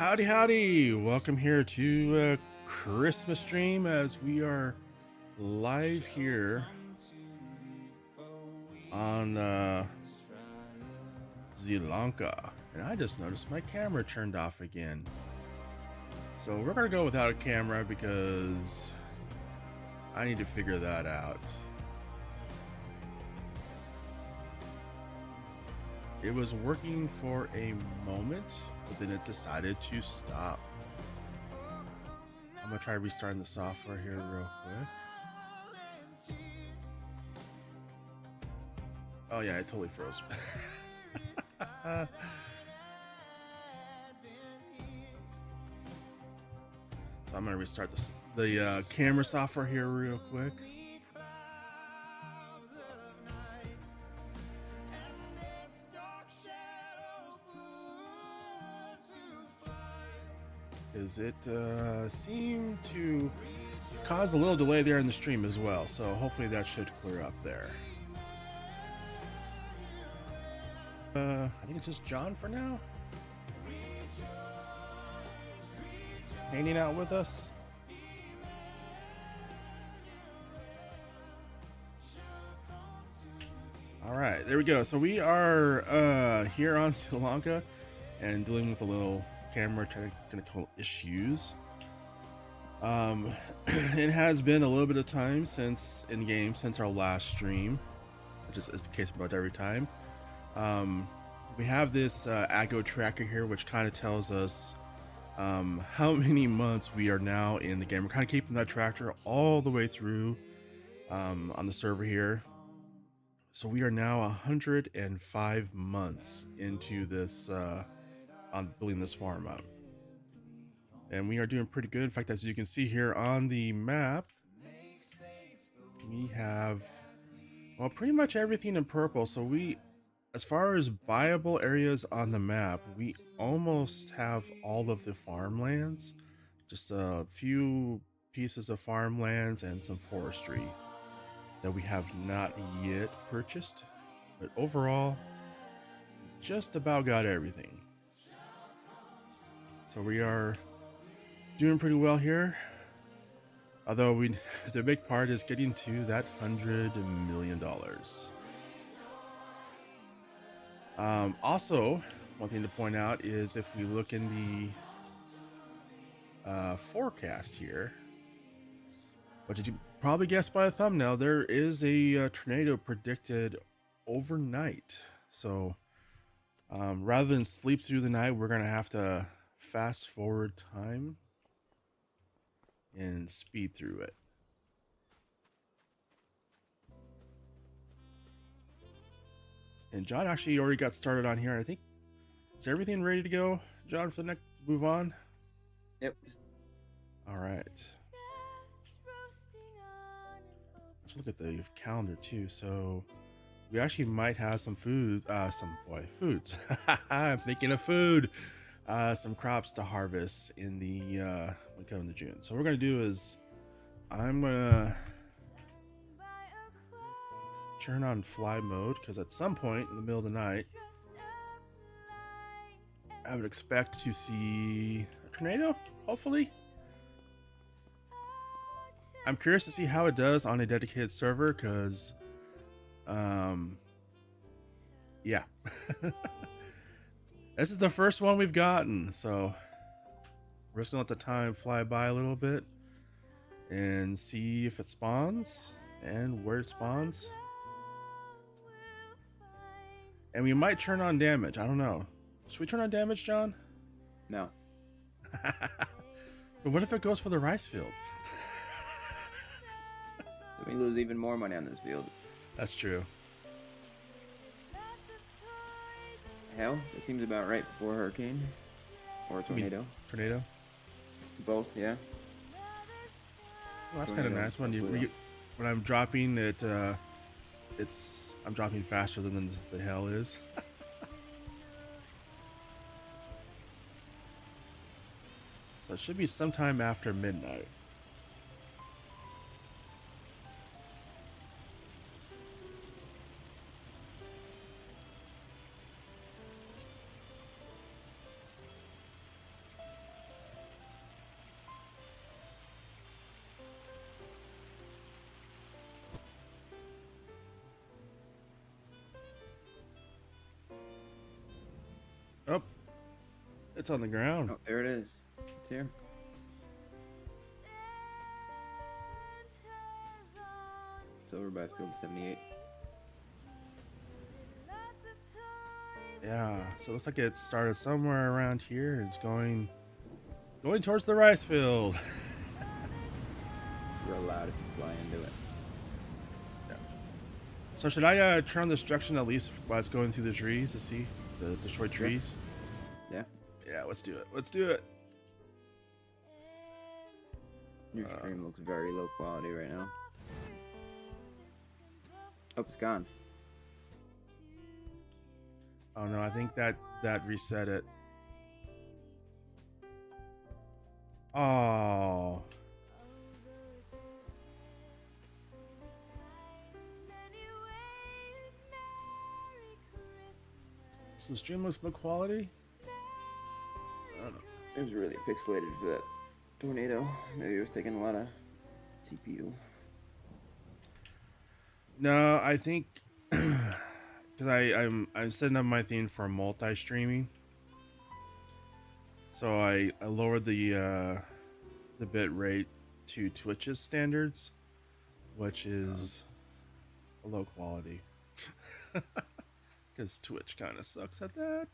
Howdy, howdy! Welcome here to Christmas stream as we are live here on Zielonka. And I just noticed my camera turned off again. So we're gonna go without a camera because I need to figure that out. It was working for a moment, but then it decided to stop. I'm gonna try restarting the software here real quick. Oh yeah, it totally froze. So I'm gonna restart the camera software here real quick. Because it seemed to cause a little delay there in the stream as well, so hopefully that should clear up there. I think it's just John for now. Hanging out with us. All right, there we go. So we are here on Zielonka and dealing with a little camera technical issues. It has been a little bit of time since since our last stream, which is the case about every time. We have this Ago tracker here, which kind of tells us how many months we are now in the game. We're kind of keeping that tracker all the way through on the server here. So we are now 105 months into this on building this farm up, and we are doing pretty good. In fact, as you can see here on the map, we have, well, pretty much everything in purple. So we, as far as buyable areas on the map, we almost have all of the farmlands, just a few pieces of farmlands and some forestry that we have not yet purchased, but overall just about got everything. So we are doing pretty well here, although the big part is getting to that $100 million. Also, one thing to point out is if we look in the forecast here, what did you probably guess by the thumbnail, there is a tornado predicted overnight. So rather than sleep through the night, we're gonna have to fast forward time and speed through it. And John actually already got started on here. I think, is everything ready to go, John, for the next move on? Yep. All right. Let's look at the calendar too. So we actually might have some food, foods. I'm thinking of food. Some crops to harvest in the when we come into June. So what we're gonna do is I'm gonna turn on fly mode, because at some point in the middle of the night I would expect to see a tornado, hopefully. I'm curious to see how it does on a dedicated server, because yeah. This is the first one we've gotten, so we're just gonna let the time fly by a little bit and see if it spawns and where it spawns. And we might turn on damage. I don't know. Should we turn on damage, John? No. But what if it goes for the rice field? Then we lose even more money on this field. That's true. Hell, it seems about right before a hurricane or a tornado. Tornado? Both, yeah. Well, that's kind of nice when I'm dropping it. I'm dropping faster than the hell is. So it should be sometime after midnight. It's on the ground. Oh, there it is. It's here. It's over by field 78. Yeah, so it looks like it started somewhere around here. It's going towards the rice field. Real loud if you fly into it. Yeah. So should I turn on the destruction at least while it's going through the trees to see the destroyed trees? Yeah. Yeah, let's do it. Let's do it. Your stream looks very low quality right now. Oh, it's gone. Oh no, I think that reset it. Oh. So the stream looks low quality? I don't know. It was really pixelated for that tornado. Maybe it was taking a lot of CPU. No, I think because I'm setting up my theme for multi-streaming, so I lowered the bit rate to Twitch's standards, which is a low quality, because Twitch kind of sucks at that.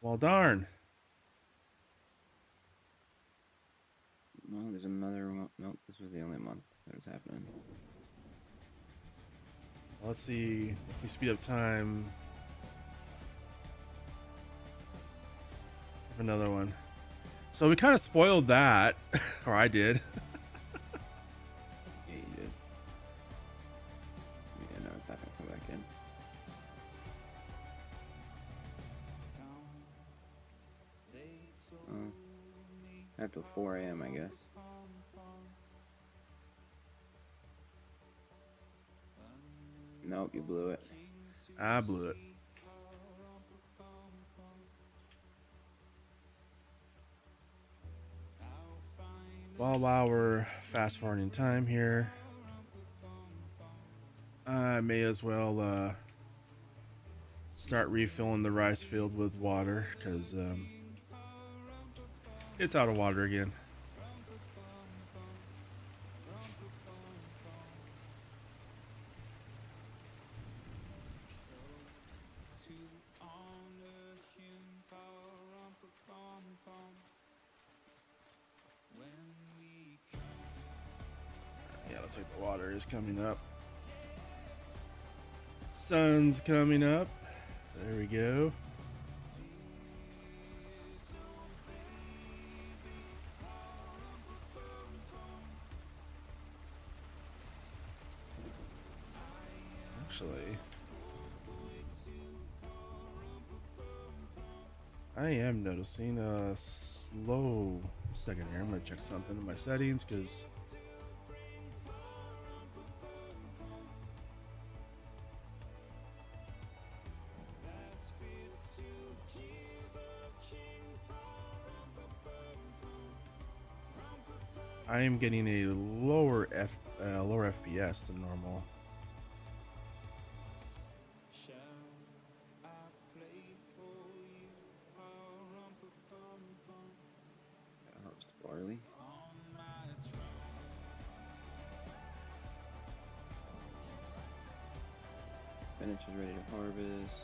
Well, darn. Well, there's another one. Nope, this was the only month that was happening. Let's see if we speed up time. Another one. So we kind of spoiled that, or I did. Yeah, you did. Yeah, no, it's not gonna come back in. After 4 a.m., I guess. Nope, you blew it. I blew it. Well, while we're fast forwarding time here, I may as well start refilling the rice field with water, because it's out of water again. Yeah, looks like the water is coming up. Sun's coming up. There we go. Actually, I am noticing a slow second here. I'm gonna check something in my settings because I am getting a lower FPS than normal. Harvest barley. Spinach is ready to harvest.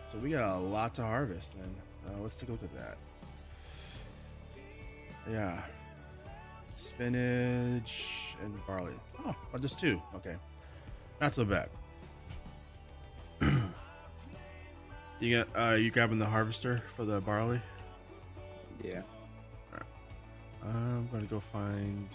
So we got a lot to harvest then. Let's take a look at that. Yeah. Spinach and barley. Oh, just two. Okay. Not so bad. You grabbing the harvester for the barley? Yeah. Alright. I'm gonna go find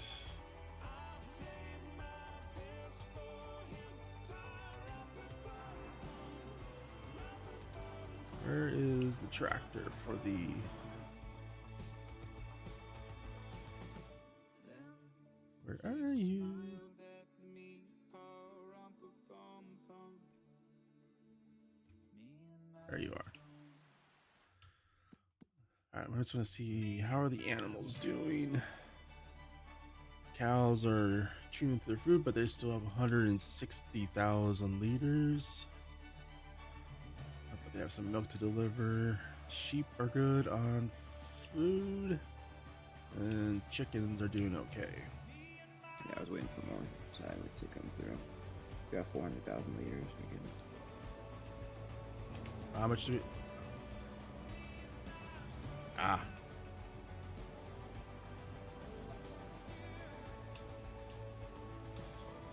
where is the tractor for the where are you? There you are. All right, I just want to see how are the animals doing. Cows are chewing through their food, but they still have 160,000 liters. But they have some milk to deliver. Sheep are good on food, and chickens are doing okay. Yeah, I was waiting for more silage to come through. We got 400,000 liters. We can... How much do we? Ah.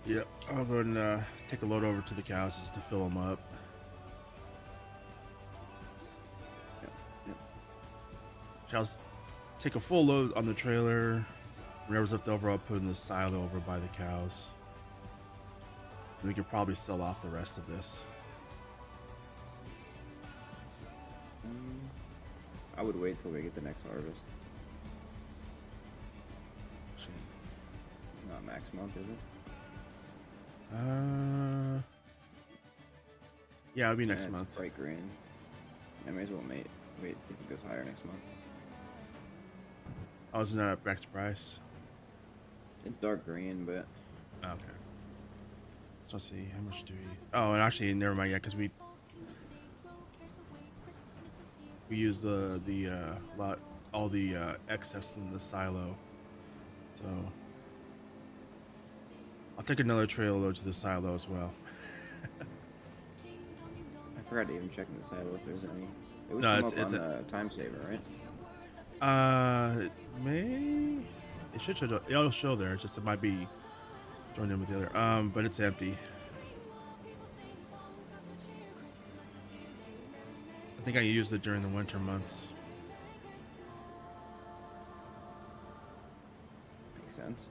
Yep, I'll go and take a load over to the cows just to fill them up. Yep. Shall take a full load on the trailer. Whatever's left over, I'll put in the silo over by the cows. And we could probably sell off the rest of this. I would wait till we get the next harvest. Not max month, is it? Yeah, it'll be next It's month. bright green. I may as well wait see if it goes higher next month. Oh, isn't that at max price? It's dark green, but Okay. So let's see, how much do we? Oh, and actually, never mind yet, because we use the lot, all the excess in the silo. So I'll take another trailer load to the silo as well. I forgot to even check in the silo if there's any. It would No, come it's up on the time saver, right? It may. It should show. It'll show there. It's just it might be joined in with the other. But it's empty. I think I used it during the winter months. Makes sense.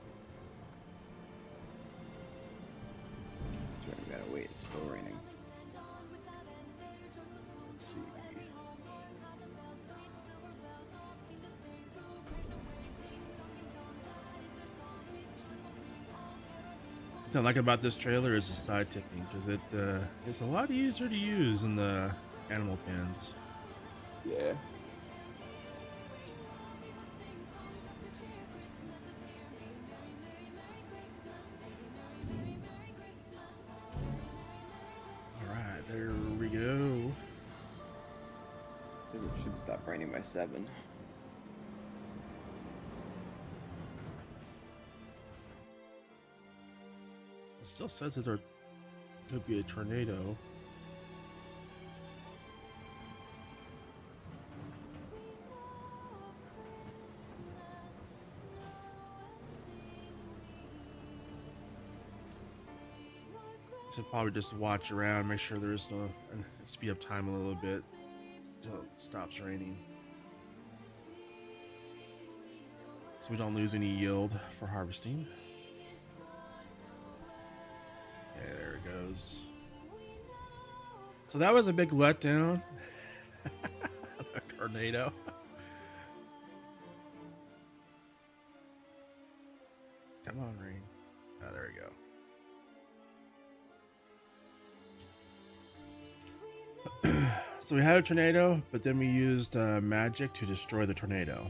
That's right, we gotta wait. It's still raining. Let's see. The thing I like about this trailer is the side tipping, because it's a lot easier to use in the animal pens. Yeah. All right, there we go. So it should stop raining by 7. It still says there could be a tornado. So probably just watch around, make sure there's no, and speed up time a little bit until it stops raining, so we don't lose any yield for harvesting. Okay, there it goes. So that was a big letdown. A tornado. Come on, rain. Oh, there we go. So we had a tornado, but then we used magic to destroy the tornado.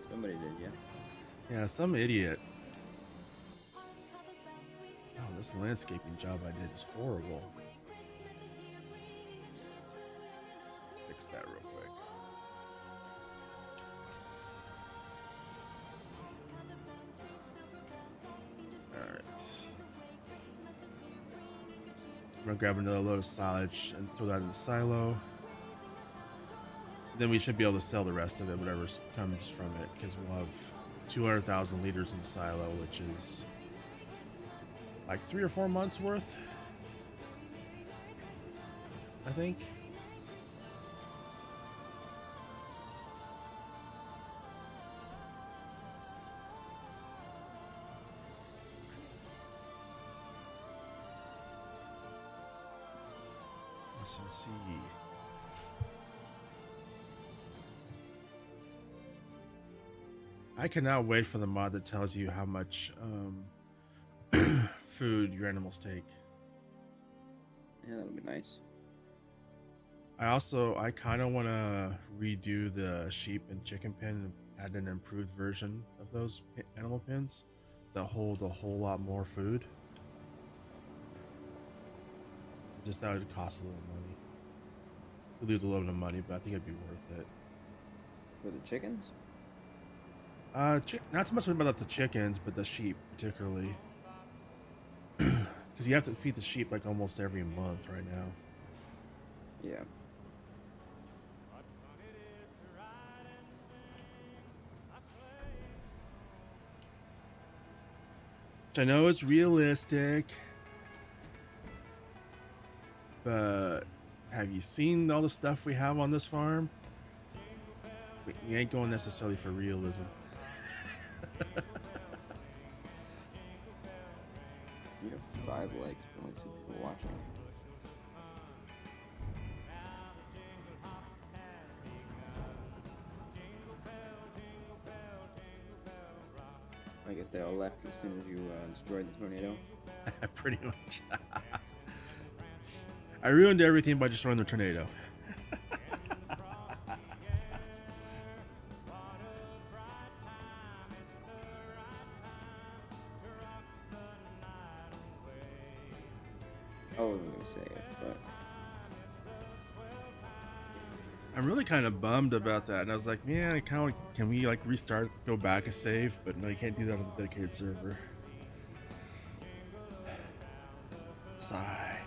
Somebody did, yeah. Yeah, some idiot. Oh, this landscaping job I did is horrible. Fix that real quick. I'm gonna grab another load of silage and throw that in the silo. Then we should be able to sell the rest of it, whatever comes from it, because we'll have 200,000 liters in the silo, which is like 3 or 4 months worth, I think. Let's see. I cannot wait for the mod that tells you how much food your animals take. Yeah, that'll be nice. I kind of want to redo the sheep and chicken pen and add an improved version of those animal pens that hold a whole lot more food. Just that would cost a little money. We lose a little bit of money, but I think it'd be worth it. For the chickens? Not so much about the chickens, but the sheep particularly, because you have to feed the sheep like almost every month right now. Yeah. Which I know is realistic, but have you seen all the stuff we have on this farm? We ain't going necessarily for realism. You have 5 likes, but only 2 people watching. I guess they all left as soon as you destroyed the tornado. Pretty much. I ruined everything by destroying the tornado. I wasn't gonna say it, but I'm really kind of bummed about that, and I was like, man, can we like restart, go back a save? But no, you can't do that on the dedicated server. Sigh.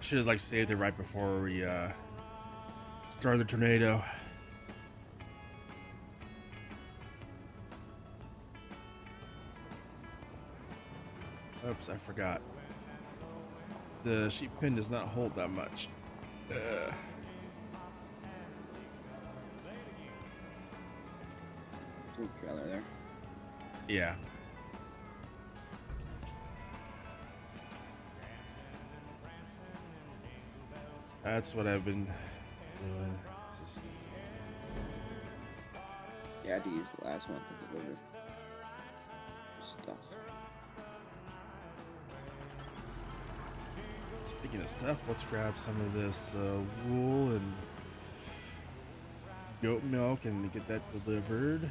Should have like saved it right before we started the tornado. Oops, I forgot. The sheep pen does not hold that much. trailer there. Yeah. That's what I've been doing. Just... Yeah, I had to use the last one to deliver stuff. Speaking of stuff, let's grab some of this wool and goat milk and get that delivered.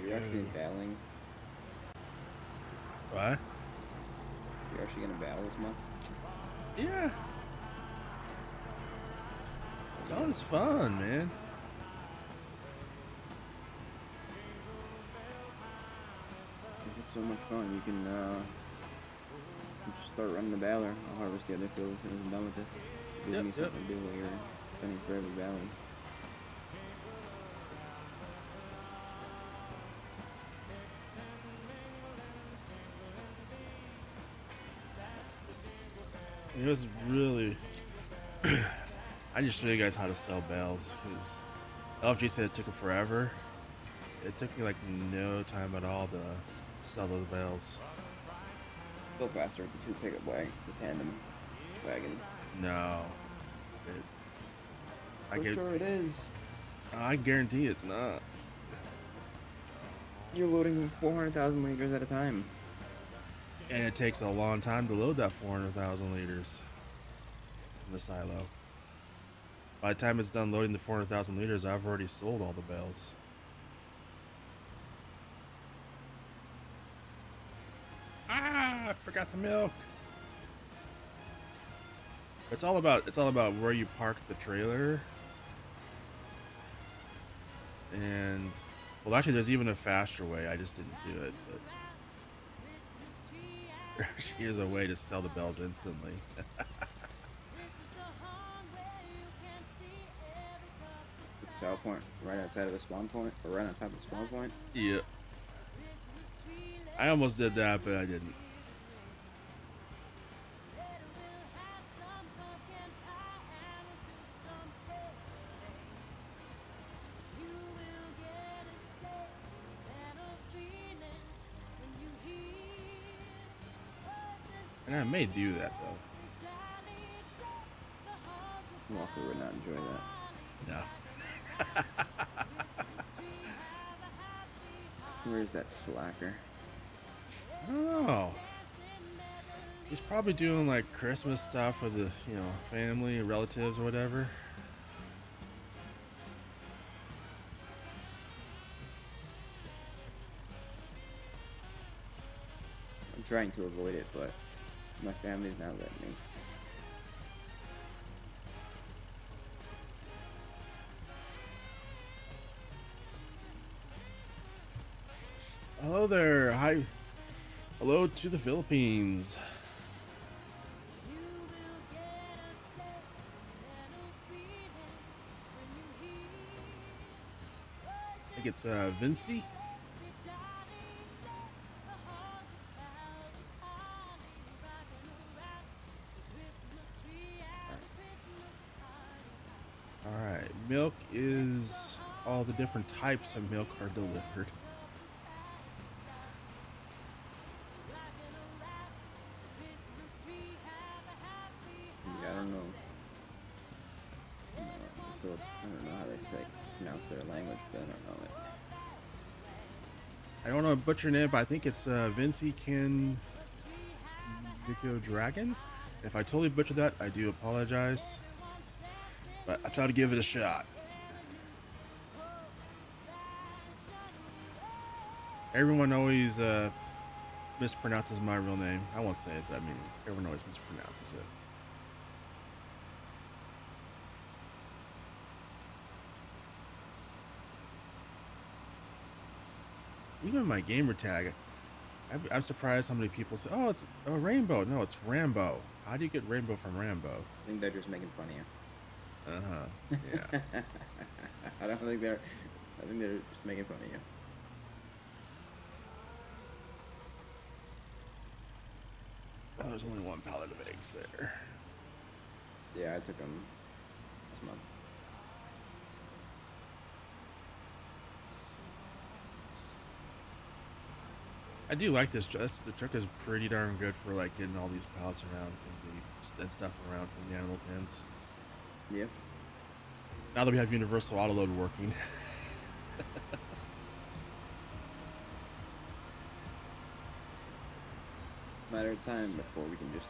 You're actually battling. What? You're actually gonna battle this month? Yeah. That was fun, man. It's so much fun. You can just start running the battler. I'll harvest the other field as soon as I'm done with this. It gives me something to do while you're spending forever battling. It was really... I just show you guys how to sell bales, because LFG said it took it forever. It took me like no time at all to sell those bales. Still faster with the 2 pickup wagon, the tandem wagons. No. Sure it is. I guarantee it's not. You're loading 400,000 liters at a time. And it takes a long time to load that 400,000 liters in the silo. By the time it's done loading the 400,000 liters, I've already sold all the bales. Ah, I forgot the milk. It's all about where you park the trailer. And well, actually there's even a faster way. I just didn't do it, but there actually is a way to sell the bells instantly. Sell point right outside of the spawn point, or right on top of the spawn point. Yeah. I almost did that, but I didn't. And I may do that though. Walker would not enjoy that. No. Where's that slacker? I don't know. He's probably doing like Christmas stuff with the, family or relatives or whatever. I'm trying to avoid it, but my family's not letting me. Hello there. Hi. Hello to the Philippines. I think it's Vinci. All right. Milk is all the different types of milk are delivered. Yeah, I don't know. I don't know how they pronounce their language, but I don't know it. I don't know butchering it, but I think it's Vinci Can Dragon. If I totally butchered that, I do apologize. But I thought I'd give it a shot. Everyone always mispronounces my real name. I won't say it, but I mean, everyone always mispronounces it. Even my gamer tag, I'm surprised how many people say, "Oh, it's a rainbow." No, it's Rambo. How do you get rainbow from Rambo? I think they're just making fun of you. Yeah. I think they're just making fun of you. Oh, there's only one pallet of eggs there. Yeah, I took them this month. I do like this. The truck is pretty darn good for like getting all these pallets around from the stuff around from the animal pens. Yeah. Now that we have universal autoload working. Matter of time before we can just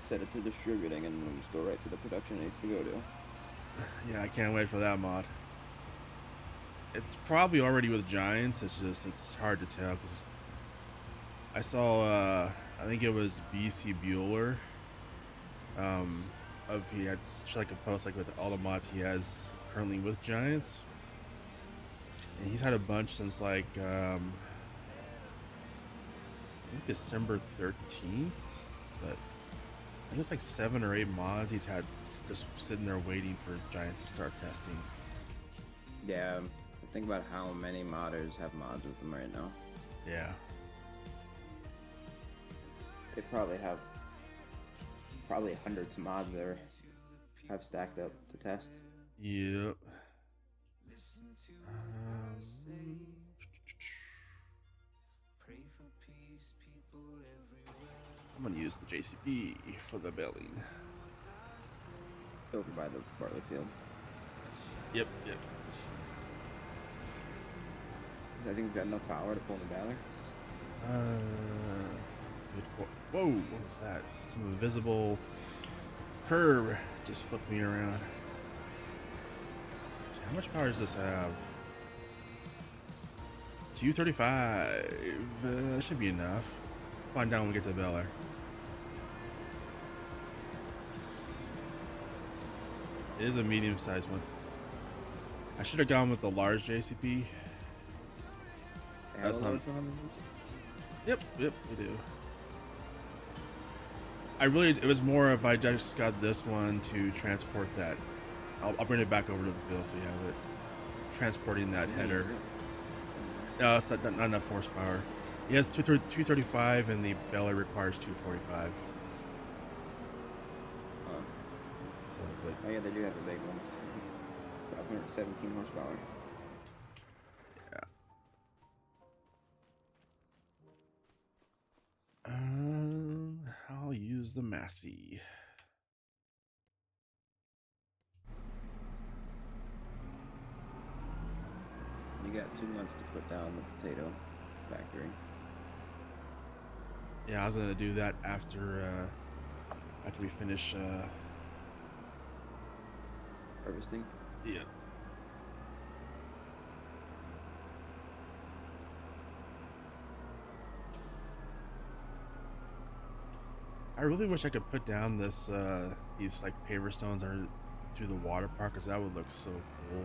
set it to distributing and we'll just go right to the production it needs to go to. Yeah, I can't wait for that mod. It's probably already with Giants. It's hard to tell because I saw I think it was BC Bueller. He had like a post like with all the mods he has currently with Giants, and he's had a bunch since like I think December 13th, but I think it's like 7 or 8 mods he's had just sitting there waiting for Giants to start testing. Yeah, think about how many modders have mods with them right now. Yeah. They probably have hundreds of mods there have stacked up to test. Yep. I'm gonna use the JCB for the billing. Over by the Barley Field. Yep. I think it's got enough power to pull the baler. Good call. Whoa, what was that? Some invisible curve just flipped me around. How much power does this have? 235. Should be enough. Find out when we get to the baler. It is a medium-sized one. I should have gone with the large JCP. That's not. Yep, we do. It was more if I just got this one to transport that. I'll bring it back over to the field so you have it. Transporting that header. No, it's not enough horsepower. He has 235 and the baler requires 245. So it's like, oh yeah, they do have a big one. 517 horsepower. Yeah. Where's the Massey? You got 2 months to put down the potato factory. Yeah, I was gonna do that after we finish. Harvesting? Yeah. I really wish I could put down this these like paver stones or through the water park, because that would look so cool.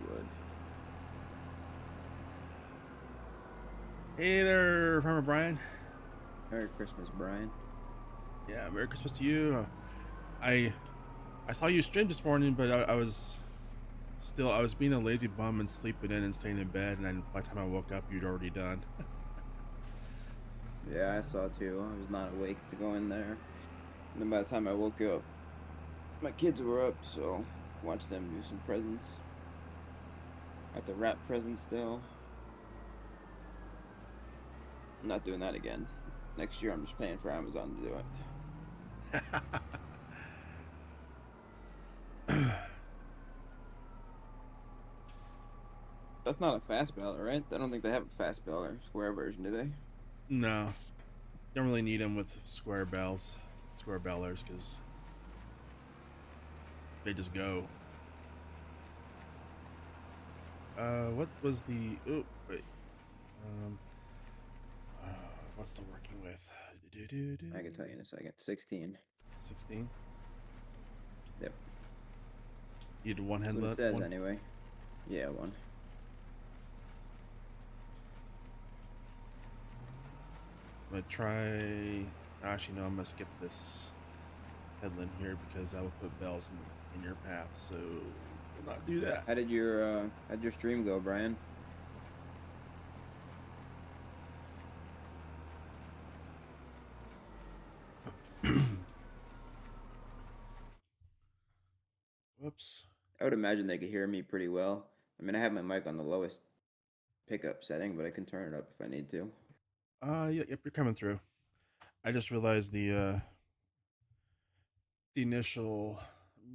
Wood. Hey there, Farmer Brian. Merry Christmas, Brian. Yeah, Merry Christmas to you. I saw you stream this morning, but I was being a lazy bum and sleeping in and staying in bed, and then by the time I woke up, you'd already done. Yeah, I saw too. I was not awake to go in there. And then by the time I woke up, my kids were up, so watched them do some presents. Got to wrap presents still. I'm not doing that again. Next year I'm just paying for Amazon to do it. That's not a fast baller, right? I don't think they have a fast baller square version, do they? No, don't really need them with square bellers, because they just go. What was the? Oh wait. What's the working with? I can tell you in a second. 16. 16. Yep. You did one That's headlet. what it says anyway. Yeah, one. I'm gonna try. Actually, no. I'm gonna skip this headland here because that will put bells in your path. So we'll not do that. How'd your stream go, Brian? Whoops. I would imagine they could hear me pretty well. I mean, I have my mic on the lowest pickup setting, but I can turn it up if I need to. Yep, you're coming through. I just realized the initial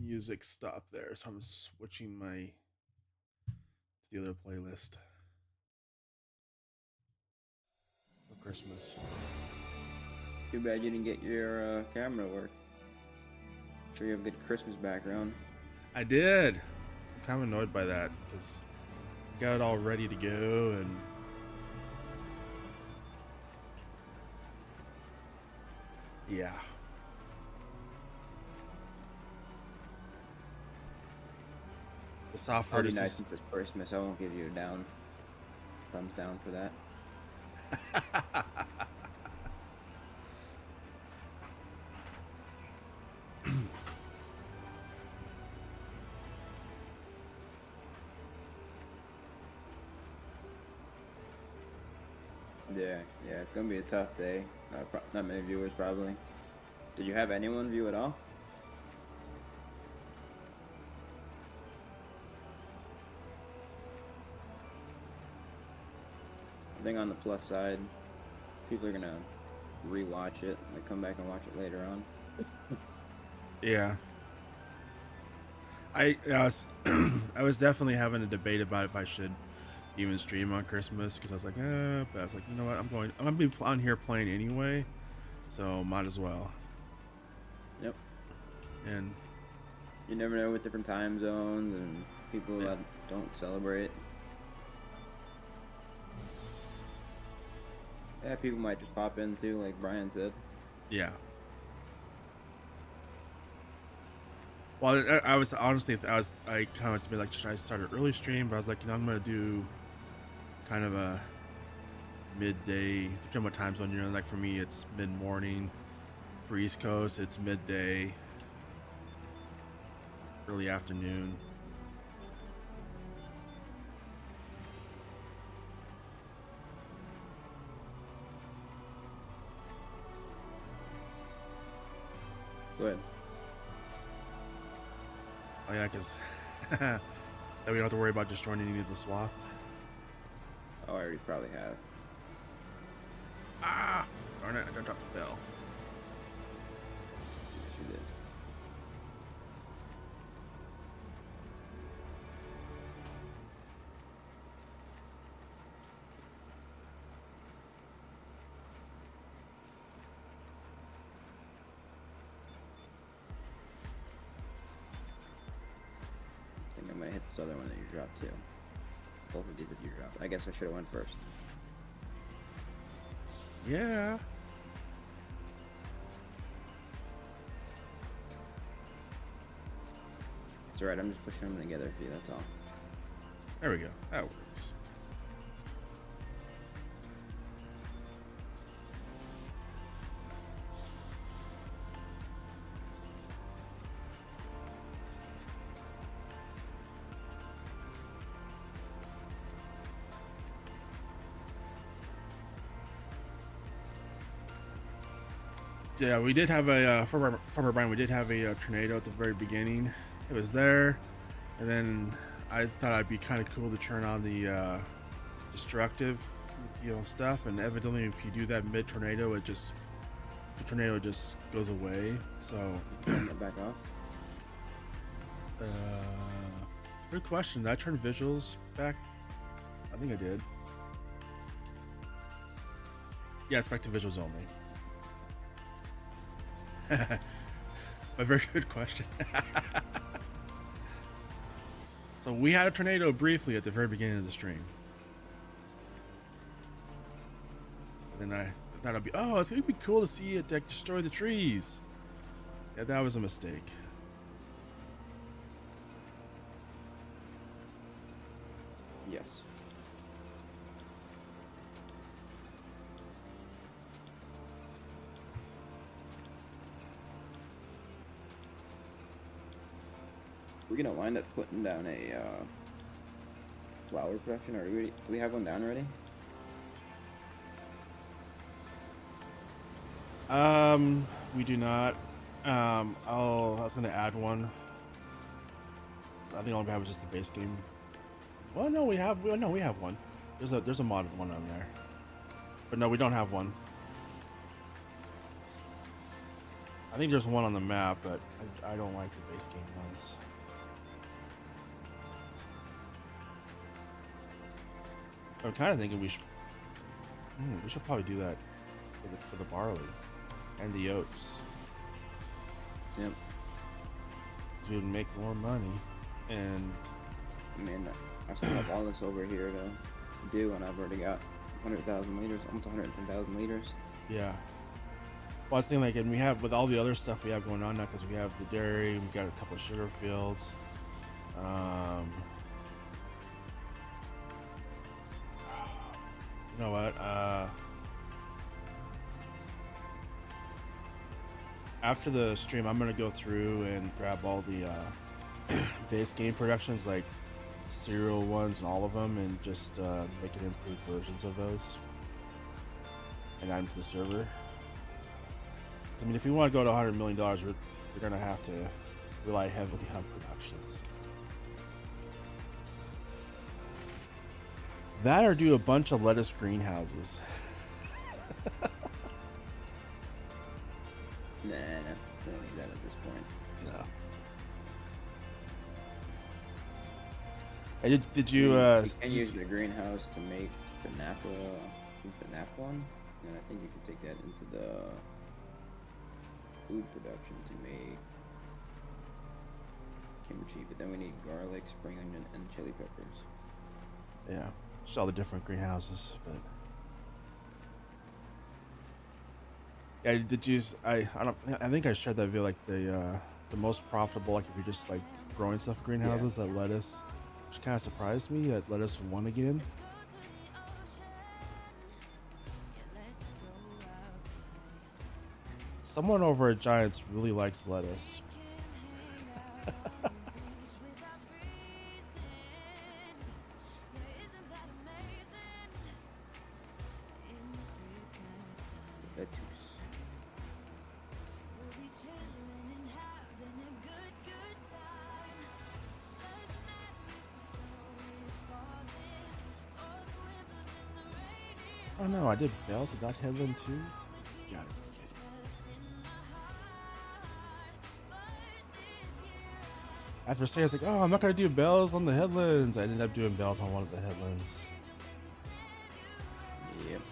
music stopped there, so I'm switching to the other playlist for Christmas. Too bad you didn't get your camera to work. Sure you have a good Christmas background. I did. I'm kind of annoyed by that because I got it all ready to go, and yeah. The software I'll be nice since it's Christmas. I won't give you a thumbs down for that. Yeah, it's gonna be a tough day. Not many viewers probably. Did you have anyone view at all? I think on the plus side, people are gonna rewatch it and come back and watch it later on. Yeah. I was definitely having a debate about if I should even stream on Christmas, because I was like, but I was like, you know what, I'm gonna be on here playing anyway, so might as well. Yep. And you never know with different time zones and people that don't celebrate. Yeah, people might just pop in too, like Brian said. Yeah. Well, I was honestly, I kind of was like, should I start an early stream? But I was like, you know, I'm gonna do kind of a midday, depending on what time zone you're in. Like for me, it's mid-morning. For East Coast, it's midday, early afternoon. Go ahead. Oh yeah, because that we don't have to worry about just joining any of the swath. Oh, I already probably have. Ah! Darn it, I dropped the bell. you did. I think I'm gonna hit this other one that you dropped too. Both of these that you dropped. I guess I should have went first. Yeah. It's alright, I'm just pushing them together for you, that's all. There we go. That works. Yeah, we did have a former Brian. We did have a tornado at the very beginning. It was there, and then I thought it'd be kind of cool to turn on the destructive, stuff. And evidently, if you do that mid tornado, the tornado just goes away. So Turn it back off. Good question. Did I turn visuals back? I think I did. Yeah, it's back to visuals only. A very good question. So we had a tornado briefly at the very beginning of the stream. And then I thought it'd be, it's gonna be cool to see it like destroy the trees. Yeah, that was a mistake. Yes. We're gonna wind up putting down a flower production. Do we have one down already? We do not. I was gonna add one. I think all we have is just the base game. Well, no, we have one. There's a modded one on there, but no, we don't have one. I think there's one on the map, but I don't like the base game ones. I'm kind of thinking we should probably do that for the barley and the oats. Yep. We would make more money, and I mean, I still have all this over here to do, and I've already got 100,000 liters, almost 110,000 liters. Yeah. Well, I was thinking, like, and we have with all the other stuff we have going on now, because we have the dairy, we've got a couple of sugar fields. You know what? After the stream, I'm gonna go through and grab all the base game productions, like serial ones and all of them, and just make it improved versions of those and add them to the server. I mean, if we want to go to $100 million, we're gonna have to rely heavily on productions. That or do a bunch of lettuce greenhouses. Nah, we don't need that at this point. No. Hey, did you? You can use the greenhouse to make the Napa one, and I think you can take that into the food production to make kimchi. But then we need garlic, spring onion, and chili peppers. Yeah, just all the different greenhouses, but. Yeah, did you? I think I shared that video, like the most profitable, like if you're just like growing stuff in greenhouses, that lettuce, which kind of surprised me that lettuce won again. Someone over at Giants really likes lettuce. Oh no, I did bells at that headland too? Got it. After saying, it's like, oh, I'm not gonna do bells on the headlands, I ended up doing bells on one of the headlands. Yep.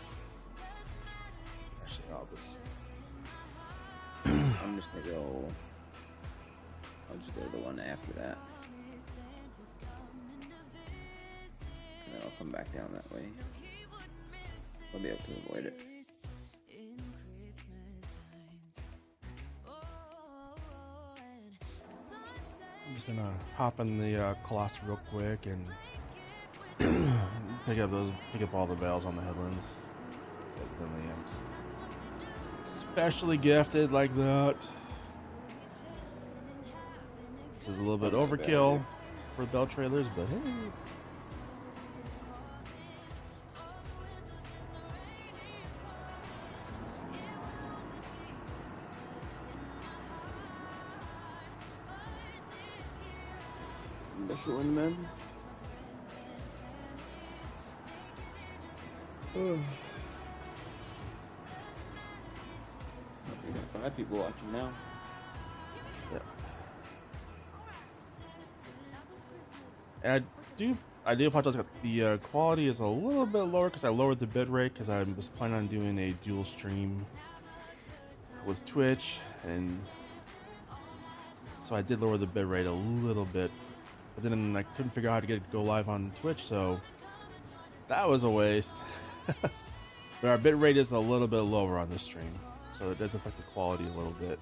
Actually, all this. I'm just gonna go. I'll just go to the one after that. And then I'll come back down that way. I'll be able to avoid it. I'm just gonna hop in the Colossus real quick and pick up all the bells on the headlands. It's like then I am specially gifted like that. This is a little bit overkill for bell trailers, but hey. Michelin men. We got 5 people watching now. Yeah. And I do apologize. The quality is a little bit lower because I lowered the bitrate because I was planning on doing a dual stream with Twitch, and so I did lower the bitrate a little bit. But then I couldn't figure out how to get it to go live on Twitch, so that was a waste. But our bitrate is a little bit lower on this stream, so it does affect the quality a little bit.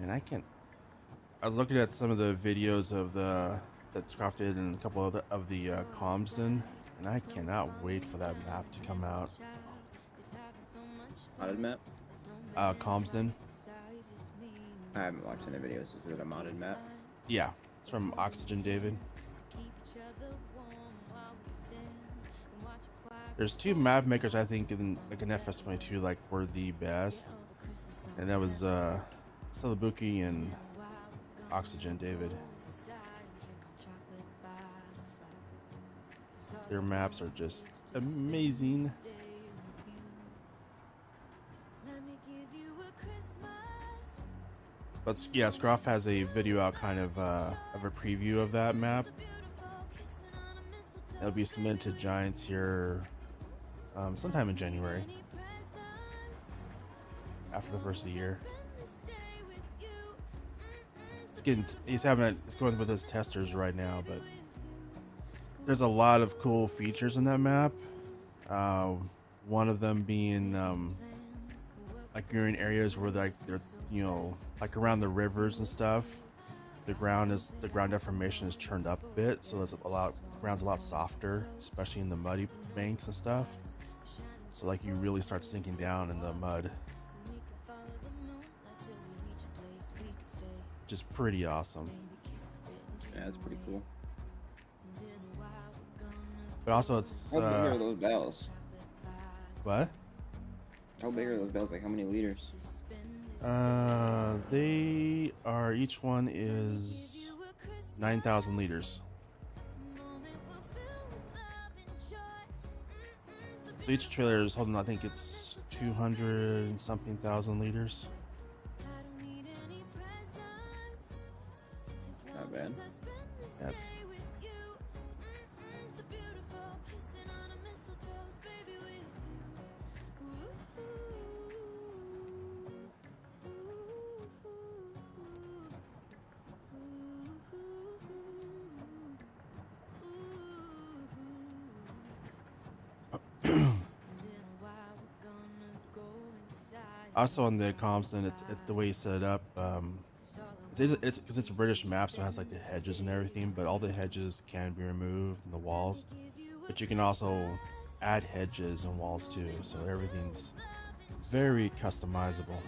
And I was looking at some of the videos of that's crafted in a couple of the Comsden, and I cannot wait for that map to come out. Modded map? Comsden. I haven't watched any videos. Is it a modded map? Yeah, it's from Oxygen David. There's 2 map makers I think in like an FS25 like were the best, and that was Celebuki and Oxygen David. Their maps are just amazing. But yeah, Scruff has a video out kind of a preview of that map. It'll be submitted to Giants here sometime in January, after the first of the year. It's going with his testers right now, but there's a lot of cool features in that map. One of them being like you're in areas where like they're like around the rivers and stuff. The ground deformation is turned up a bit, so ground's a lot softer, especially in the muddy banks and stuff. So like you really start sinking down in the mud. Just pretty awesome. Yeah, that's pretty cool. But also it's how big are those bells? What? How big are those bells? Like how many liters? They are, each one is 9,000 liters. So each trailer is holding, I think it's 200 and something thousand liters. Not bad. That's also on the Comston, it's the way you set it up. It's because it's a British map, so it has like the hedges and everything, but all the hedges can be removed and the walls. But you can also add hedges and walls too, so everything's very customizable.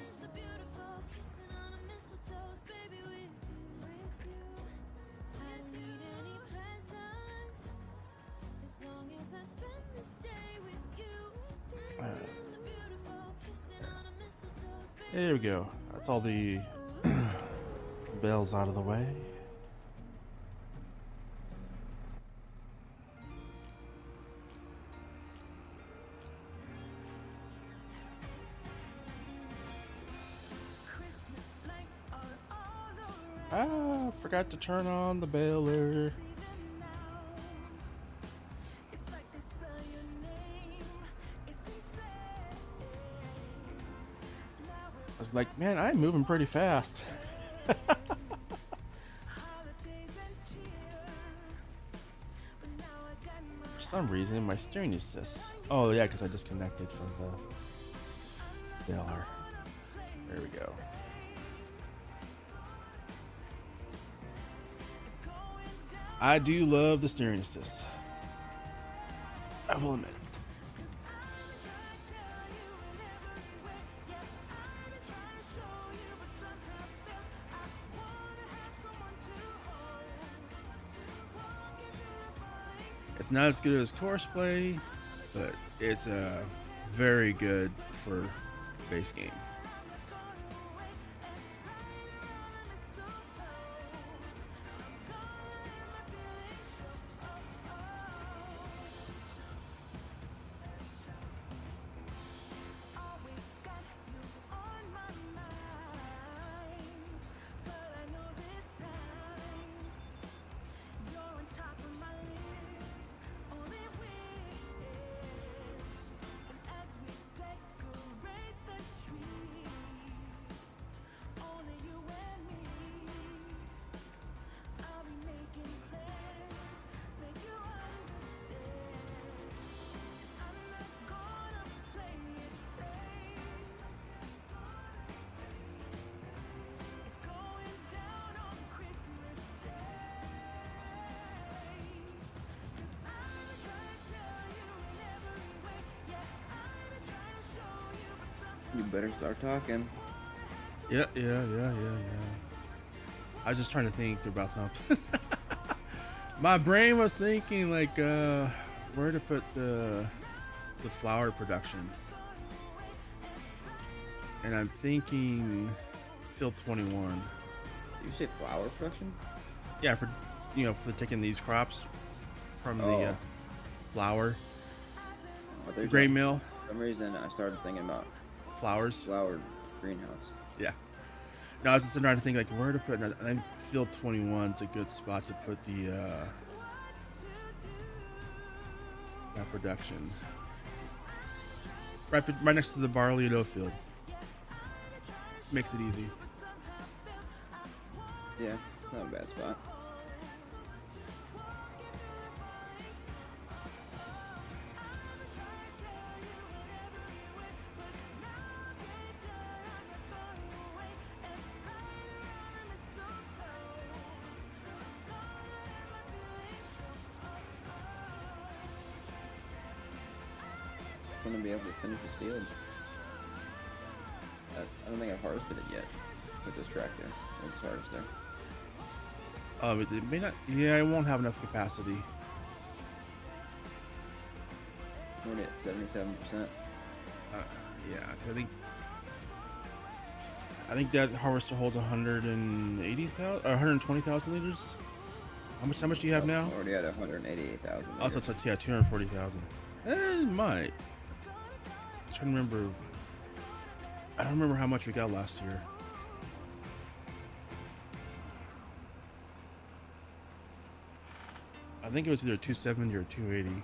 There we go. That's all the bells out of the way. Ah, forgot to turn on the baler. I was like, man, I'm moving pretty fast. For some reason, my steering assists. Oh yeah, because I disconnected from the baler. There we go. I do love the steering assist. I will admit. It's not as good as Courseplay, but it's very good for base game. You better start talking. Yeah. I was just trying to think about something. My brain was thinking like where to put the flower production. And I'm thinking field 21. You say flower production? Yeah, for for taking these crops from the flower grain mill. For some reason I started thinking about flower greenhouse. Yeah. No, I was just trying to think like where to put it. I think field 21 is a good spot to put the that production. Right next to the barley and oat field. Makes it easy. Yeah, it's not a bad spot. I'm gonna be able to finish this field. I don't think I've harvested it yet with this tractor. With this harvester. It may not. Yeah, it won't have enough capacity. We're already at 77%. Yeah, 'cause I think that harvester holds 180,000 or 120,000 liters. How much do you have now? Already at 188,000. Oh, so it's 240,000. It might. I'm trying to remember. I don't remember how much we got last year. I think it was either 270 or 280.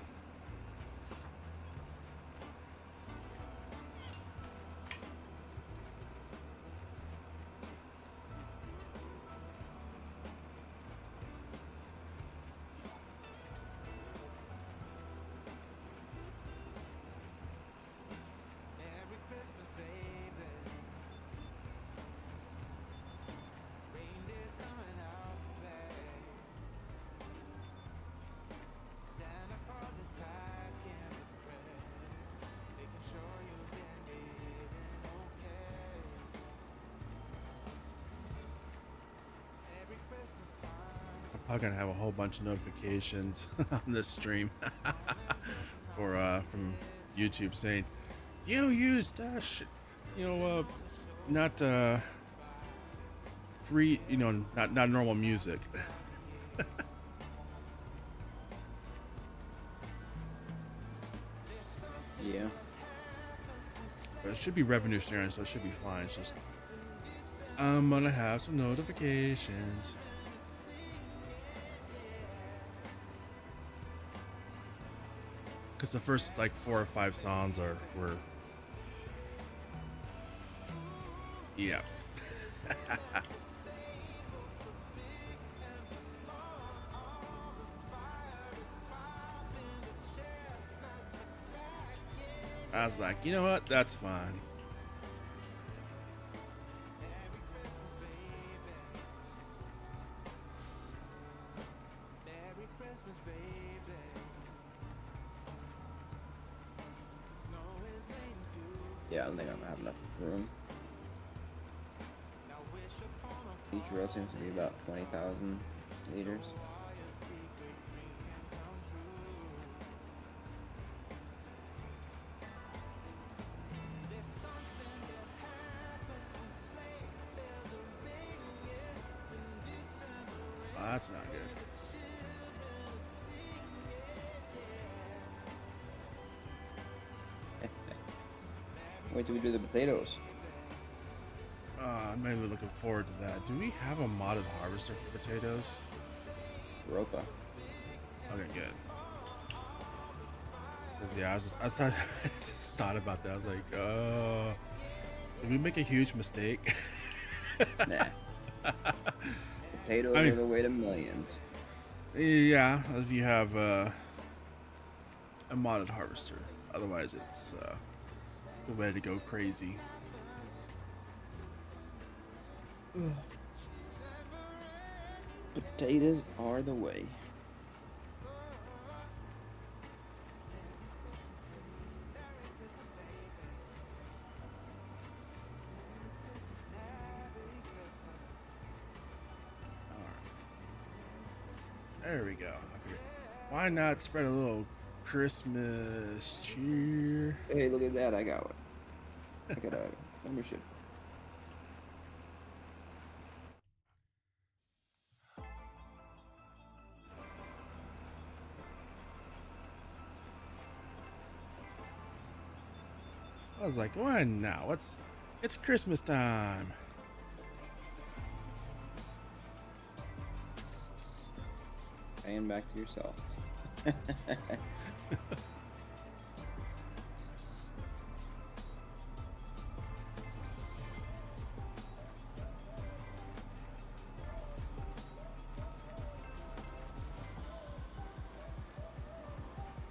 I'm gonna have a whole bunch of notifications on this stream for from YouTube saying you used not free, you know, not normal music. Yeah. But it should be revenue sharing, so it should be fine. It's just I'm gonna have some notifications. Because the first like 4 or 5 songs were yeah. I was like, you know what? That's fine. Yeah, I don't think I'm gonna have enough room. Each row seems to be about 20,000 liters. Oh, that's not good. Wait till we do the potatoes. I'm mainly looking forward to that. Do we have a modded harvester for potatoes? Europa. Okay, good. 'Cause, yeah, I just thought about that. I was like, did we make a huge mistake? Nah. Potatoes I mean, are the way to millions. yeah, if you have a modded harvester. Otherwise, it's the way to go crazy. Potatoes are the way. There we go. I figured, why not spread a little Christmas cheer? Hey, look at that! I got one. I got a membership. I was like, why now? It's Christmas time. Paying back to yourself.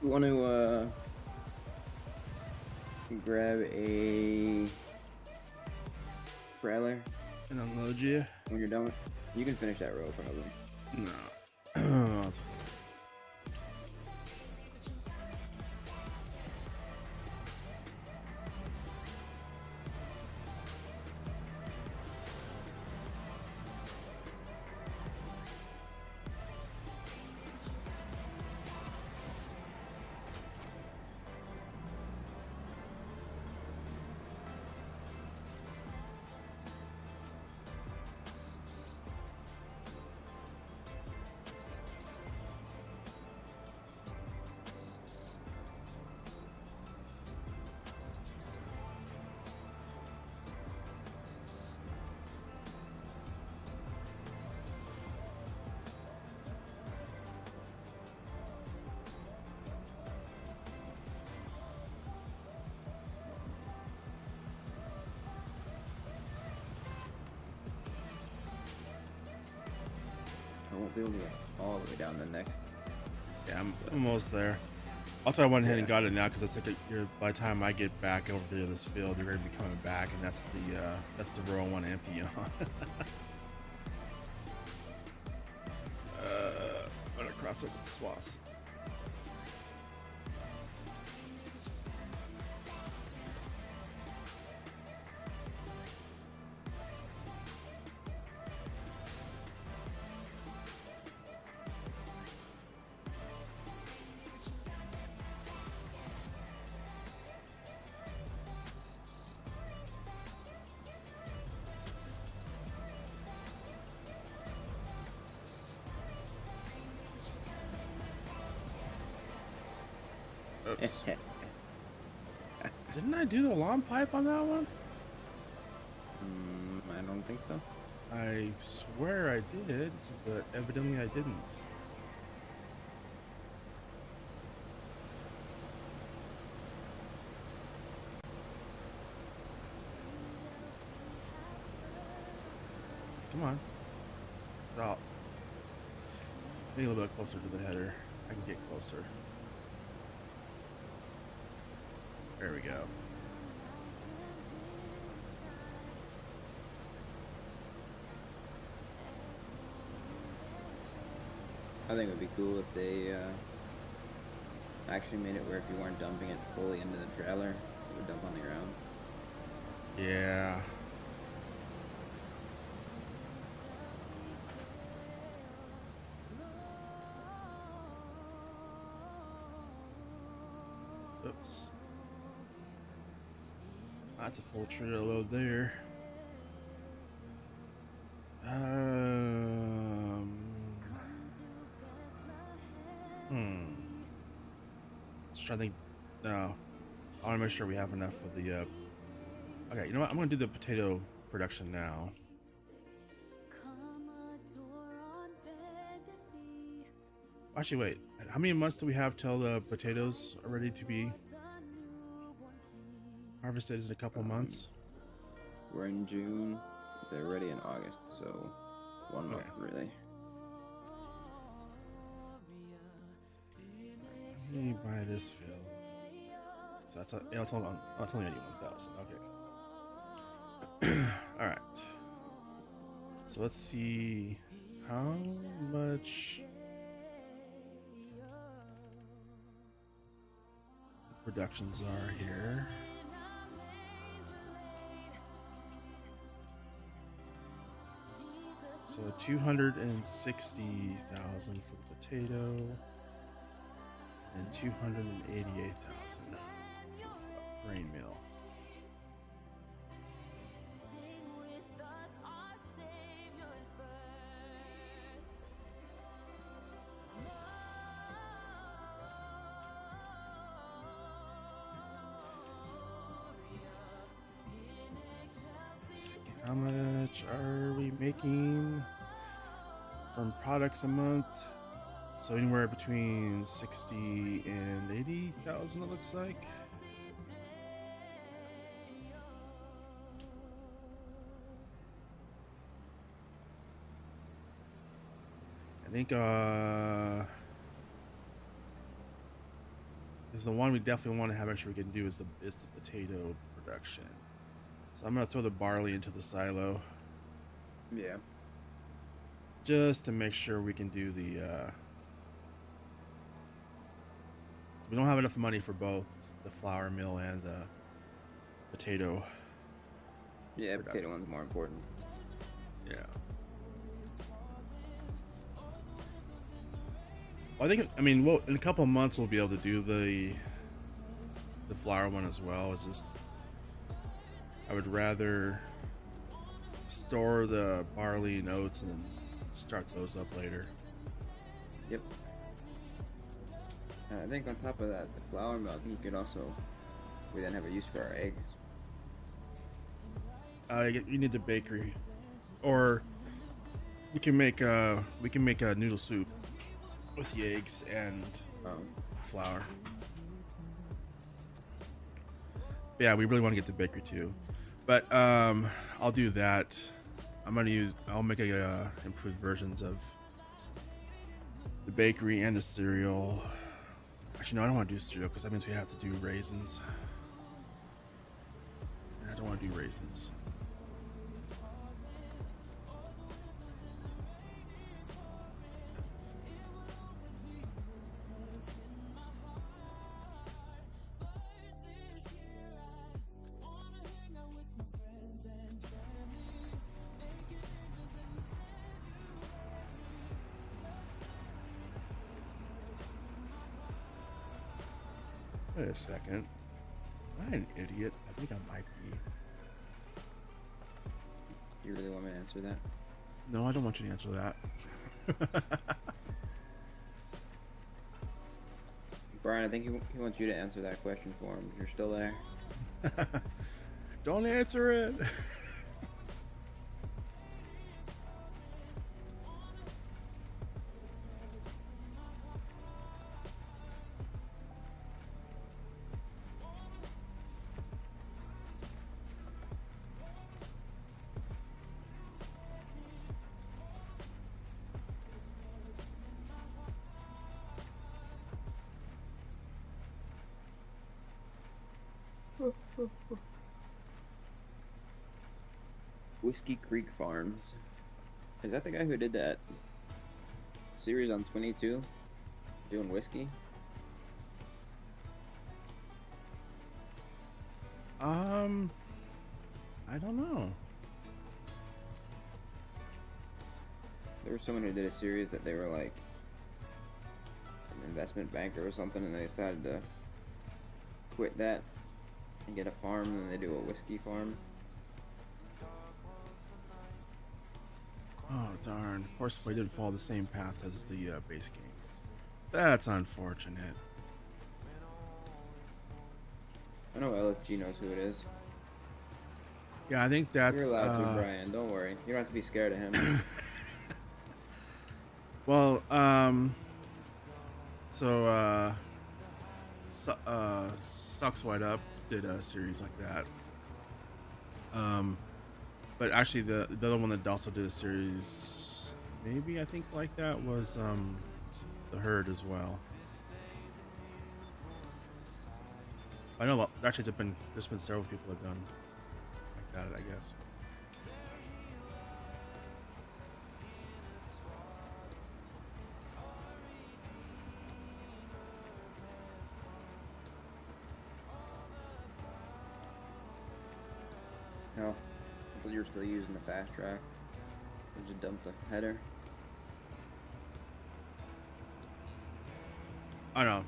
You want to grab a trailer And unload you? when you're done? You can finish that row probably. No. I won't be able to get all the way down the next. Yeah, I'm almost there. Also, I went ahead and Yeah. got it now because I think by the time I get back over to this field, you're going to be coming back, and that's the row I want to empty on. I'm gonna cross over the swaths. Oops. Didn't I do the long pipe on that one? I don't think so. I swear I did, but evidently I didn't. Come on. Oh. Maybe a little bit closer to the header. I can get closer. There we go. I think it would be cool if they actually made it where if you weren't dumping it fully into the trailer, it would dump on the ground. Yeah. Oops. That's a full trailer load there. Just trying to think. No. I want to make sure we have enough for the okay, you know what? I'm gonna do the potato production now. Actually, wait. How many months do we have till the potatoes are ready to be harvested? In a couple months. We're in June. They're ready in August, so 1 month really. Let me buy this fill. So that's it's only I need 1,000. Okay. All right. So let's see how much productions are here. So 260,000 for the potato and 288,000 for the grain mill. How much are we making from products a month? So anywhere between 60 and 80,000 it looks like. I think this is the one we definitely want to have, make sure we can do is the potato production. So I'm gonna throw the barley into the silo. Yeah. Just to make sure we can do the we don't have enough money for both the flour mill and the potato. Yeah, potato one's more important. Yeah. Well, I mean, well, in a couple of months we'll be able to do the flour one as well. It's just I would rather store the barley and oats and start those up later. Yep. I think on top of that, the flour mill, I think you could also, we then have a use for our eggs. You need the bakery, or we can make a noodle soup with the eggs and flour. Yeah, we really want to get the bakery too, but I'll do that. I'll make improved versions of the bakery and the cereal. Actually, no, I don't want to do cereal because that means we have to do raisins. I don't want to do raisins. Wait a second. Am I an idiot? I think I might be. You really want me to answer that? No, I don't want you to answer that. Brian, I think he wants you to answer that question for him. If you're still there. Don't answer it. Whiskey Creek Farms. Is that the guy who did that series on 22? Doing whiskey? I don't know. There was someone who did a series that they were like an investment banker or something, and they decided to quit that and get a farm, and then they do a whiskey farm. Oh darn! Forceplay didn't follow the same path as the base game. That's unfortunate. I know LFG knows who it is. Yeah, I think that's. You're allowed to, Brian. Don't worry. You don't have to be scared of him. Well, so Sucks White Up did a series like that. But actually, the other one that also did a series, maybe I think like that was The Herd as well. I know actually there's been several people that have done like that, I guess. No, I thought you were still using the fast track. Or just dump the header. I know.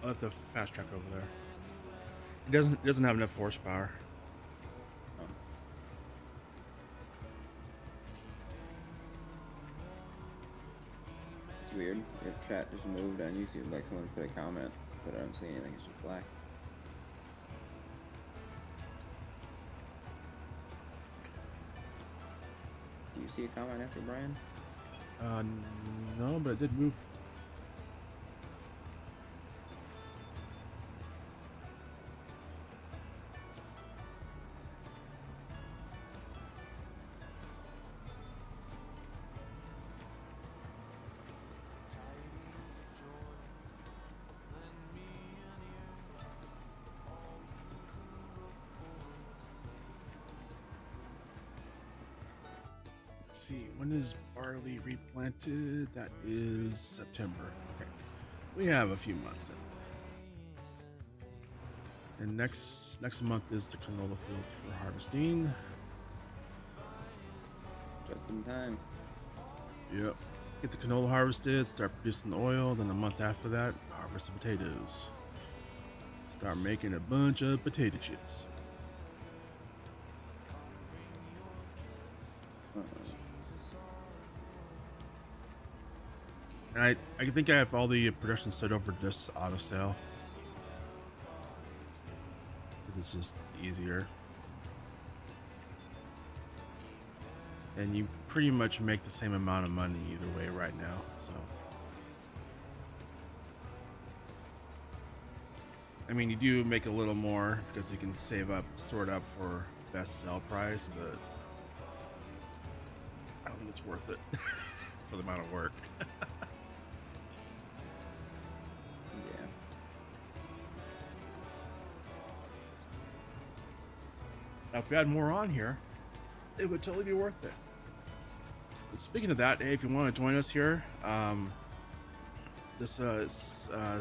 I left the fast track over there. It doesn't have enough horsepower. Oh. It's weird. Your chat just moved on YouTube like someone put a comment, but I don't see anything. It's just black. Do you see a comment after Brian? No, but it did move. Let's see, when is barley replanted? That is September. Okay, we have a few months then. And next month is the canola field for harvesting. Just in time. Yep. Get the canola harvested, start producing the oil, then a month after that, harvest the potatoes. Start making a bunch of potato chips. And I think I have all the production set over just auto sale. Because it's just easier. And you pretty much make the same amount of money either way right now, so. I mean, you do make a little more because you can store it up for best sell price, but I don't think it's worth it for the amount of work. Yeah. Now, if we had more on here, it would totally be worth it. But speaking of that, hey, if you want to join us here, this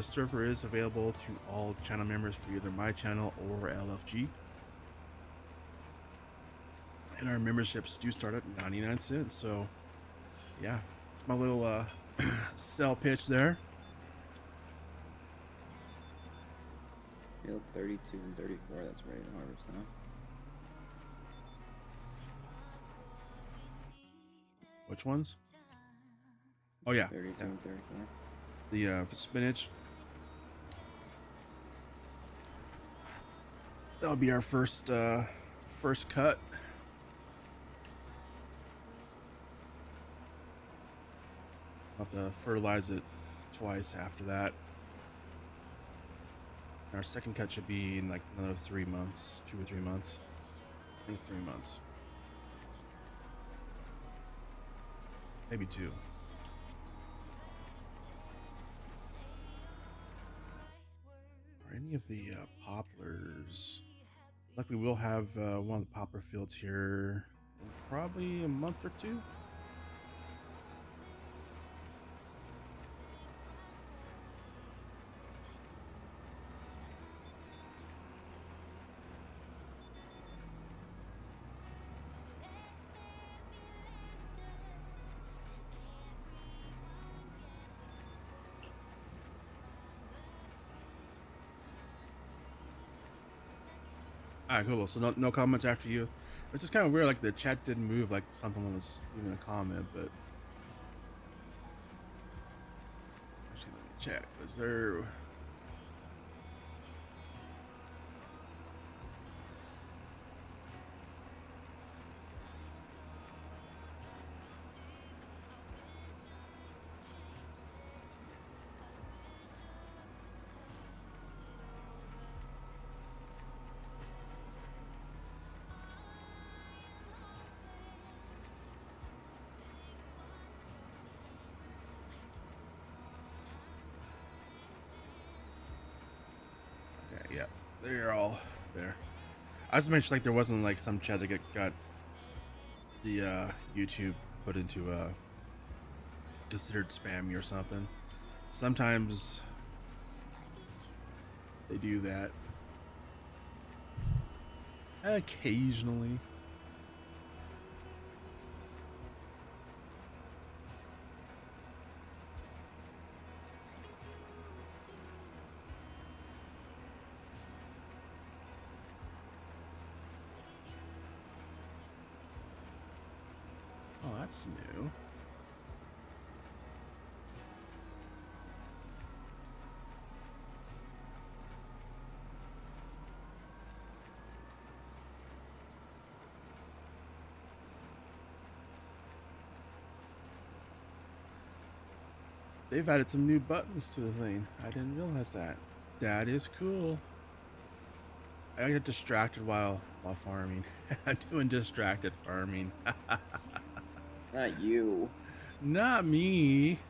server is available to all channel members for either my channel or LFG. And our memberships do start at 99 cents. So, yeah, it's my little sell pitch there. Field 32 and 34, that's ready to harvest now. Which ones? Oh, yeah. 32 Yeah. and 34. The spinach. that'll be our first cut. I'll have to fertilize it twice after that. And our second cut should be in like another 3 months, 2 or 3 months. I think it's 3 months. Maybe 2. Are any of the poplars? Like we will have one of the poplar fields here in probably a month or 2. Alright, cool. So no comments after you. It's just kind of weird, like the chat didn't move, like someone was leaving a comment, but actually let me check. Was there? Okay, yeah, they're all there. I just mentioned like there wasn't like some chat that got the YouTube put into considered spammy or something. Sometimes they do that. Occasionally. Oh, that's new. They've added some new buttons to the thing. I didn't realize that. That is cool. I get distracted while farming. I'm doing distracted farming. Not you. Not me.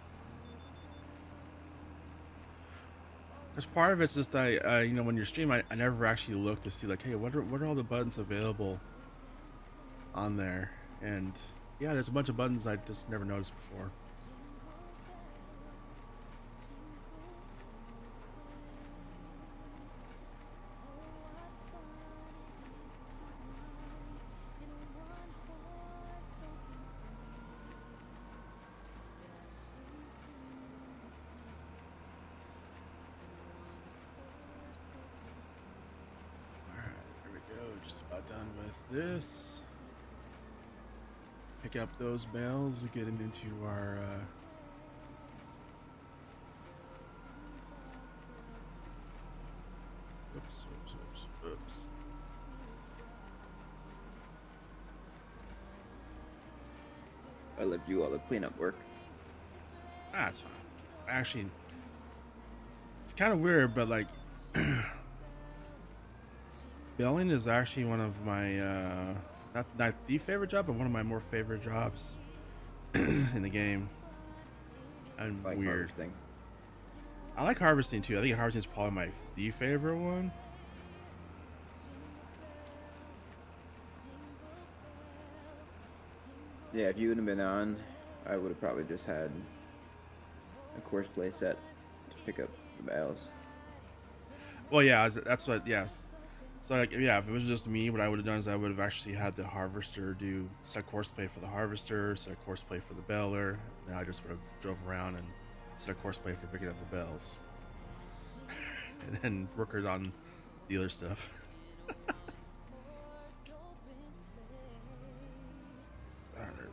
Because part of it's just you know, when you're streaming, I never actually look to see like, hey, what are all the buttons available on there? And yeah, there's a bunch of buttons I just never noticed before. Just about done with this. Pick up those bales, get them into our oops. I left you all the cleanup work. That's fine. Actually, it's kind of weird, but like baling is actually one of my not the favorite job, but one of my more favorite jobs in the game. And Like weird. Harvesting. I like harvesting too. I think harvesting is probably the favorite one. Yeah, if you would have been on, I would have probably just had a course play set to pick up the bales. Well, yeah, that's what. Yes. So like, yeah, if it was just me, what I would have done is I would have actually had the harvester do set course play for the harvester, set course play for the baler, and I just would have drove around and set course play for picking up the bales, and then workers on the other stuff.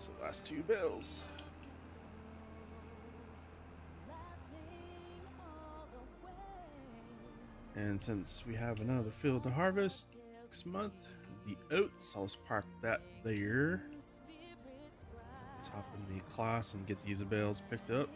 There's the last 2 bales. And since we have another field to harvest, next month, the oats. I'll just park that there. Let's hop in the class and get these bales picked up.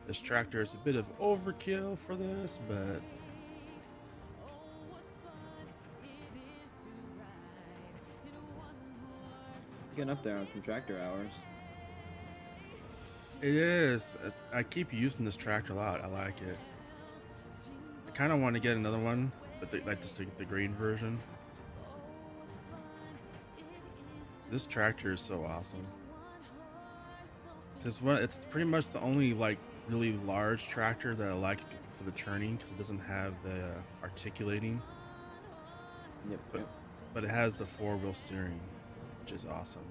This tractor is a bit of overkill for this, but Getting up there on some tractor hours. it is. I keep using this tractor a lot. I like it. I kind of want to get another one, but like just the green version. This tractor is so awesome. This one, it's pretty much the only like really large tractor that I like for the turning because it doesn't have the articulating. Yep. But it has the 4-wheel steering, which is awesome.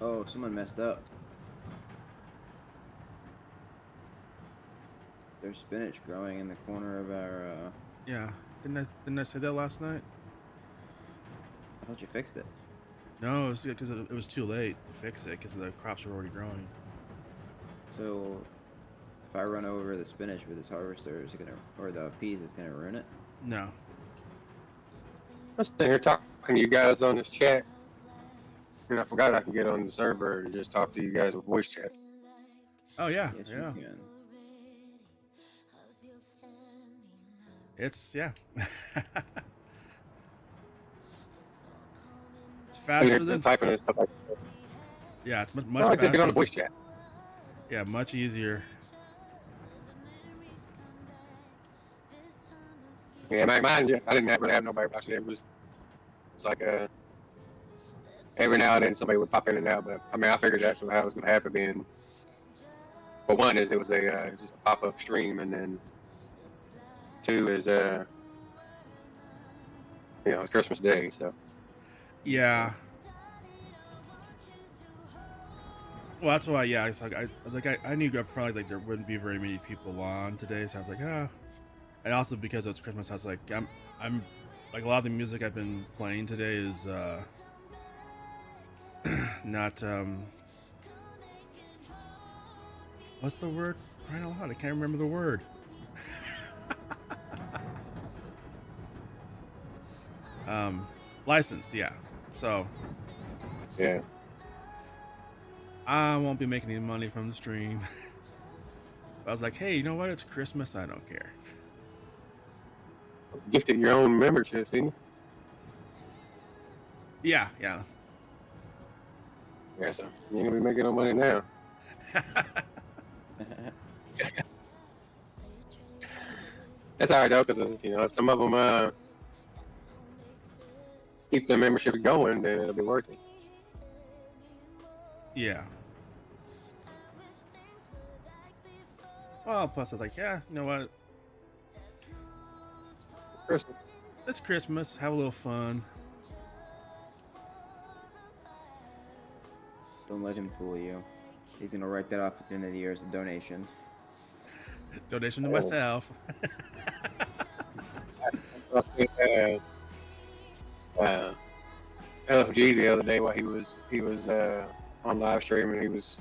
Oh, someone messed up. There's spinach growing in the corner of our. Yeah, didn't I say that last night? I thought you fixed it. No, it's because it was too late to fix it because the crops were already growing. So, if I run over the spinach with this harvester, is it gonna, or the peas, is gonna ruin it? No. I'm sitting here talking to you guys on this chat, and I forgot I can get on the server and just talk to you guys with voice chat. Oh yeah, Yes, yeah. you can. It's yeah. It's And faster they're than typing and stuff like that. yeah. It's much No, I faster. just get on the voice chat. Yeah, much easier. Yeah, mine, I didn't really have nobody watching it. It was like every now and then somebody would pop in and out, but I mean, I figured that's how it was going to happen. Being, but one is it was just a pop-up stream, and then two is it's Christmas Day, so Yeah. Well, that's why. Yeah, I knew up front like there wouldn't be very many people on today, so I was like, ah. And also because it's Christmas, I was like, I'm like a lot of the music I've been playing today is not what's the word? Crying out loud, I can't remember the word. Licensed, yeah. So yeah. I won't be making any money from the stream. I was like, hey, you know what? It's Christmas. I don't care. Gifted your own membership, didn't you? Yeah. Yeah, so you ain't gonna be making no money now. That's all right though, because if some of them keep the membership going, then it'll be worth it. Yeah. Well, plus I was like, yeah, you know what? Christmas. It's Christmas. Have a little fun. Don't let him fool you. He's gonna write that off at the end of the year as a donation. Donation to myself. LFG the other day while he was on live stream, and he was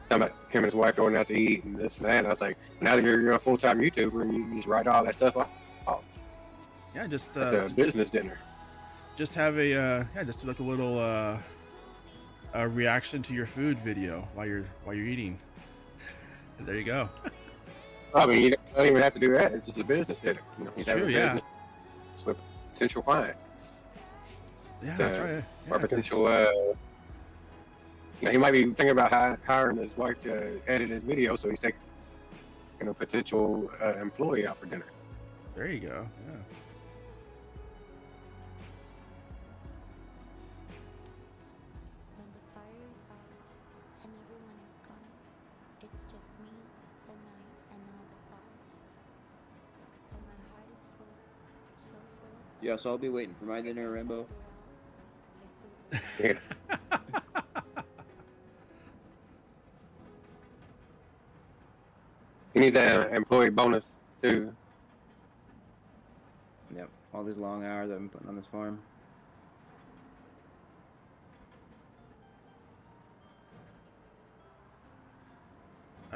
talking about him and his wife going out to eat and this and that. And I was like, now that you're a full-time YouTuber and you just write all that stuff off. Yeah, just It's a business dinner. just have a just do like a little a reaction to your food video while you're eating. And there you go. I mean, you don't even have to do that. It's just a business dinner. It's true, yeah. With potential client. Yeah, that's right. Yeah, or potential. He might be thinking about hiring his wife to edit his video, so he's taking a potential employee out for dinner. there you go. Yeah. When the fire is out and everyone is gone, it's just me, the night, and all the stars. But my heart is full, so full of Yeah, so I'll be waiting for my dinner, Rambo. Yeah. He needs an employee bonus too. Yep, all these long hours I've been putting on this farm.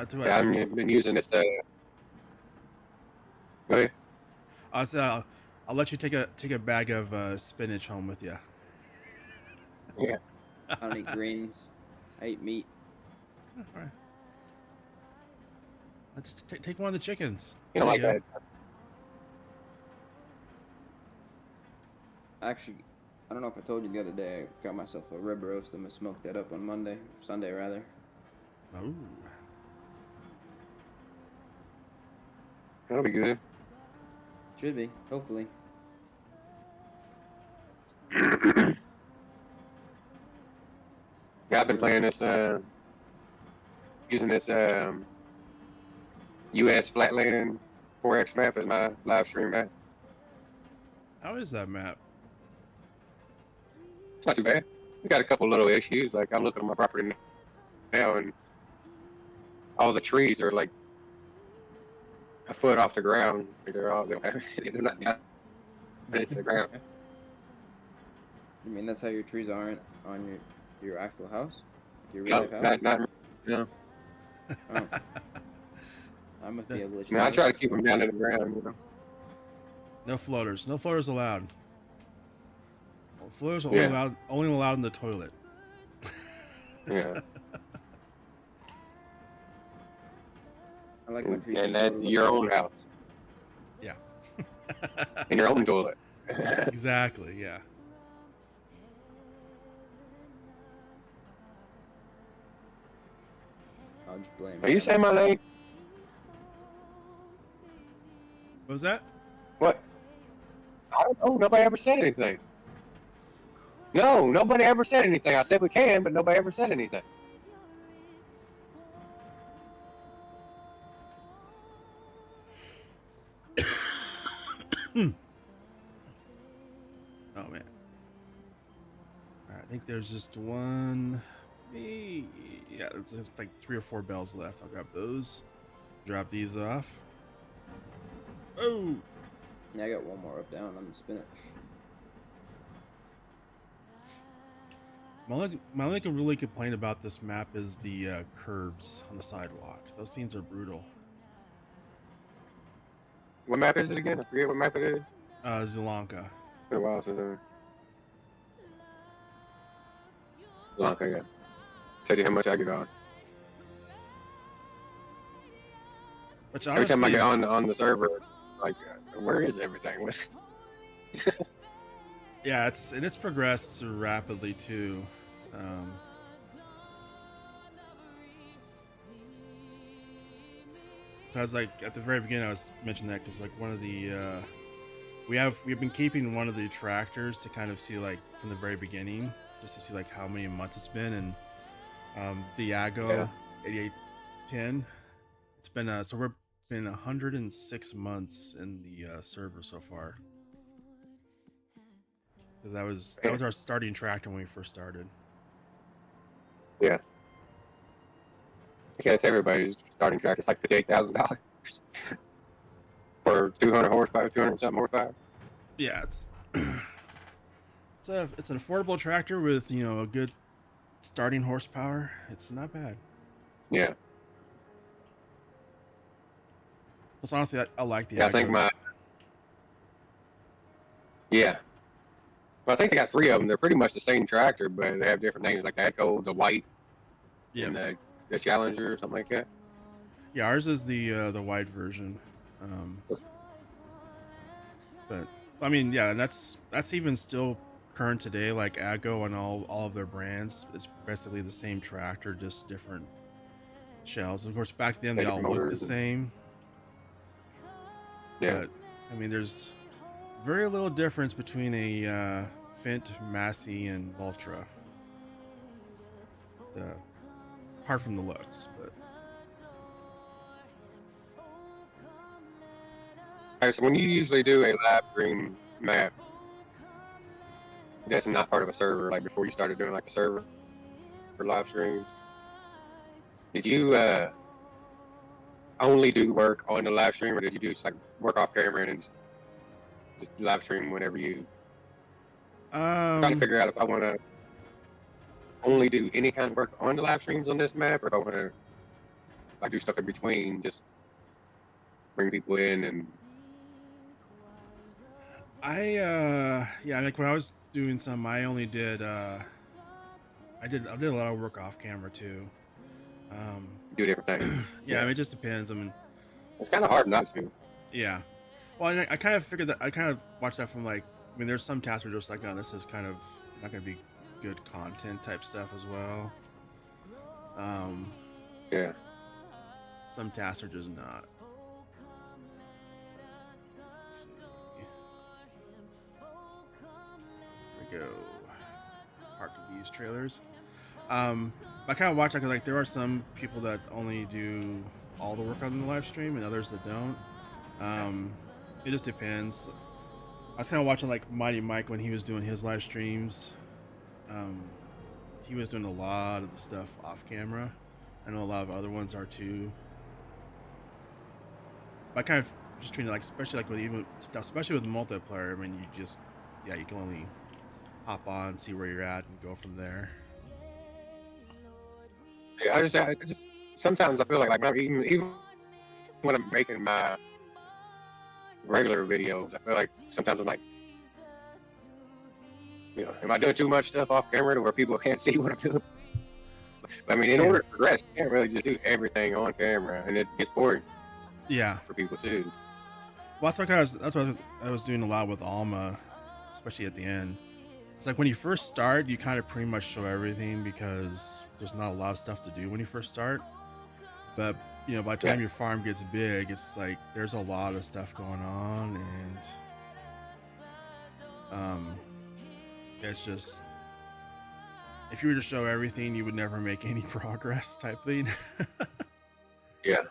Yeah, I've been using this. Go ahead. I'll let you take a bag of spinach home with you. Yeah. I don't eat greens. I eat meat. All right. Just take one of the chickens. You know, There like go. that. Actually, I don't know if I told you the other day, I got myself a rib roast. I'm gonna smoke that up on Sunday rather. Oh. That'll be good. Should be, hopefully. Yeah, I've been playing this, using this US flatlanding 4X map as my live stream map. How is that map? It's not too bad. We got a couple little issues. Like I'm looking at my property now, and all the trees are like a foot off the ground. They're not down into the ground. You mean that's how your trees aren't on your actual house? Your real No, life house? no. Oh. I must be able to let you No, I know. try to keep them down to the ground. You know? No floaters. No floaters allowed. Well, floaters are Yeah. only allowed in the toilet. Yeah. I like my trees. And that's your own house. Yeah. In your own toilet. Exactly. Yeah. I'll just blame. Are you saying my name? What was that? What? I don't know. Nobody ever said anything. No, nobody ever said anything. I said we can, but nobody ever said anything. Oh man. All right, I think there's just one. Yeah, there's like 3 or 4 bells left. I'll grab those. Drop these off. Oh. Yeah, I got one more up down on the spinach. My only really complaint about this map is the curbs on the sidewalk. Those scenes are brutal. What map is it again? I forget what map it is. Zielonka. Been a while since Zielonka, yeah. Tell you how much I get on. Which Every time I honestly- get on the server, like, where is everything? Yeah, it's progressed rapidly too. So I was like at the very beginning, I was mentioning that because like one of the we've been keeping one of the tractors to kind of see like from the very beginning, just to see like how many months it's been, and the Ago 8810. It's been so we're been 106 months in the server so far. That was our starting tractor when we first started. Yeah. I guess everybody's starting tractor. It's like $58,000 for 200 horsepower, 200 something horsepower. Yeah, it's an affordable tractor with a good starting horsepower. It's not bad. Yeah. Plus, honestly, I like the. Yeah, I think Yeah. Well, I think they got 3 of them. They're pretty much the same tractor, but they have different names, like the Echo, the White, and the Challenger or something like that. Yeah, ours is the white version. But I mean, yeah, and that's even still current today. Like Ago and all of their brands, it's basically the same tractor, just different shells. Of course, back then they all looked the same. Yeah. But I mean, there's very little difference between a Fendt, Massey, and Valtra. Apart from the looks, but. Alright, so when you usually do a live stream map, that's not part of a server, like before you started doing like a server for live streams, did you only do work on the live stream, or did you do just like work off camera and just live stream whenever you? I'm trying to figure out if I want to only do any kind of work on the live streams on this map, or if I want to I do stuff in between, just bring people in and yeah, like when I was doing some, I only did I did a lot of work off camera too. do different things. Yeah, I mean, it just depends. I mean, It's kind of hard not to. yeah. Well, I kind of figured that I kind of watched that from like, I mean, there's some tasks where just like, oh, this is kind of not gonna be good content type stuff as well. Yeah. Some tasks are just not. Let's see. There we go. Park these trailers. I kind of watch that because like there are some people that only do all the work on the live stream and others that don't. It just depends. I was kind of watching like Mighty Mike when he was doing his live streams. He was doing a lot of the stuff off camera. I know a lot of other ones are too. But I kind of just treat it like, especially like with especially with multiplayer. I mean, you just, yeah, you can only hop on, see where you're at, and go from there. Yeah, I just sometimes I feel like even when I'm making my regular videos, I feel like sometimes I'm like, you know, am I doing too much stuff off camera to where people can't see what I'm doing? I mean, in order to progress, you can't really just do everything on camera, and it gets boring. Yeah, for people too. Well, that's what I was doing a lot with Alma, especially at the end. It's like when you first start, you kind of pretty much show everything because there's not a lot of stuff to do when you first start. But you know, by the time your farm gets big, it's like there's a lot of stuff going on, and it's just, if you were to show everything, you would never make any progress type thing. Yeah.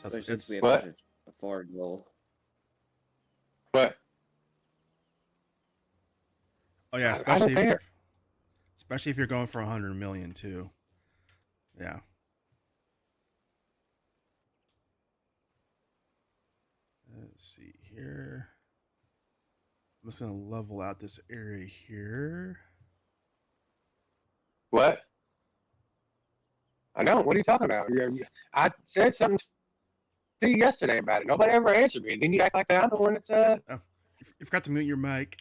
So it's we but have a forward goal. But oh yeah, especially if you're going for 100 million too. Yeah. Let's see here. I'm just gonna level out this area here. What? I know. What are you talking about? I said something to you yesterday about it. Nobody ever answered me. Then you act like I'm the one that's Oh, you forgot to mute your mic.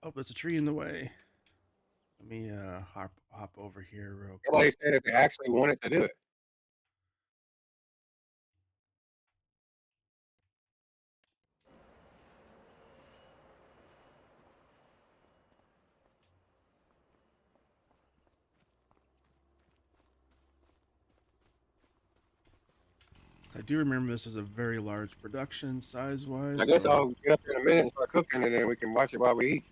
Oh, there's a tree in the way. Let me hop over here real quick. Nobody said if they actually wanted to do it. I do remember this was a very large production size-wise. I guess I'll get up here in a minute and start cooking, and then we can watch it while we eat.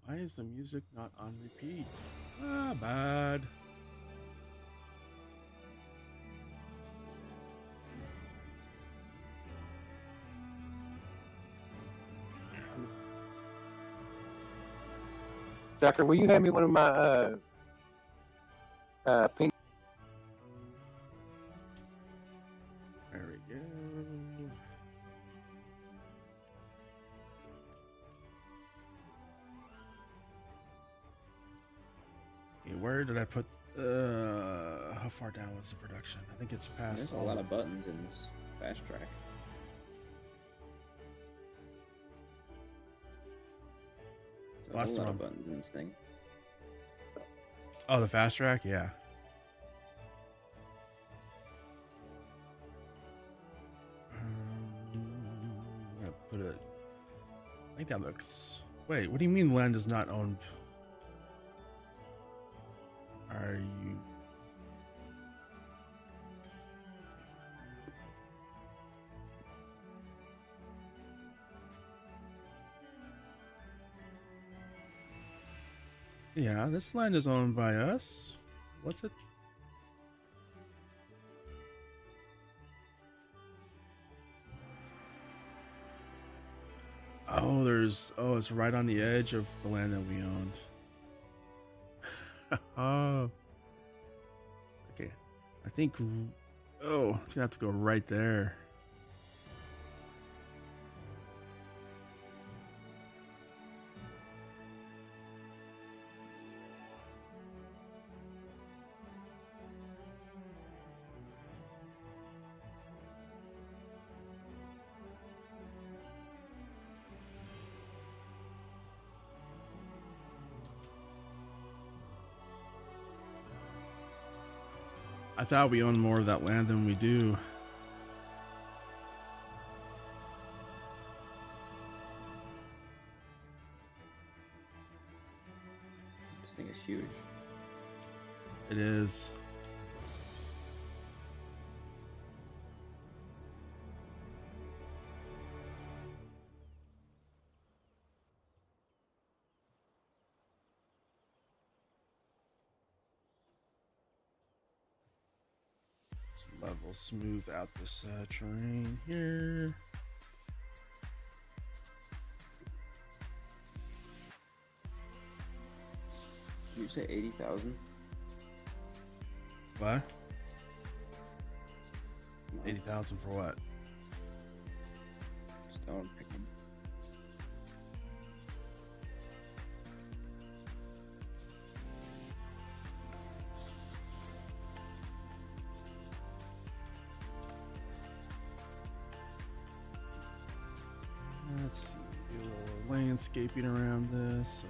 Why is the music not on repeat? Ah, bad. Zachary, will you hand me one of my pink? There we go. Okay, where did I put? How far down was the production? I think it's past. There's a lot of buttons in this fast track. Well, There's a lot of buttons in this thing. Oh, the fast track, yeah. I'm gonna put it. I think that looks. Wait, what do you mean land is not owned? Are you? Yeah, this land is owned by us. What's it? Oh, it's right on the edge of the land that we owned. Oh. Okay. I think. Oh, it's gonna have to go right there. I thought we owned more of that land than we do. This thing is huge. It is. Let's level smooth out this terrain here. Did you say 80,000? What? No, 80,000 for what? stone picking. Let's see, do a little landscaping around this. So.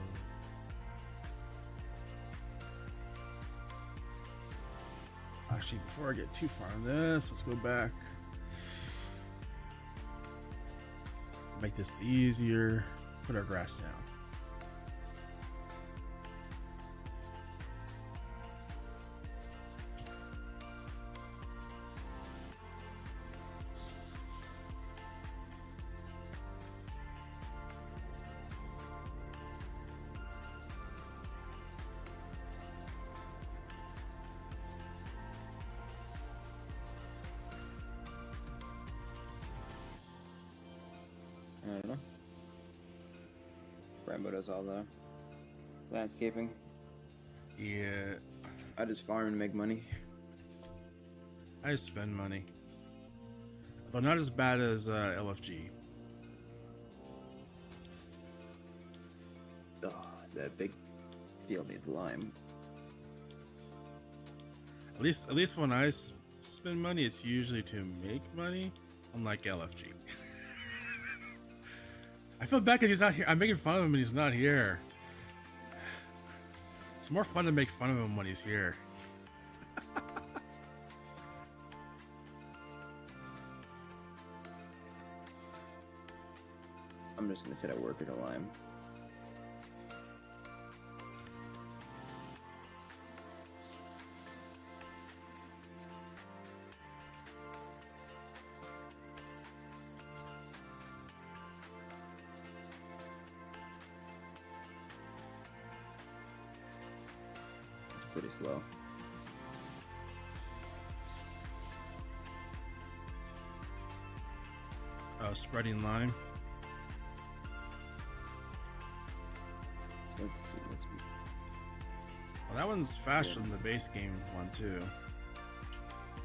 Actually, before I get too far on this, let's go back. Make this easier. Put our grass down. I don't know. Rambo does all the landscaping. Yeah, I just farm and make money. I spend money. Though not as bad as LFG. Oh, that big field needs lime. At least when I spend money, it's usually to make money, unlike LFG. I feel bad because he's not here. I'm making fun of him and he's not here. It's more fun to make fun of him when he's here. I'm just gonna sit at work at a lime. It's pretty slow. Spreading lime. Let's see. Let's be. Well, that one's faster than the base game one too,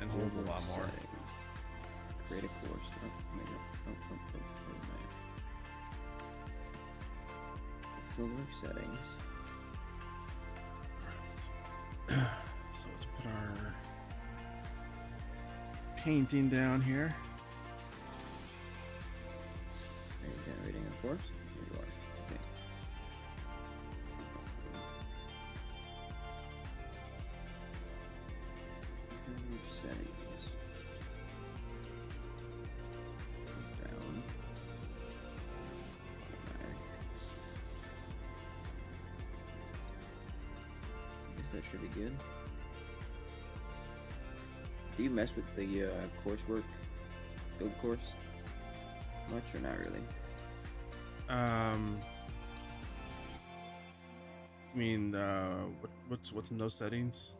and holds a lot more. Settings. Create a course. Oh, wait, no. Filter settings. Alright. So let's put our painting down here. Are you generating a course? Here you are. Okay. Filter settings. Down. Automatic. I guess that should be good. Do you mess with the coursework build course much or not really? I mean, what's in those settings?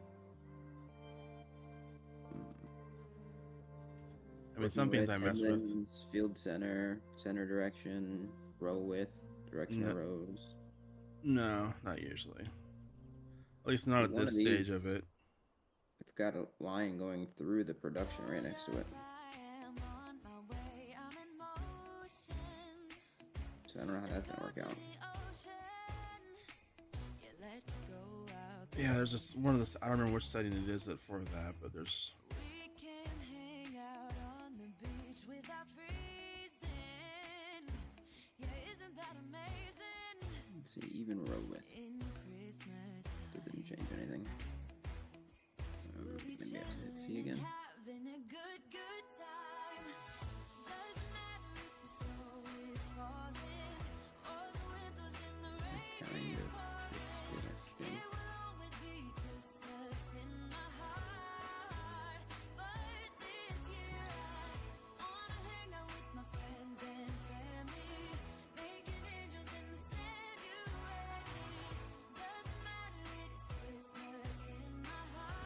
I mean, some things I mess with. Endings, field center, center direction, row width, direction of No. It's got a line going through the production right next to it. So I don't know how that's gonna work out. Yeah, there's just one of the. I don't remember which setting it is that for that, but there's. Let's see, even row width. That didn't change anything. Maybe I should hit C again. Kind of fixed it, actually.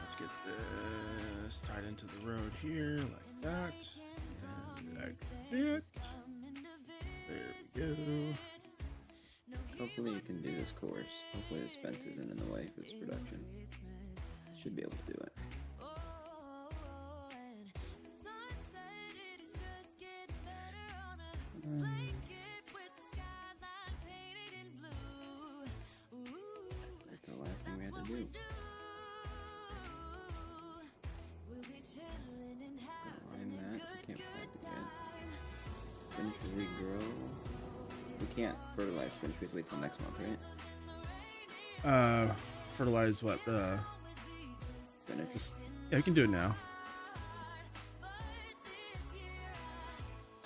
Let's get this tied into the road here, like that. And like that. There we go. Hopefully you can do this course. Hopefully this fence isn't in the way for this production. Should be able to do it. That's the last thing we had to do. Line that. We can't plant it yet. Finish regrow. We can't fertilize finish. We have to wait till next month, right? Fertilize what? The Finish. yeah, we can do it now.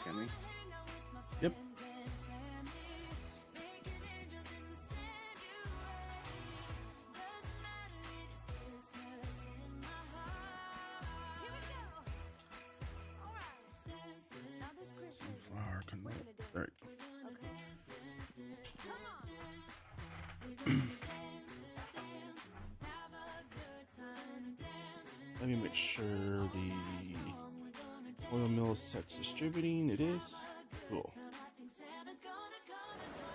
Can we? Yep. Sunflower canola. There you go. Let me make sure the oil mill is set to distributing. It is. Cool.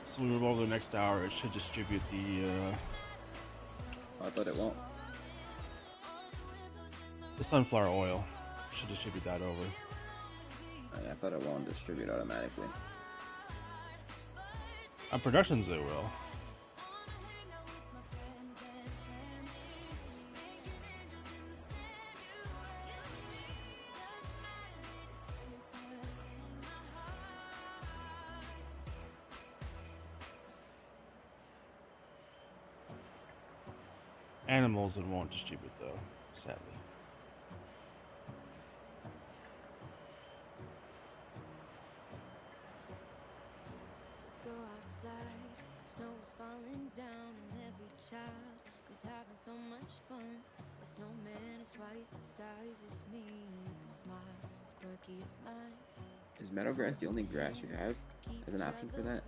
So we move over the next hour. It should distribute the Oh, I thought it won't. sunflower oil. Should distribute that over. I thought it won't distribute automatically. On productions, they will. Animals it won't distribute though, sadly. Let's go outside. The snow is falling down and every child is having so much fun. The snowman is twice the size as me with a smile as quirky as mine. Is meadow grass the only grass you have as an option for that?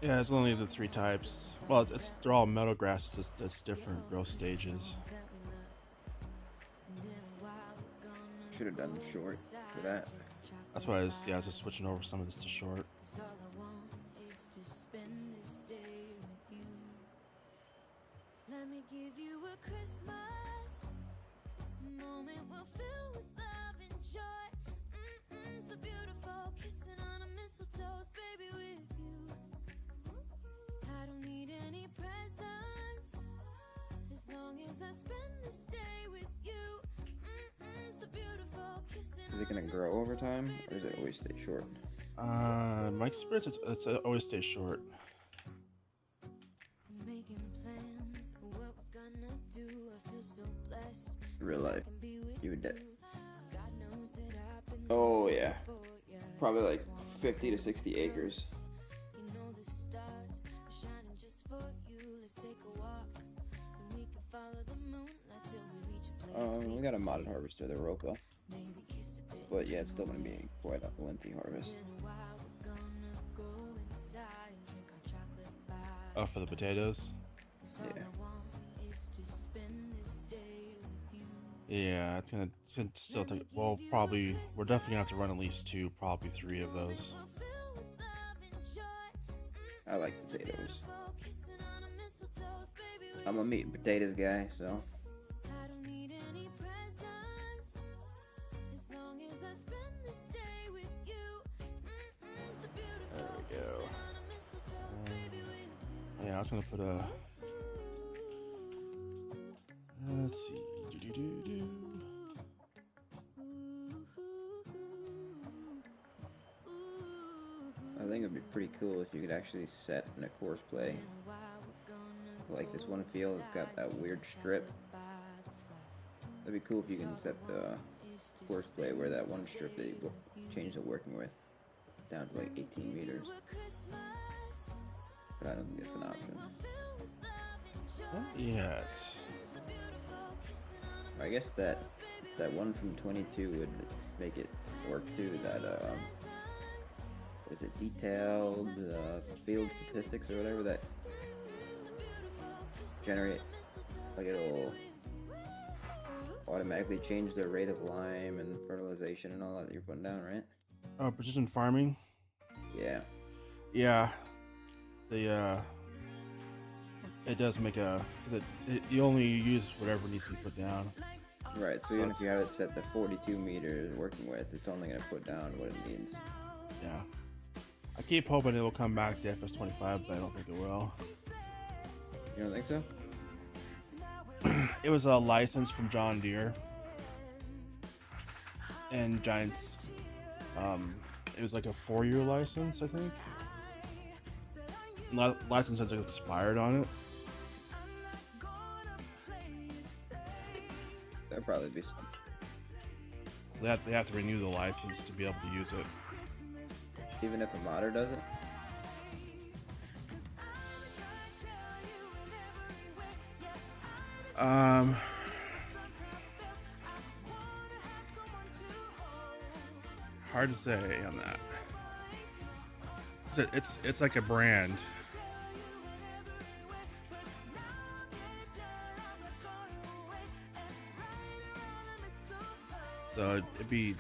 Yeah, it's only the 3 types. Well, they're all meadow grasses. It's different growth stages. Should have done short for that. That's why I was just switching over some of this to short. Let me give you a Christmas moment we'll fill with love and joy. So beautiful, kissing on a mistletoe, baby, with you. I don't need any presents as long as I spend this day with you. So beautiful, kissing. Is it gonna grow over time, or does it always stay short? My experience, it's always stays short. Making plans for what we're gonna do. I feel so blessed. In real life, you would dead. God knows that I've been Oh yeah, for ya. probably like 50 to 60 acres. You know the stars are shining just for you. Let's take a walk and we can follow the moonlight till we reach a place. We got a modded harvester, the Ropa, Maybe kiss a bit. but yeah, it's still gonna be quite a lengthy harvest. In a while we're gonna go inside and drink our chocolate bar. Oh, for the potatoes? 'Cause all Yeah. I want is to spend this day with you. Yeah, it's gonna still take. Well, probably we're definitely gonna have to run at least 2, probably 3 of those. We'll fill with love and joy. I like potatoes. Kissing on a mistletoe. mistletoes, baby, with I'm a meat and potatoes guy, so I don't need any presents as long as I spend this day with you. So beautiful, There we go. kissing on a mistletoes, baby, with you. Yeah, I was gonna put a. Let's see. Do-do-do-do. I think it'd be pretty cool if you could actually set in a course play. Like this one field, it's got that weird strip. That'd be cool if you can set the course play where that one strip that you change the working with down to like 18 meters. But I don't think that's an option. Not yet. I guess that one from 22 would make it work too. That is it detailed field statistics or whatever that generate, like it'll automatically change the rate of lime and fertilization and all that you're putting down, right? Oh, precision farming. Yeah. Yeah. The it does make a. You only use whatever needs to be put down. Right. So So even it's- if you have it set to 42 meters working with, it's only gonna put down what it needs. Yeah. I keep hoping it will come back to FS25, but I don't think it will. You don't think so? It was a license from John Deere and Giants. It was like a 4-year license, I think. License has expired on it. There'll probably be some. So they have to renew the license to be able to use it. Even if a modder does it? Hard to say on that. It's like a brand. So it'd be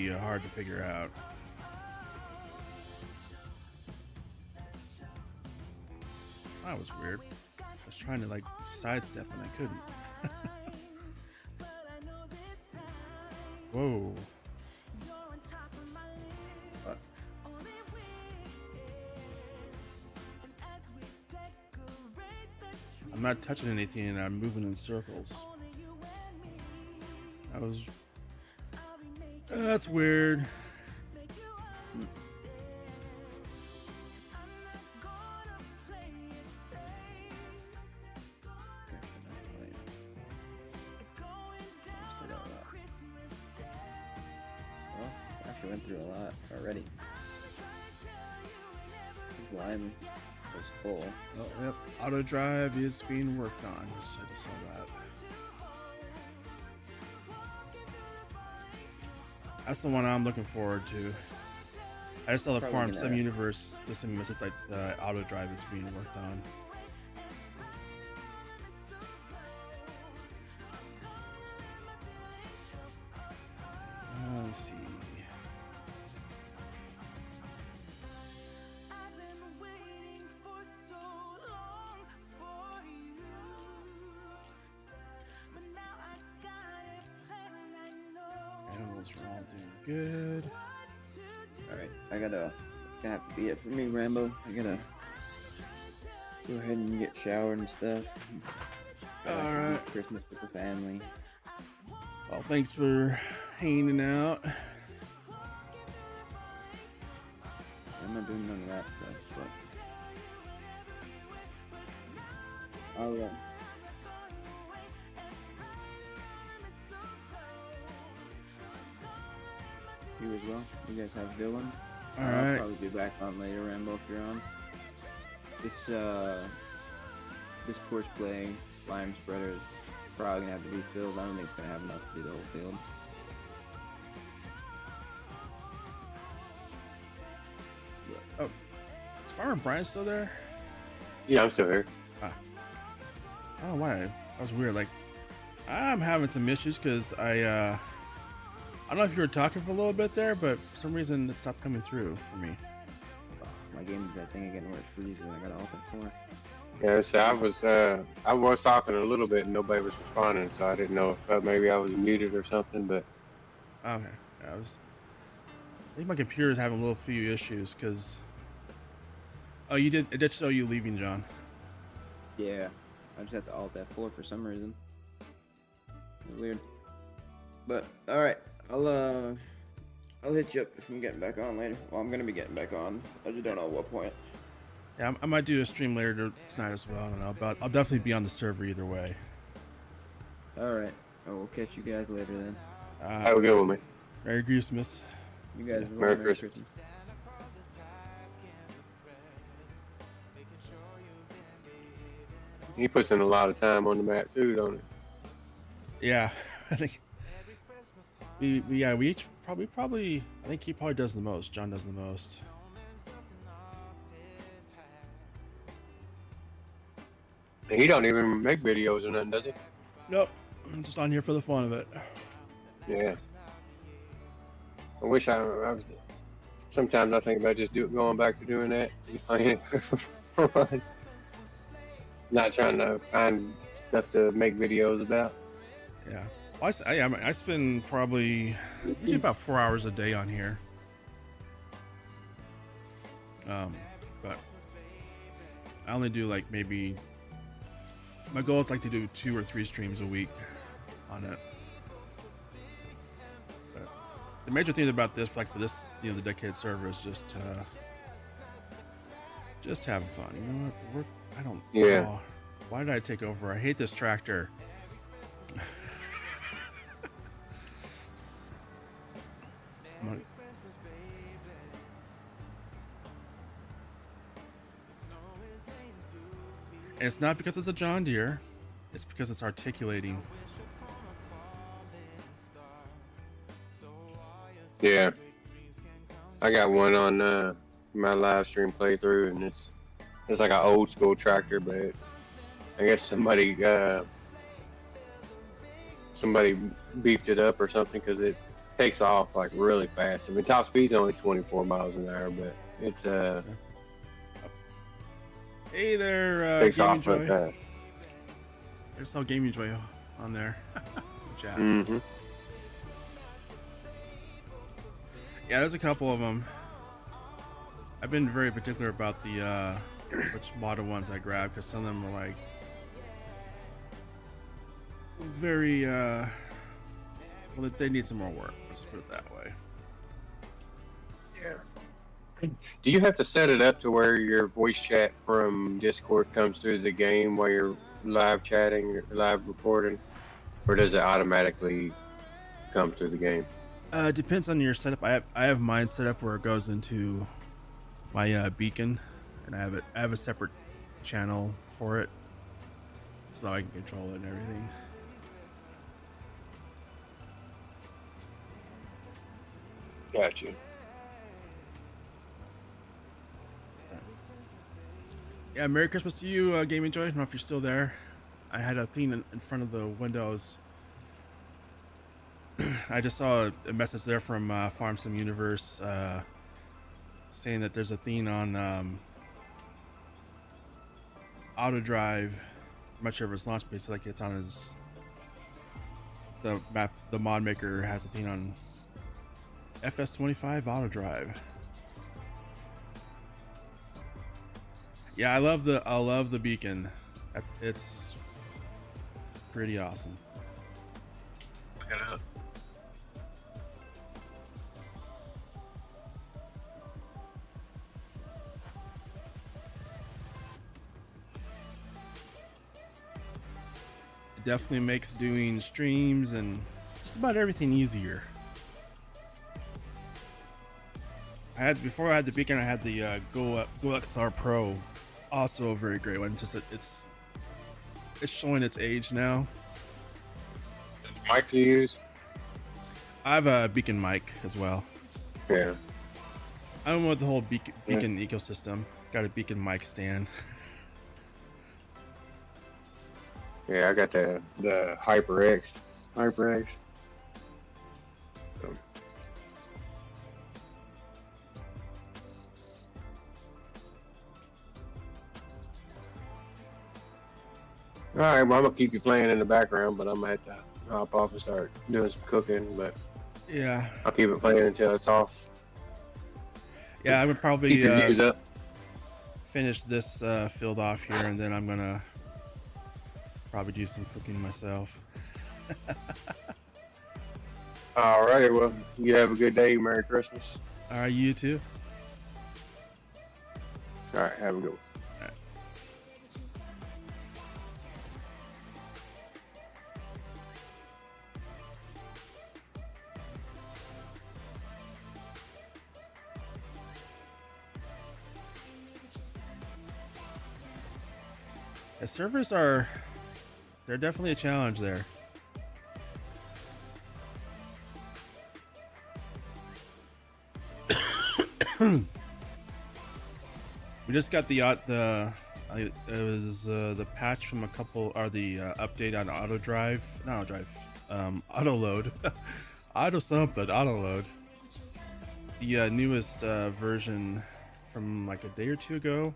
hard to figure out. That was weird. I was trying to like sidestep and I couldn't. Whoa. What? I'm not touching anything and I'm moving in circles. That was. That's weird. Well, actually went through a lot already. This lime was full. Oh, yep. Auto drive is being worked on. I just saw that. That's the one I'm looking forward to. I just saw the Probably Farm gonna- Sim Universe. This it's like the auto drive is being worked on. Let me see. Animals are all doing good. Alright, gonna have to be it for me, Rambo. I gotta go ahead and get showered and stuff. Alright. Christmas with the family. Well, thanks for hanging out. I'm not doing none of that stuff, but I'll you as well. You guys have a good one. I'll Alright. probably be back on later, Rambo, if you're on. This course play lime spreader is probably gonna have to be filled. I don't think it's gonna have enough to do the whole field. Oh, is Farmer Brian still there? Yeah, I'm still here. I don't know why. That was weird. Like, I'm having some issues because I don't know if you were talking for a little bit there, but for some reason it stopped coming through for me. My game did that thing again where it freezes and I gotta open for. Yeah, so I was talking a little bit and nobody was responding, so I didn't know if maybe I was muted or something. But Okay. Yeah, I think my computer is having a little few issues because. Oh, you did. It did show you leaving, John. Yeah, I just had to alt F4 for some reason. Weird. But all right, I'll hit you up if I'm getting back on later. Well, I'm gonna be getting back on. I just don't know at what point. Yeah, I might do a stream later tonight as well. I don't know, but I'll definitely be on the server either way. All right, I will catch you guys later then. have a good one, man. Merry Christmas. You guys Yeah. as well. Merry Christmas. He puts in a lot of time on the map too, don't he? Yeah, I think we each probably I think he probably does the most. John does the most. And he don't even make videos or nothing, does he? Nope, I'm just on here for the fun of it. Yeah. I wish I was. Sometimes I think about just going back to doing that. Not trying to find stuff to make videos about. Yeah, well, I spend probably usually about 4 hours a day on here. But I only do like maybe. My goal is like to do 2 or 3 streams a week on it. But the major thing about this, like for this, the dedicated server, is just having fun. You know what? I don't. Yeah. Oh, why did I take over? I hate this tractor. And it's not because it's a John Deere, it's because it's articulating. Yeah. I got one on my live stream playthrough, and it's like an old school tractor, but I guess somebody beefed it up or something because it takes off like really fast. I mean, top speed's only 24 miles an hour, but it's Hey there, takes Gaming off like Joy. that. There's no Gaming Joy on there. Chat. Mm-hmm. Yeah, there's a couple of them. I've been very particular about the which model ones I grab because some of them are like very well, they need some more work. Let's just put it that way. Yeah. Do you have to set it up to where your voice chat from Discord comes through the game while you're live chatting or live recording, or does it automatically come through the game? Depends on your setup. I have mine set up where it goes into my beacon, and I have a separate channel for it, so I can control it and everything. Gotcha. Yeah, Merry Christmas to you, Gaming Joy. I don't know if you're still there. I had a thing in front of the windows. I just saw a message there from Farm Sim Universe saying that there's a thing on Auto Drive. I'm not sure if it's launched, but it's like it's on his the map. The mod maker has a thing on FS25 Auto Drive. Yeah, I love the beacon. It's pretty awesome. Look it up. It definitely makes doing streams and just about everything easier. Before I had the beacon, I had the Go XR Pro, also a very great one. Just it's showing its age now. Mic to use? I have a beacon mic as well. Yeah. I'm with the whole beacon ecosystem. Got a beacon mic stand. Yeah, I got the HyperX. HyperX. So. All right, well, I'm gonna keep you playing in the background, but I'm gonna have to hop off and start doing some cooking. But Yeah. I'll keep it playing until it's off. Yeah, I would Keep probably your views up. finish this field off here, and then I'm gonna probably do some cooking myself. All right, well, you have a good day. Merry Christmas. All right, you too. All right, have a good one. The servers they're definitely a challenge there. We just got the patch from a couple, or the update on auto drive, not auto drive, auto load, auto something, auto load. The newest version from like a day or two ago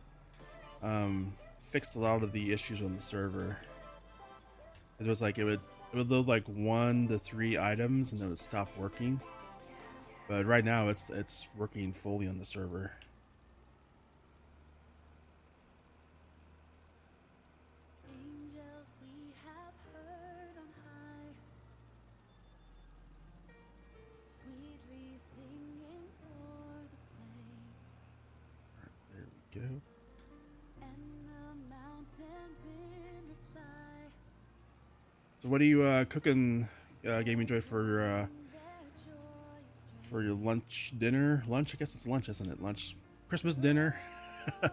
fixed a lot of the issues on the server. It was like it would load like 1 to 3 items and then it would stop working. But right now it's working fully on the server. Angels we have heard on high, sweetly singing o'er the plains, There we go. and the mountains in reply. So what are you cooking, Gaming Joy, for Their joy your lunch, dinner? Lunch? I guess it's lunch, isn't it? Lunch, Christmas dinner. I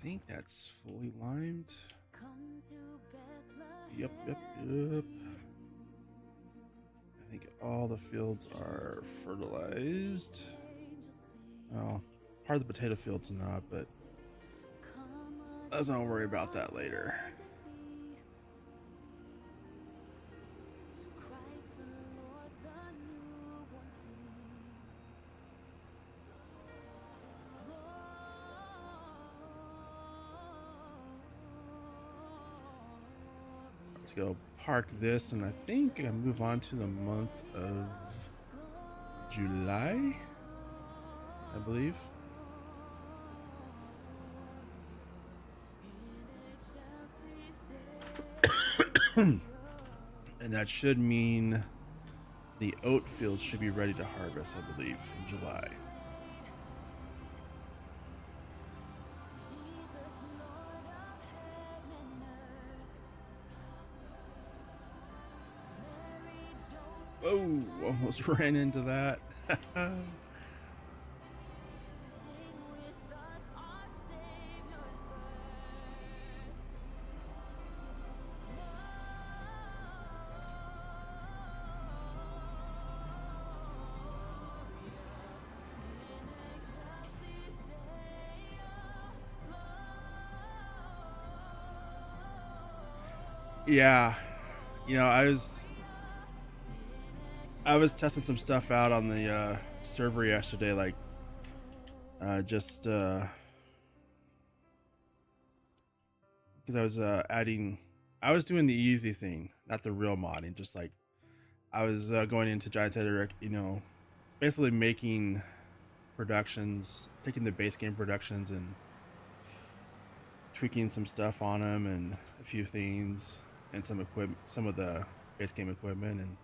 think that's fully limed. Yep. I think all the fields are fertilized. Well, part of the potato field's not, but let's not worry about that later. Let's go park this, and I think I move on to the month of July, I believe. And that should mean the oat field should be ready to harvest, I believe, in July. Oh, almost ran into that. Yeah, you know, I was testing some stuff out on the server yesterday, like just because I was I was doing the easy thing, not the real modding. Just like I was going into Giant Editor, you know, basically making productions, taking the base game productions and tweaking some stuff on them and a few things and some equipment, some of the base game equipment, and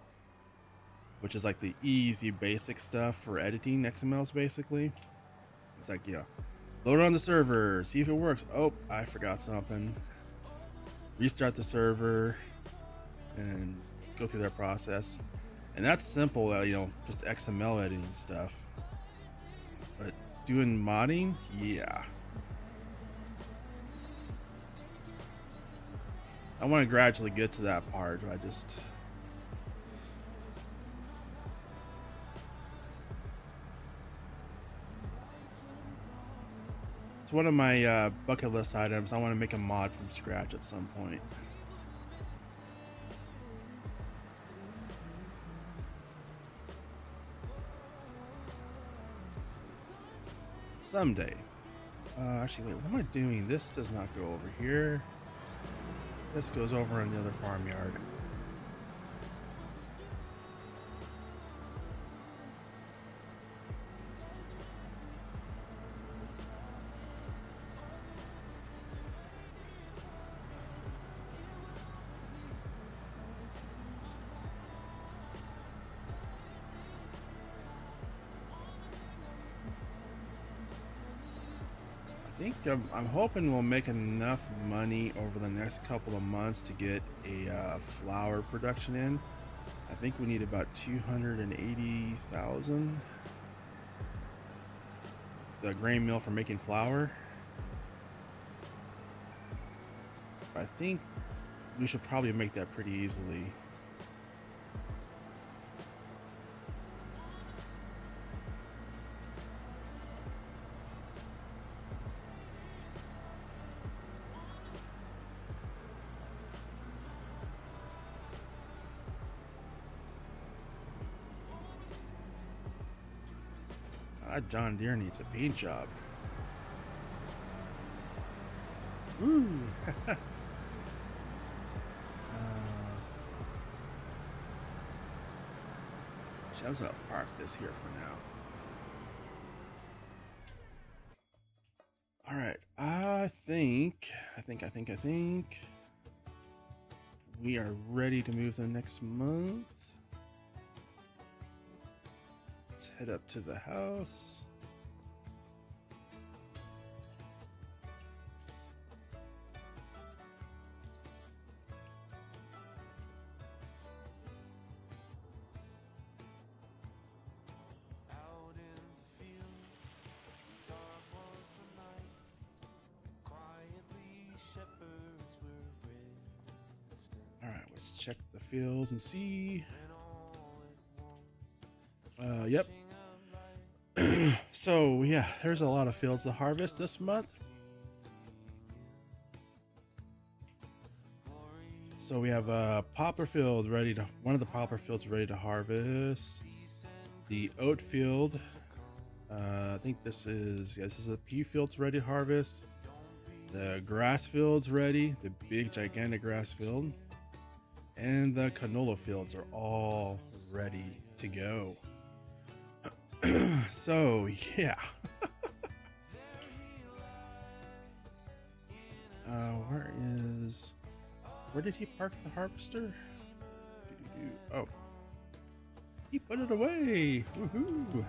which is like the easy basic stuff for editing XMLs. Basically, it's like, yeah, load it on the server, see if it works. Oh, I forgot something. Restart the server and go through that process. And that's simple, you know, just XML editing stuff. But doing modding, yeah. I want to gradually get to that part. I just one of my bucket list items. I want to make a mod from scratch at some point. Someday. Actually, wait, what am I doing? This does not go over here. This goes over in the other farmyard. I'm hoping we'll make enough money over the next couple of months to get a flour production in. I think we need about 280,000. The grain mill for making flour. I think we should probably make that pretty easily. John Deere needs a paint job. Woo! I was gonna park this here for now. All right, I think we are ready to move to the next month. Let's head up to the house. All right, let's check the fields and see. Yep. So yeah, there's a lot of fields to harvest this month. So we have a poplar field ready to, one of the poplar fields ready to harvest. The oat field, I think this is the pea fields ready to harvest. The grass fields ready, the big gigantic grass field, and the canola fields are all ready to go. So yeah. Where did he park the harvester? Oh, he put it away. Woohoo!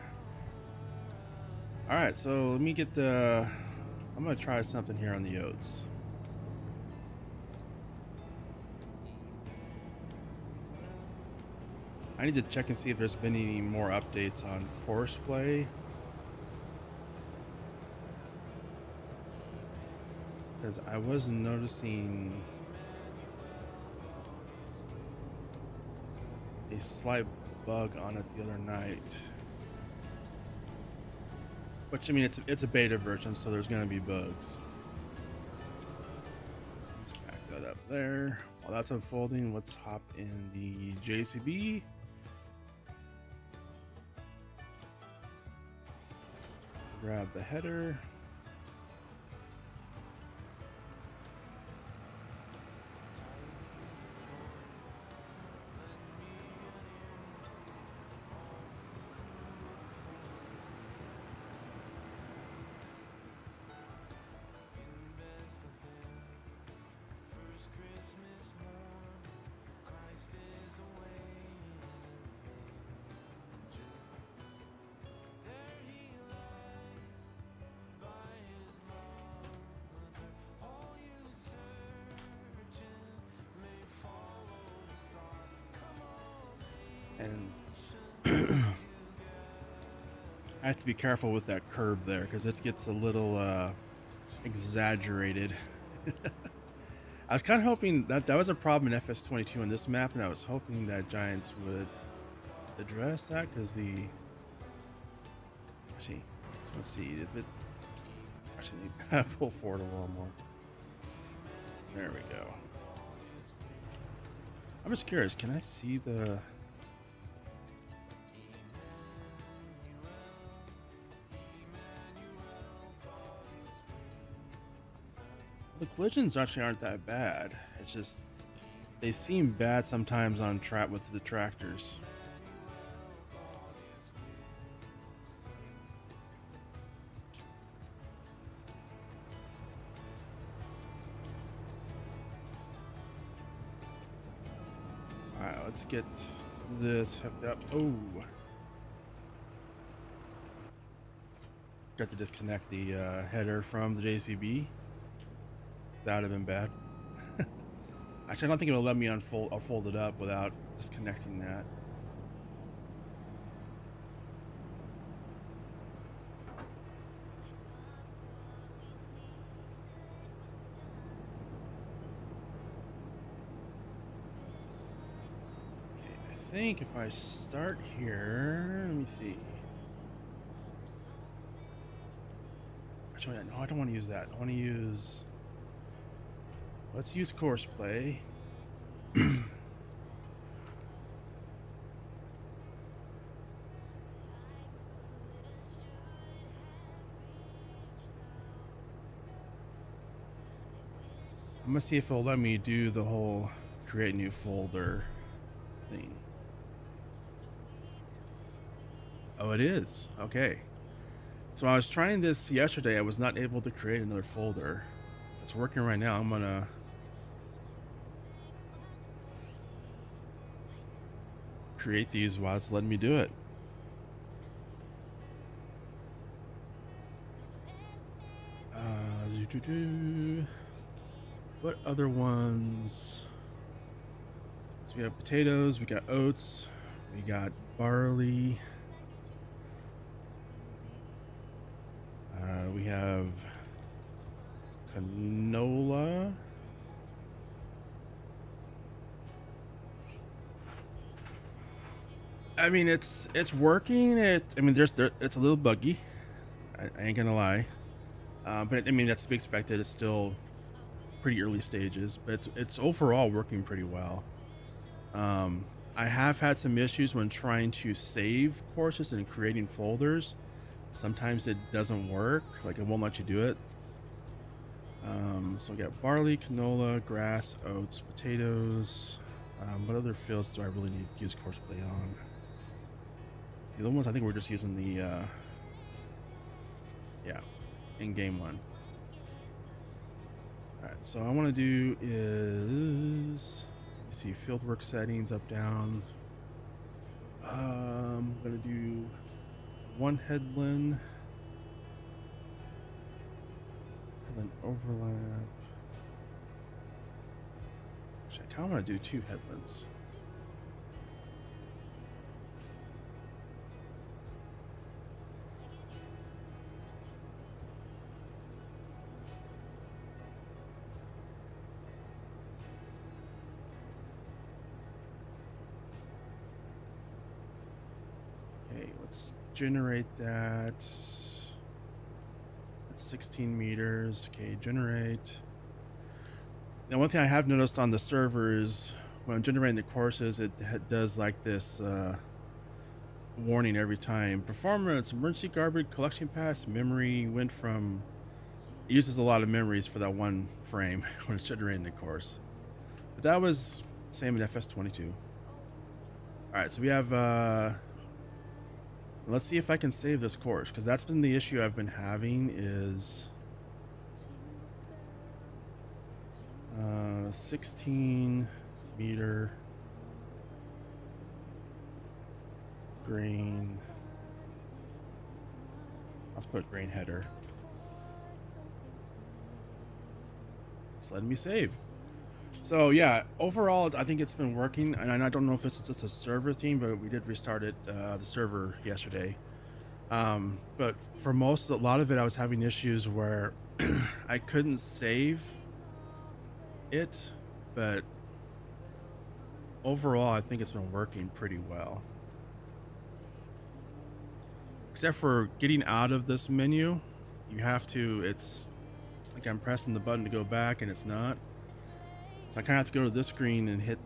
All right, so let me get the, I'm gonna try something here on the oats. I need to check and see if there's been any more updates on course play. Because I was noticing a slight bug on it the other night. Which, I mean, it's a beta version, so there's gonna be bugs. Let's back that up there. While that's unfolding, let's hop in the JCB. Grab the header. And I have to be careful with that curb there because it gets a little exaggerated. I was kind of hoping that was a problem in FS22 on this map, and I was hoping that Giants would address that because the, actually, let's see if it, Actually, need to pull forward a little more. There we go. I'm just curious, can I see the... The collisions actually aren't that bad. It's just they seem bad sometimes on track with the tractors. All right, let's get this hooked up. Oh, got to disconnect the header from the JCB. That would have been bad. Actually, I don't think it'll let me unfold or fold it up without disconnecting that. Okay, I think if I start here, let me see. Actually, no, I don't want to use that. I want to use... Let's use Courseplay. I'm gonna see if it'll let me do the whole create new folder thing. Oh, it is. Okay. So I was trying this yesterday. I was not able to create another folder. If it's working right now, I'm gonna create these while it's letting me do it. What other ones? So we have potatoes, we got oats, we got barley, we have canola. I mean, it's working. I mean, it's a little buggy. I ain't gonna lie. But I mean, that's to be expected. It's still pretty early stages, but it's overall working pretty well. I have had some issues when trying to save courses and creating folders. Sometimes it doesn't work. Like, it won't let you do it. So we got barley, canola, grass, oats, potatoes. What other fields do I really need to use Courseplay on? The other ones, I think we're just using the, yeah, in-game one. Alright, so I want to do is, let's see, fieldwork settings, up, down. I'm going to do one headland. Headland overlap. Actually, I kind of want to do two headlands. Okay, let's generate that. That's 16 meters. Okay, generate. Now, one thing I have noticed on the server is when I'm generating the courses, it does like this warning every time. Performance, emergency garbage collection pass, memory went from... It uses a lot of memories for that one frame when it's generating the course. But that was same in FS25. Alright, so we have... let's see if I can save this course, because that's been the issue I've been having is 16 meter grain. Let's put grain header. It's letting me save. So yeah, overall, I think it's been working, and I don't know if it's just a server theme, but we did restart it, the server yesterday. But for a lot of it, I was having issues where I couldn't save it, but overall, I think it's been working pretty well. Except for getting out of this menu you have to, it's like I'm pressing the button to go back and it's not. So I kind of have to go to this screen and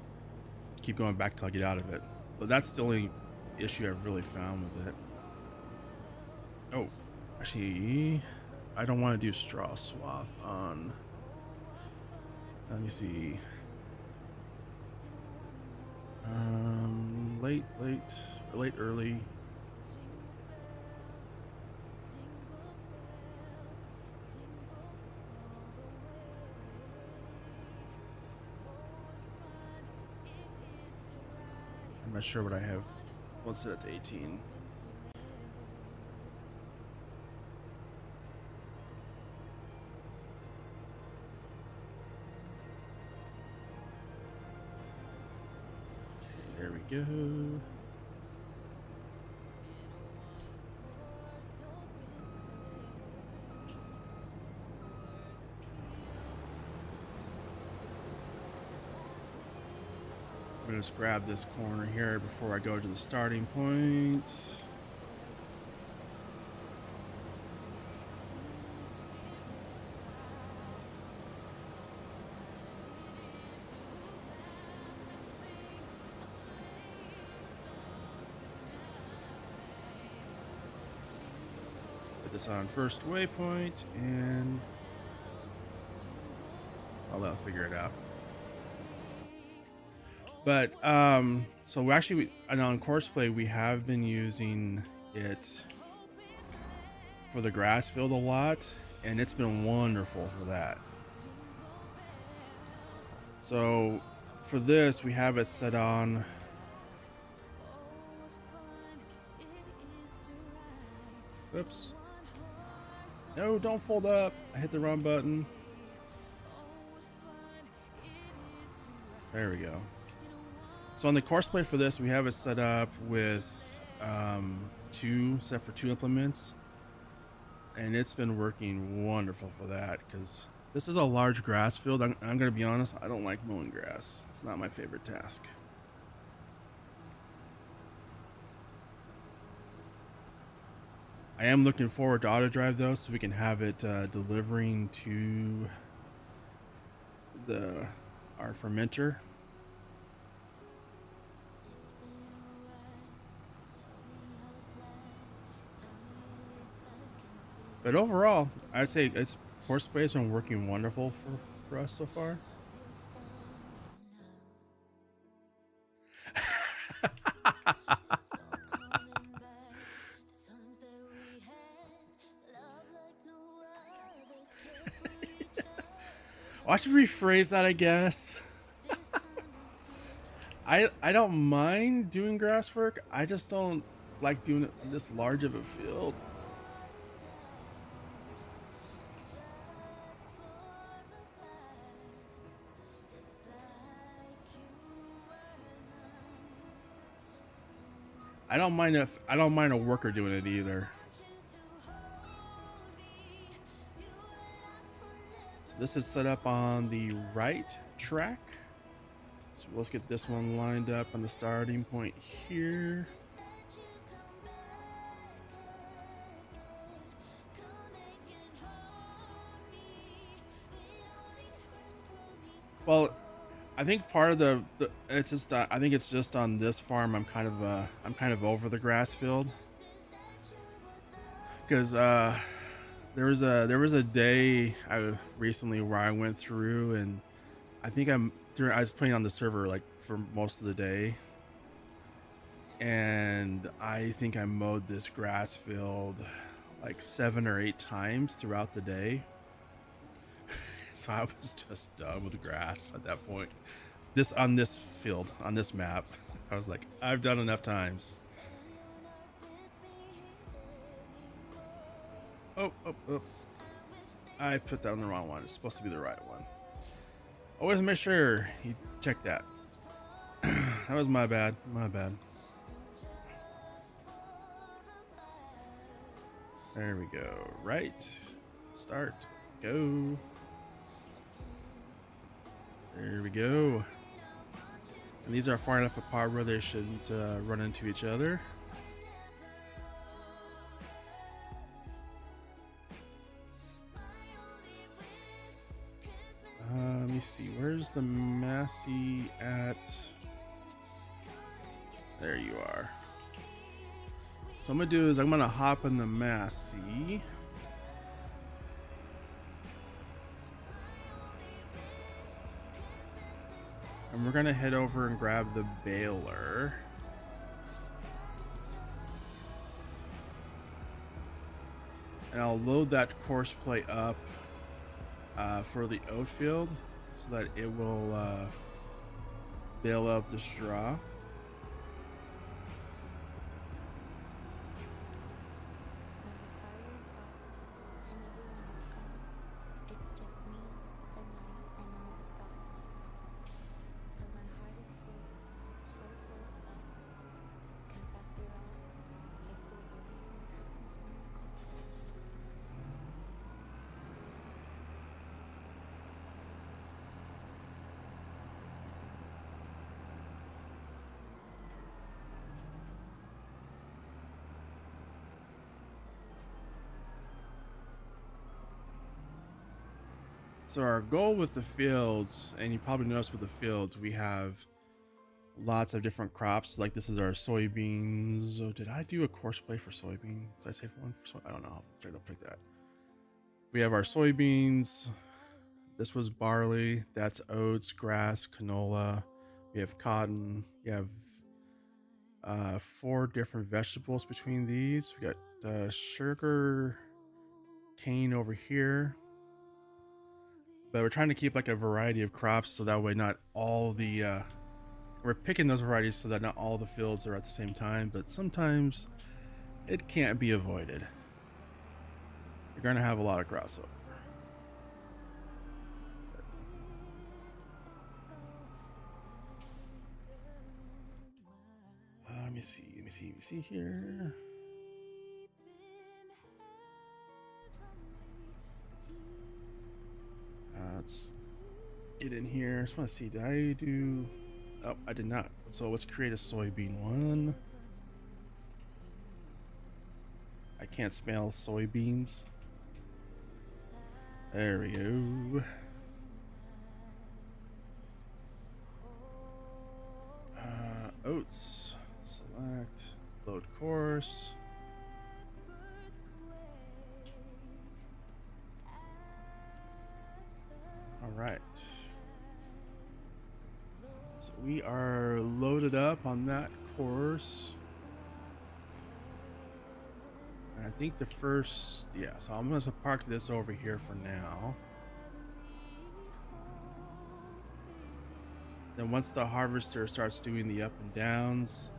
keep going back till I get out of it. But that's the only issue I've really found with it. Oh, actually, I don't want to do straw swath on. Let me see. Late, early. I'm not sure what I have. Let's set it to 18. There we go. I'm gonna just grab this corner here before I go to the starting point. Put this on first waypoint and I'll figure it out. But so we actually, on Courseplay, we have been using it for the grass field a lot, and it's been wonderful for that. So for this, we have it set on. Oops. No, don't fold up. I hit the wrong button. There we go. So on the Courseplay for this, we have it set up with set for 2 implements, and it's been working wonderful for that because this is a large grass field. I'm going to be honest, I don't like mowing grass. It's not my favorite task. I am looking forward to auto drive though, so we can have it delivering to our fermenter. But overall, I'd say Courseplay has been working wonderful for us so far. I should rephrase that, I guess. I don't mind doing grass work. I just don't like doing it this large of a field. I don't mind a worker doing it either. So this is set up on the right track. So let's get this one lined up on the starting point here. Well, I think part of it's just I think it's just on this farm I'm kind of over the grass field because there was a day recently where I went through and I think I was playing on the server like for most of the day, and I think I mowed this grass field like 7 or 8 times throughout the day. So I was just done with the grass at that point. On this field, on this map, I was like, I've done enough times. Oh. I put that on the wrong one. It's supposed to be the right one. Always make sure you check that. That was my bad. There we go. Right. Start. Go. There we go. And these are far enough apart where they shouldn't run into each other. me see. Where's the Massey at? There you are. So I'm gonna do is I'm gonna hop in the Massey. And we're gonna head over and grab the baler. And I'll load that course plate up for the oat field so that it will bale up the straw. So our goal with the fields, and you probably noticed with the fields, we have lots of different crops. Like this is our soybeans. Oh, did I do a course play for soybeans? Did I save one for soy? I don't know. I'll try to pick that. We have our soybeans. This was barley. That's oats, grass, canola. We have cotton. We have 4 different vegetables between these. We got sugar cane over here. But we're trying to keep like a variety of crops so that way not all the we're picking those varieties so that not all the fields are at the same time, but sometimes it can't be avoided. You're gonna have a lot of crossover. Let me see here. Let's get in here. I just want to see, did I do... Oh, I did not. So let's create a soybean one. I can't smell soybeans. There we go. Oats. Select. Load course. All right. So we are loaded up on that course. And I think the first, yeah, so I'm going to park this over here for now. Then once the harvester starts doing the up and downs,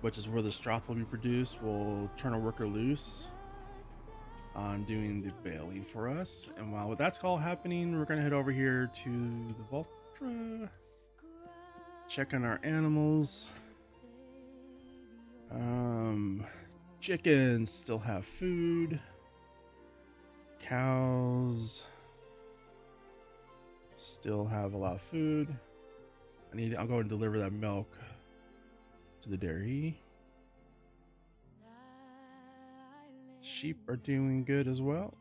which is where the straw will be produced, we'll turn a worker loose on doing the baling for us. And while that's all happening, we're gonna head over here to the Voltra, check on our animals. Chickens still have food. Cows still have a lot of food. I'll go and deliver that milk to the dairy. Sheep are doing good as well.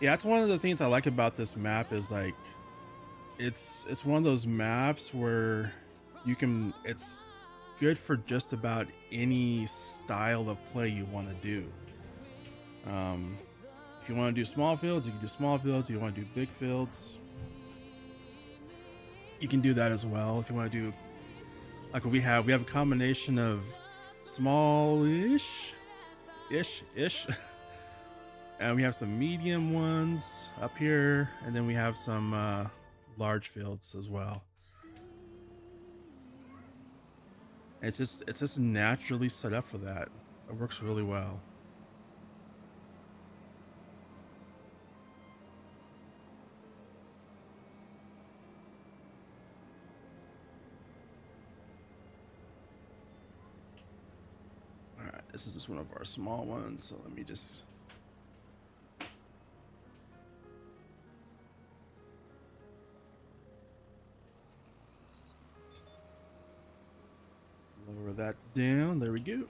Yeah, that's one of the things I like about this map is like it's one of those maps where you can, it's good for just about any style of play you want to do. If you want to do small fields, you can do small fields. If you want to do big fields, you can do that as well. If you want to do like what we have a combination of small-ish, and we have some medium ones up here, and then we have some large fields as well. It's just naturally set up for that. It works really well. All right, this is just one of our small ones, so let me just... down. There we go.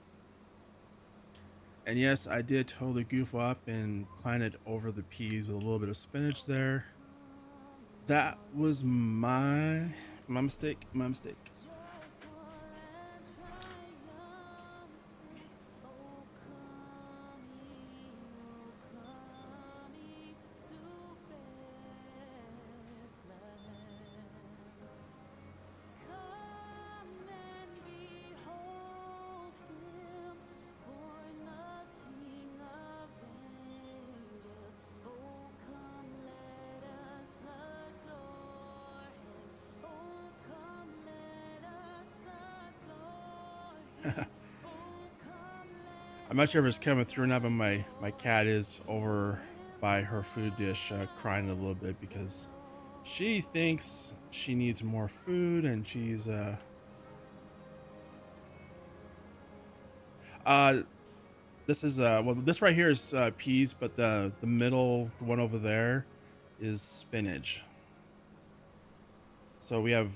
And yes, I did totally goof up and plant it over the peas with a little bit of spinach there. That was my mistake. My mistake. I'm not sure if it's coming through or not, but my cat is over by her food dish crying a little bit because she thinks she needs more food, and she's this is well, this right here is peas, but the middle, the one over there, is spinach. So we have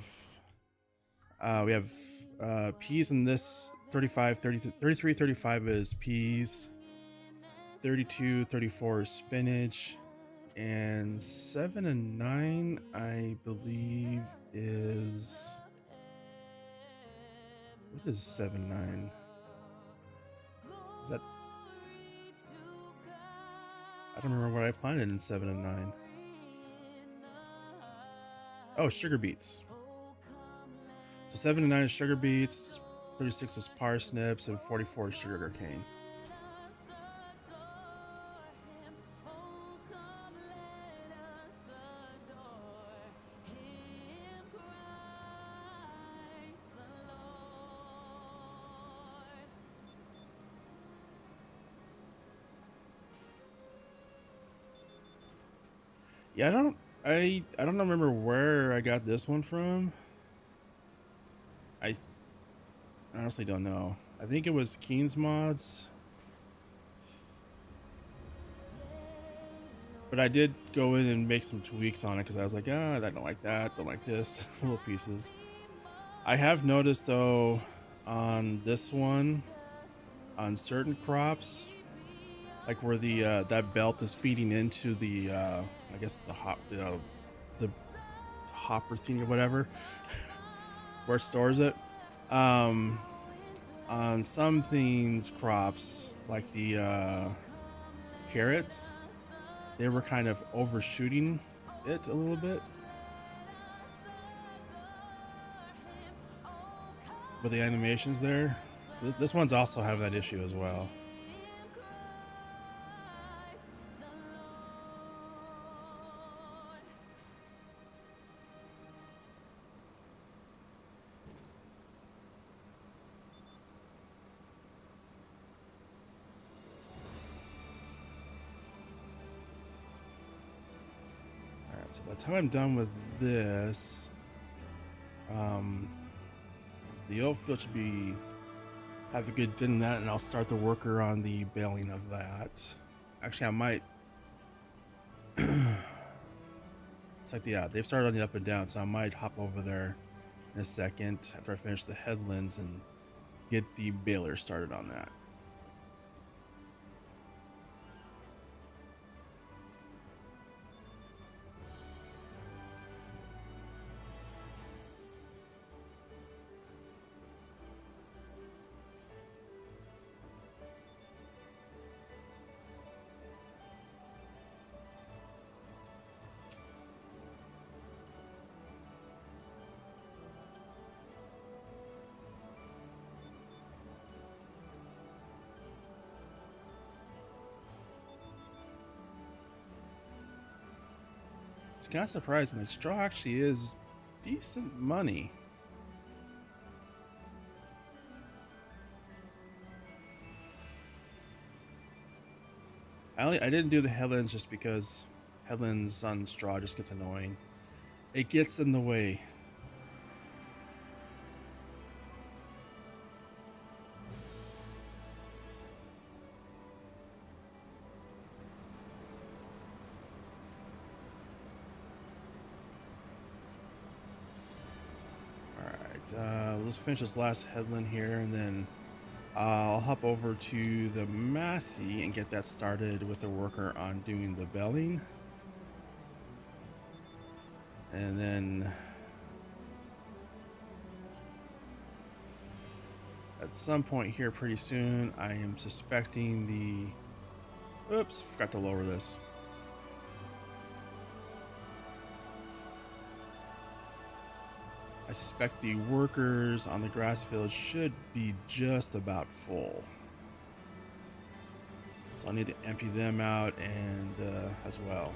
peas in this. 35, 30, 33, 35 is peas, 32, 34 is spinach, and 7 and 9 I believe is, what is 7, 9? Is that, I don't remember what I planted in 7 and 9. Oh, sugar beets. So 7 and 9 is sugar beets, 36 is parsnips, and 44 is sugar cane. Yeah, I don't remember where I got this one from. I honestly don't know. I think it was Keen's Mods. But I did go in and make some tweaks on it because I was like, I don't like that, don't like this, little pieces. I have noticed though, on this one, on certain crops, like where the that belt is feeding into the I guess the hopper thing or whatever, where it stores it. On some things, crops like the carrots, they were kind of overshooting it a little bit with the animations there. So this one's also having that issue as well. So by the time I'm done with this, the oat field should have a good dent in that, and I'll start the worker on the baling of that. Actually, I might. It's like they've started on the up and down, so I might hop over there in a second after I finish the headlands and get the baler started on that. It's kind of surprising. Like, straw actually is decent money. I didn't do the headlands just because headlands on straw just gets annoying. It gets in the way. Let's finish this last headland here, and then I'll hop over to the Massey and get that started with the worker on doing the belling. And then at some point here pretty soon, I am suspecting the... Oops, forgot to lower this. I suspect the workers on the grass field should be just about full. So I need to empty them out and as well.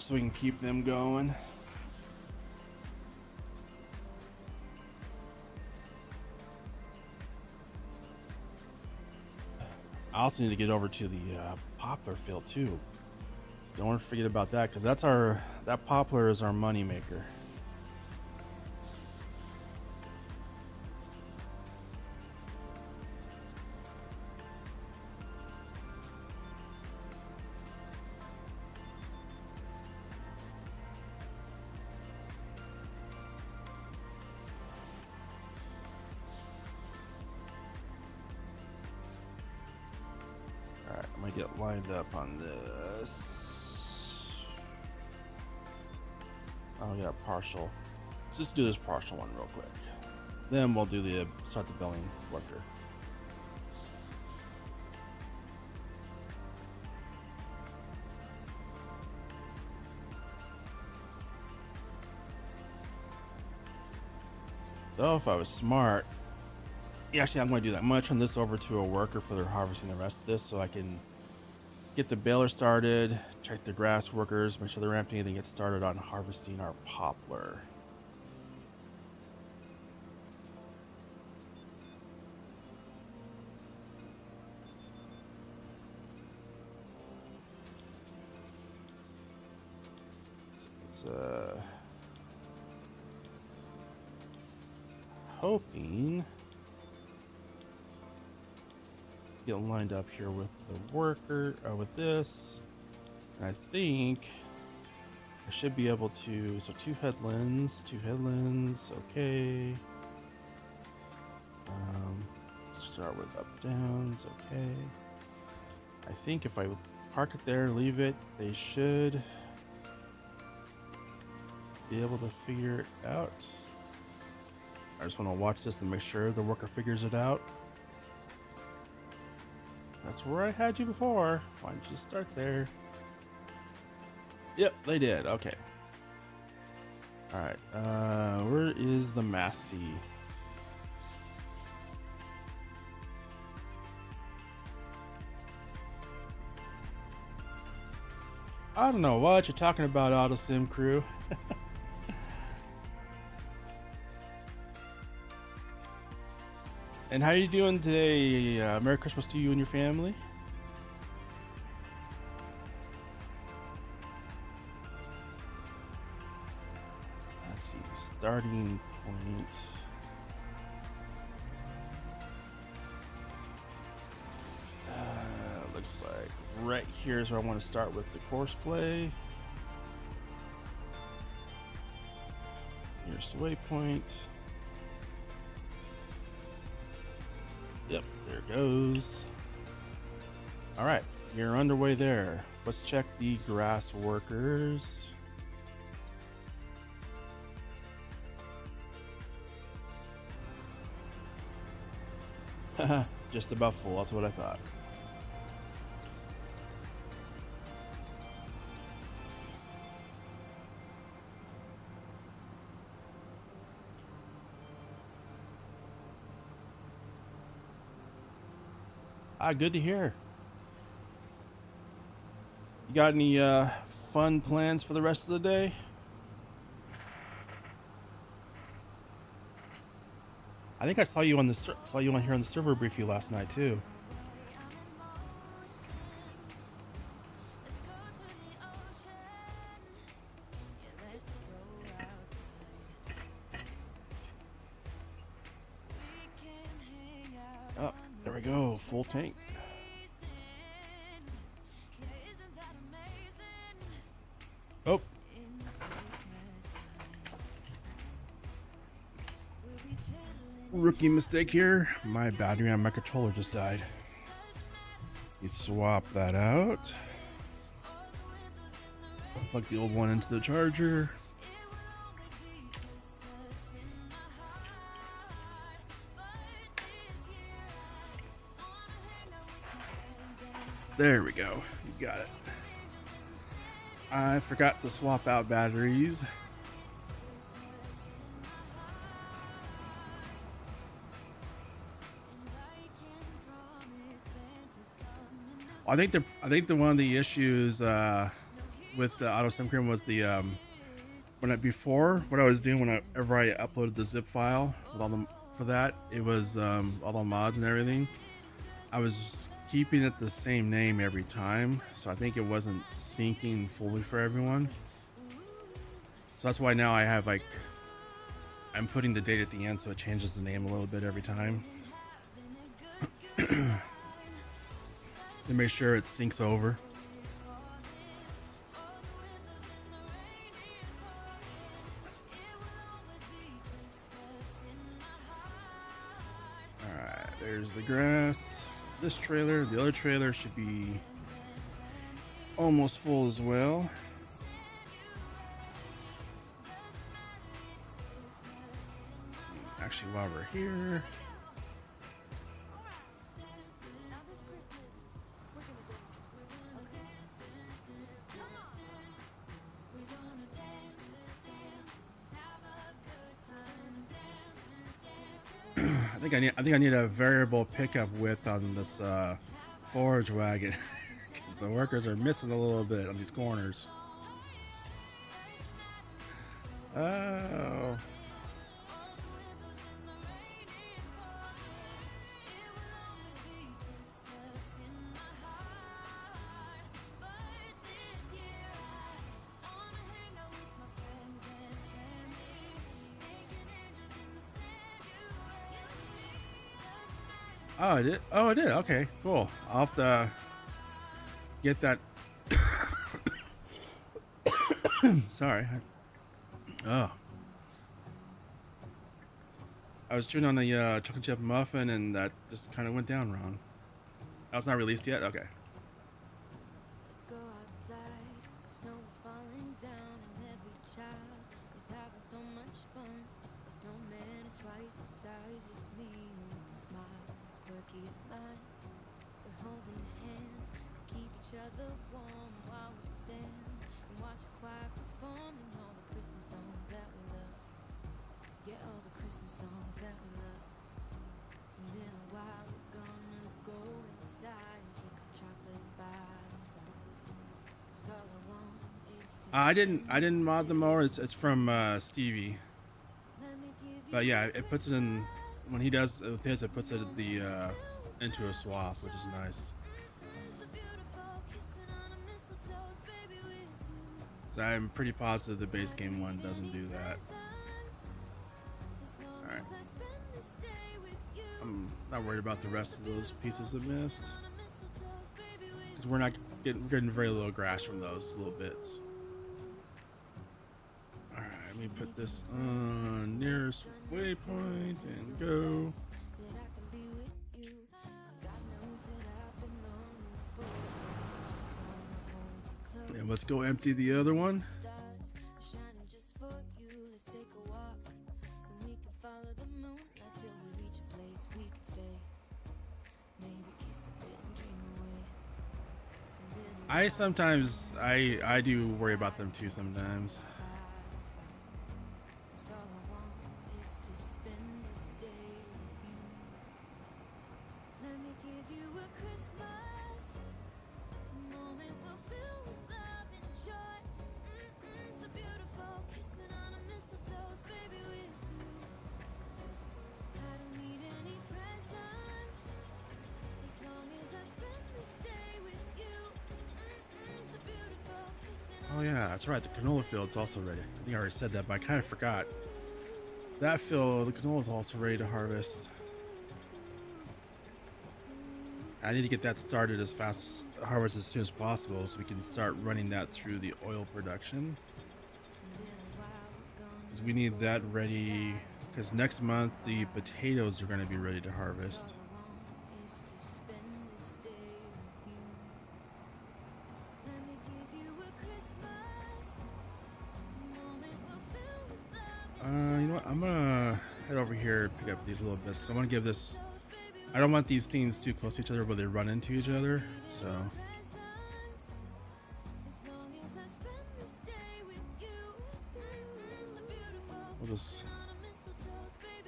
So we can keep them going. I also need to get over to the poplar field too. Don't want to forget about that, because that poplar is our money maker. I'm gonna get lined up on this. Oh yeah, partial. Let's just do this partial one real quick. Then we'll do the start the belling worker. Though if I was smart, actually I'm going to do that. I'm going to turn this over to a worker for their harvesting the rest of this, so I can get the baler started, check the grass workers, make sure they're empty, and then get started on harvesting our poplar. So it's hoping get lined up here with the worker, with this, and I think I should be able to. So two headlands, okay. Start with up downs, okay. I think if I park it there, leave it, they should be able to figure it out. I just want to watch this to make sure the worker figures it out. That's where I had you before. Why don't you start there? Yep, they did. Okay. All right. Where is the Massey? I don't know what you're talking about, Auto Sim Crew. And how are you doing today? Merry Christmas to you and your family. Let's see, starting point. Looks like right here is where I want to start with the course play. Here's the waypoint. Yep, there it goes. All right, you're underway there. Let's check the grass workers. Just about full, that's what I thought. Good to hear. You got any fun plans for the rest of the day? I think I saw you on here on the server briefly last night too. go, full tank. Oh. Rookie mistake here. My battery on my controller just died. You swap that out. Plug the old one into the charger. There we go. You got it. I forgot to swap out batteries. I think the one of the issues with the auto sim cream was the before what I was doing whenever I uploaded the zip file with all the for that, it was all the mods and everything. I was keeping it the same name every time, so I think it wasn't syncing fully for everyone. So that's why now I have like I'm putting the date at the end, so it changes the name a little bit every time. To make sure it syncs over. Alright, there's the grass. This trailer, the other trailer should be almost full as well. Actually, while we're here, I think I need a variable pickup width on this forage wagon because the workers are missing a little bit on these corners. Oh. Oh, I did. Oh, I did. Okay, cool. I'll have to get that. Sorry. Oh. I was chewing on the chocolate chip muffin, and that just kind of went down wrong. Oh, it's not released yet? Okay. Let's go outside. The snow is falling down, and every child is having so much fun. The snowman is twice the size as me with a smile. It's quirky, it's mine. We're holding hands to keep each other warm while we stand and watch a choir performing all the Christmas songs that we love. Yeah, all the Christmas songs that we love. And in a while we're gonna go inside and drink our chocolate by the fire. 'Cause all I want is to I didn't mod the mower. It's from Stevie. let me give you But yeah, it puts it in when he does with his. It puts it into a swap, which is nice. so beautiful, kissing on a mistletoe, baby with you. So I'm pretty positive the base game one doesn't do that. As long All right. as I spend this day with you. I'm not worried about the rest of those pieces of mist On a mistletoe, baby with because we're not getting very little grass from those little bits. All right, let me put this on nearest waypoint and go. that I can be with you. 'Cause God knows that I've been longing for you. Just wanna hold you close. And let's go empty the other one. Stars are shining just for you. Let's take a walk and we can follow the moonlight till we reach a place we can stay. Maybe kiss a bit and dream away. And in a I sometimes I do worry about them too sometimes. 'cause all I want is to spend this day with you. Let me give you a Christmas, a moment we'll fill with love and joy. So beautiful, kissing on a mistletoe, baby with you. I don't need any presents, as long as I spend this day with you. So beautiful, kissing on Oh yeah, that's right. The canola field's also ready. I think I already said that, but I kind of forgot. That field, the canola's also ready to harvest. I need to get that started as fast harvest as soon as possible so we can start running that through the oil production. Because we need that ready, because next month the potatoes are going to be ready to harvest. You know what? I'm gonna head over here and pick up these little bits because I want to give this. I don't want these things too close to each other where they run into each other. So we'll just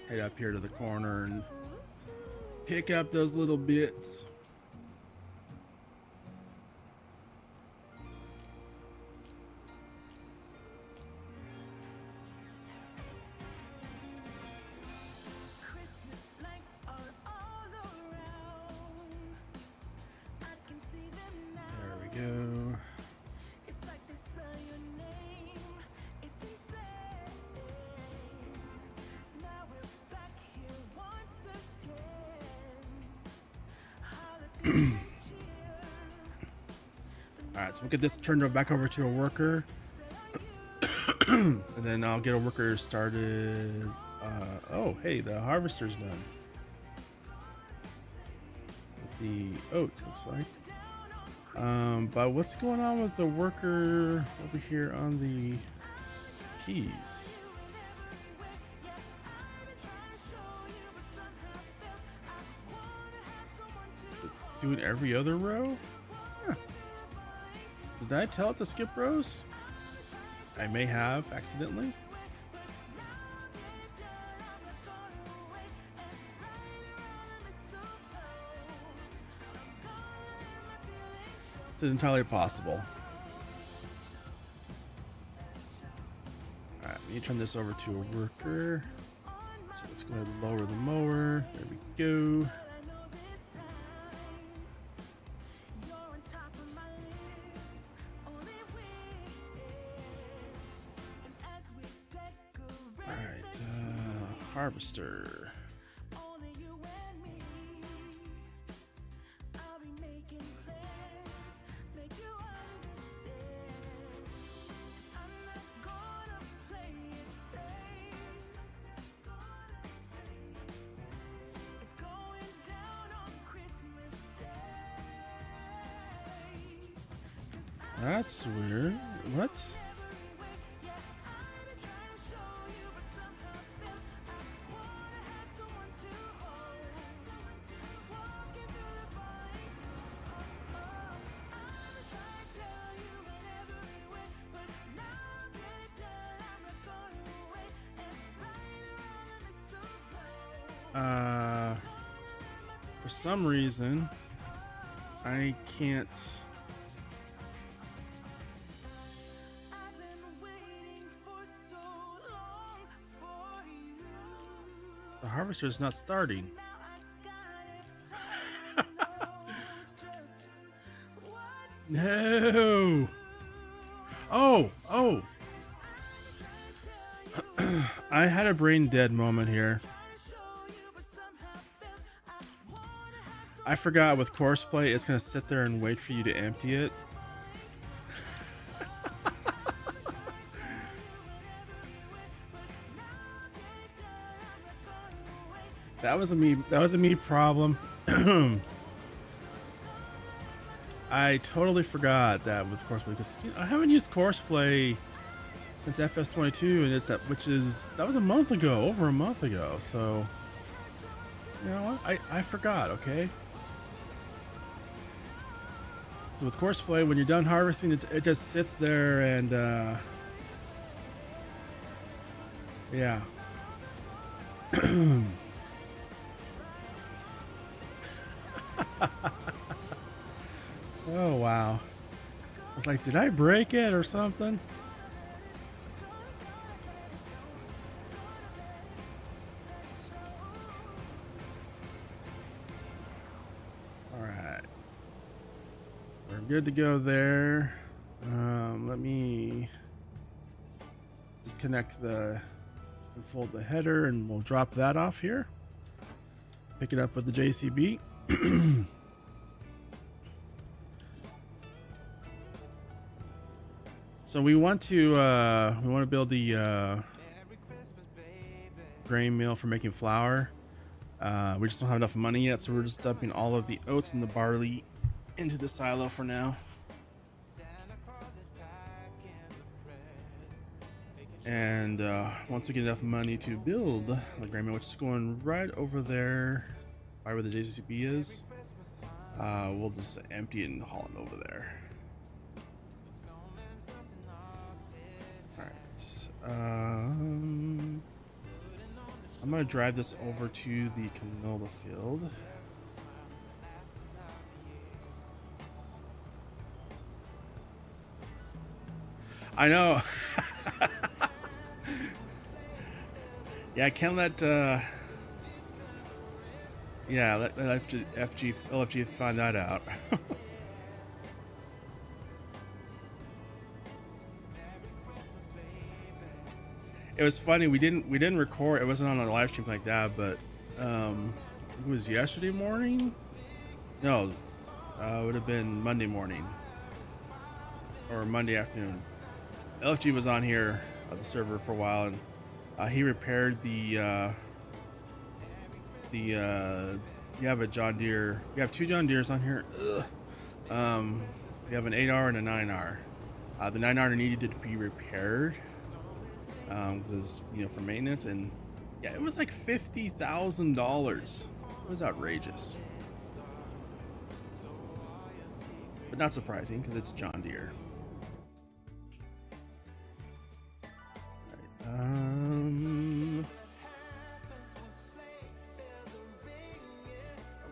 head up here to the corner and pick up those little bits. Go. Alright, so we'll get this turned back over to a worker. And then I'll get a worker started. Oh, hey, the harvester's done. With the oats, looks like. But what's going on with the worker over here on the keys? Is it doing every other row? Huh. Did I tell it to skip rows? I may have accidentally. It's entirely possible. Alright, we need to turn this over to a worker. So let's go ahead and lower the mower. There we go. Alright, harvester. That's weird. What? For some reason, I can't. The harvester is not starting. No. Oh. I had a brain dead moment here. I forgot with Courseplay, it's gonna sit there and wait for you to empty it. That was a me problem. I totally forgot that with Courseplay because I haven't used Courseplay since FS25 and that was a month ago, over a month ago. So you know what? I forgot, okay? So with Courseplay, when you're done harvesting, it just sits there and yeah. Oh wow. I was like, did I break it or something? Alright. We're good to go there. Let me disconnect and fold the header and we'll drop that off here. Pick it up with the JCB. So we want to build the grain mill for making flour. We just don't have enough money yet, so we're just dumping all of the oats and the barley into the silo for now. And once we get enough money to build the grain mill, which is going right over there, right where the JCB is, we'll just empty it and haul it over there. All right. I'm gonna drive this over to the canola field. I know. Yeah, I can't let let LFG find that out. It was funny, we didn't record, it wasn't on a live stream like that, but it was yesterday morning. No, it would have been Monday morning or Monday afternoon. LFG was on here on the server for a while, and he repaired you have a John Deere, you have two John Deeres on here. You have an 8R and a 9R. The 9R needed to be repaired because for maintenance, and yeah, it was like $50,000. It was outrageous, but not surprising because it's John Deere.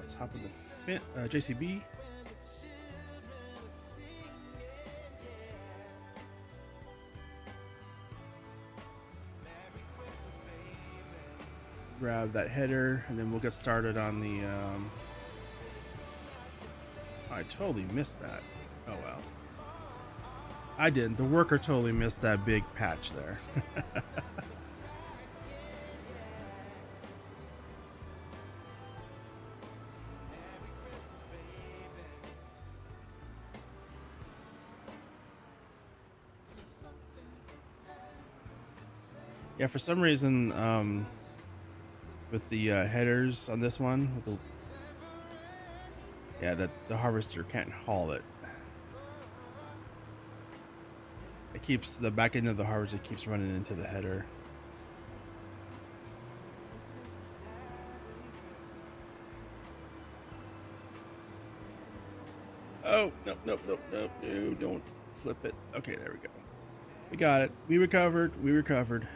Let's hop in the JCB. Grab that header, and then we'll get started on the. I totally missed that. Oh well. I didn't. The worker totally missed that big patch there. Yeah, for some reason, with the headers on this one, with the harvester can't haul it. It keeps the back end of the harvester keeps running into the header. Oh, no, don't flip it. Okay, there we go. We got it. We recovered.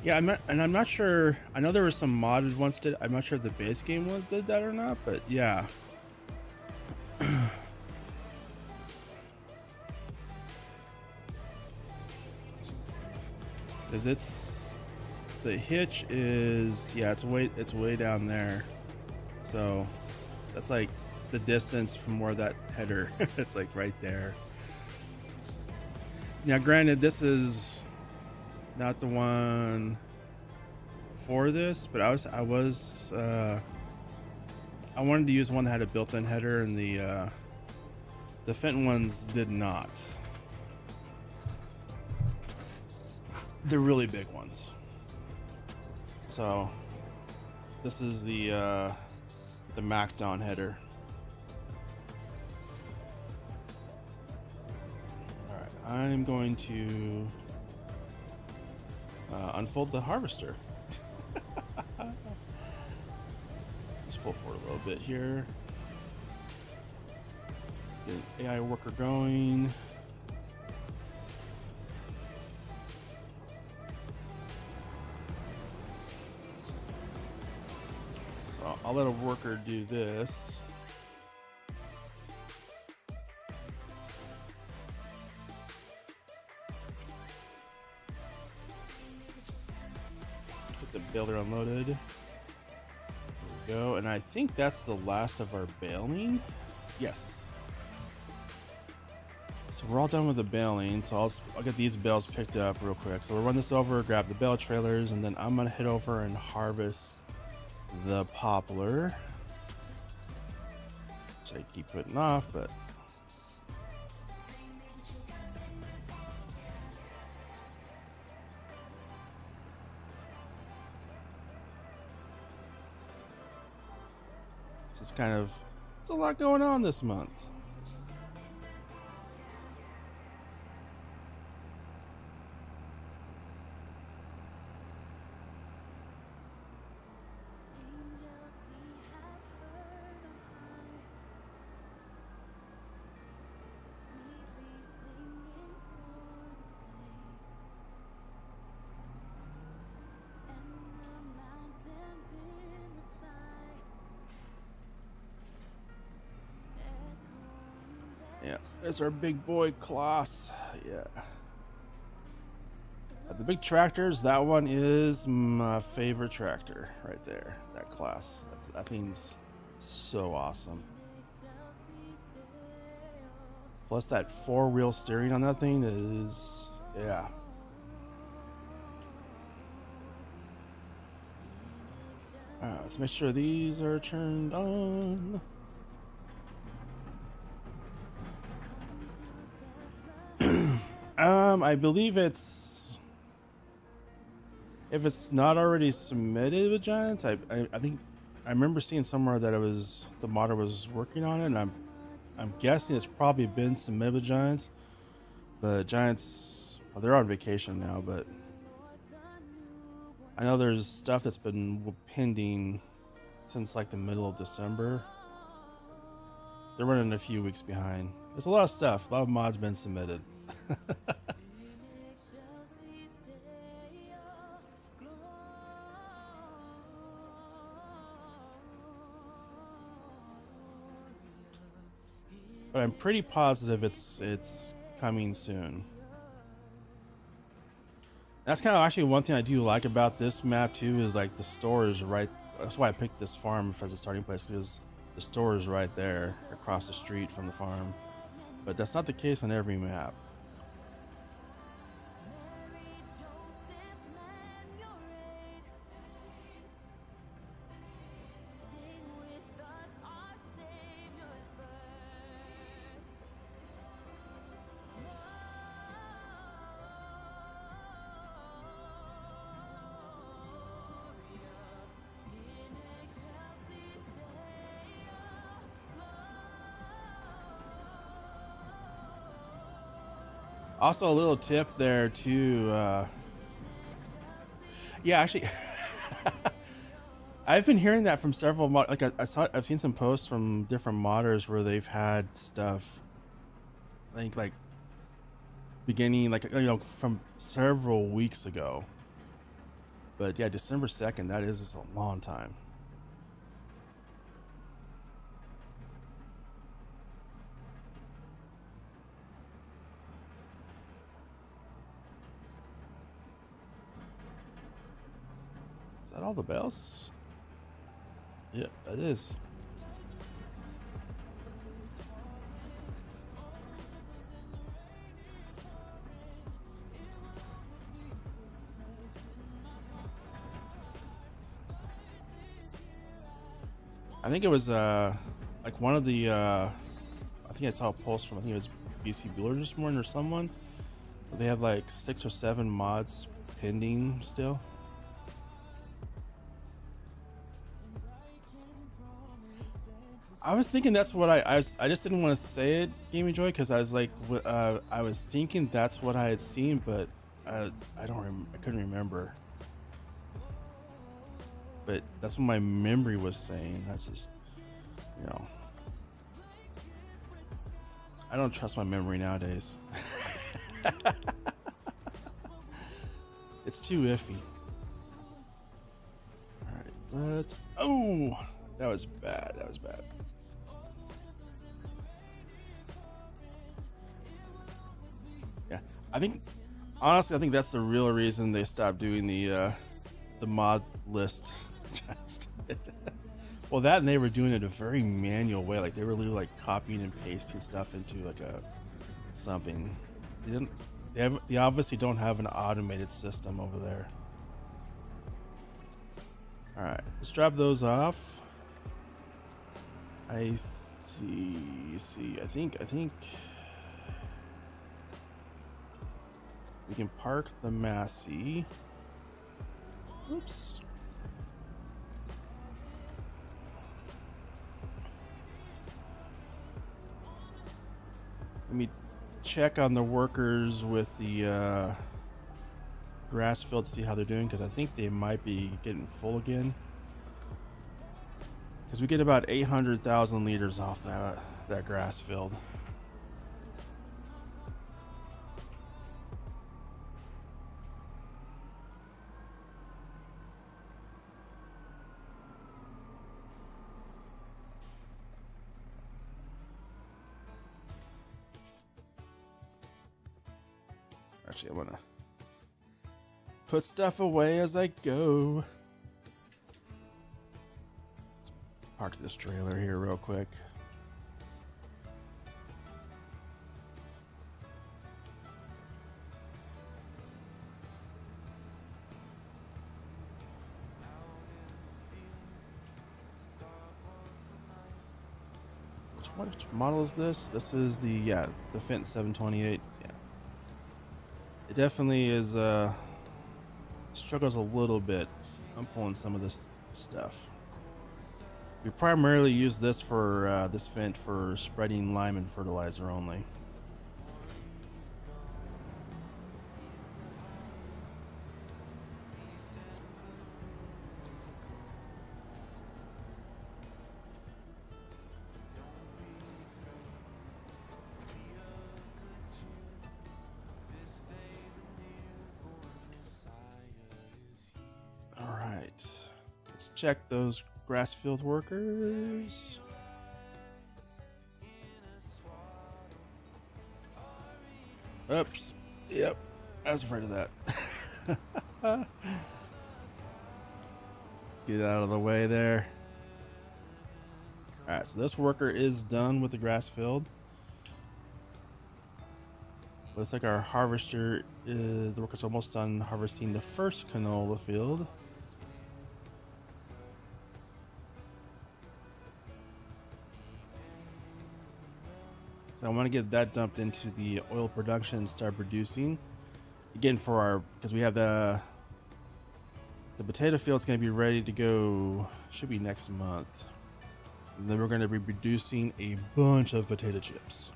Yeah, I'm not sure. I know there were some modded ones did. I'm not sure if the base game ones did that or not, but yeah. Because the hitch is, yeah, it's way down there. So that's like the distance from where that header, it's like right there. Now, granted, this is not the one for this, but I wanted to use one that had a built-in header, and the Fenton ones did not. They're really big ones. So this is the MacDon header. All right, I'm going to unfold the harvester. Let's pull forward a little bit here. Get an AI worker going. So I'll let a worker do this. Let's get the baler unloaded. There we go. And I think that's the last of our baling. Yes. So we're all done with the baling. So I'll get these bales picked up real quick. So we'll run this over, grab the bale trailers, and then I'm gonna head over and harvest the poplar, which I keep putting off, but just kind of, there's a lot going on this month. Yeah, there's our big boy Kloss. Yeah. The big tractors, that one is my favorite tractor right there. That class. That thing's so awesome. Plus that 4-wheel steering on that thing is, yeah. Let's make sure these are turned on. I believe it's, if it's not already submitted with Giants, I think I remember seeing somewhere that it was, the modder was working on it, and I'm guessing it's probably been submitted with Giants. But Giants, well, they're on vacation now, but I know there's stuff that's been pending since like the middle of December. They're running a few weeks behind. There's a lot of stuff, a lot of mods been submitted. But I'm pretty positive it's coming soon. That's kind of actually one thing I do like about this map too, is like the store is right. That's why I picked this farm as a starting place, because the store is right there across the street from the farm. But that's not the case on every map. Also, a little tip there too. Yeah, actually, I've been hearing that from several like I've seen some posts from different modders where they've had stuff, I think like beginning like, you know, from several weeks ago. But yeah, December 2nd, that is just a long time. Is that all the bells? Yeah, that is. I think it was like one of the I think I saw a post from, I think it was BC Bueller this morning or someone. They have like 6 or 7 mods pending still. I was thinking that's what I just didn't want to say it, Gaming Joy, because I was like, I was thinking that's what I had seen, but I couldn't remember. But that's what my memory was saying. That's just, you know, I don't trust my memory nowadays. It's too iffy. All right, Let's. Oh, that was bad. That was bad. Yeah, I think honestly, I think that's the real reason they stopped doing the mod list. Well, that and they were doing it a very manual way. Like they were literally like copying and pasting stuff into like a something. They didn't. They obviously don't have an automated system over there. All right, let's drop those off. I see. I think we can park the Massey. Oops. Let me check on the workers with the grass field to see how they're doing, because I think they might be getting full again. Because we get about 800,000 liters off that grass field. Actually, I'm gonna put stuff away as I go. Let's park this trailer here real quick. Which model is this? This is the Fendt 728. Yeah. It definitely is struggles a little bit. I'm pulling some of this stuff. We primarily use this for this Fendt for spreading lime and fertilizer only. Let's check those grass field workers. Oops. Yep. I was afraid of that. Get out of the way there. Alright, so this worker is done with the grass field. Looks like our harvester the worker's almost done harvesting the first canola field. I want to get that dumped into the oil production and start producing again for our, because we have the potato field's going to be ready to go, should be next month, and then we're going to be producing a bunch of potato chips.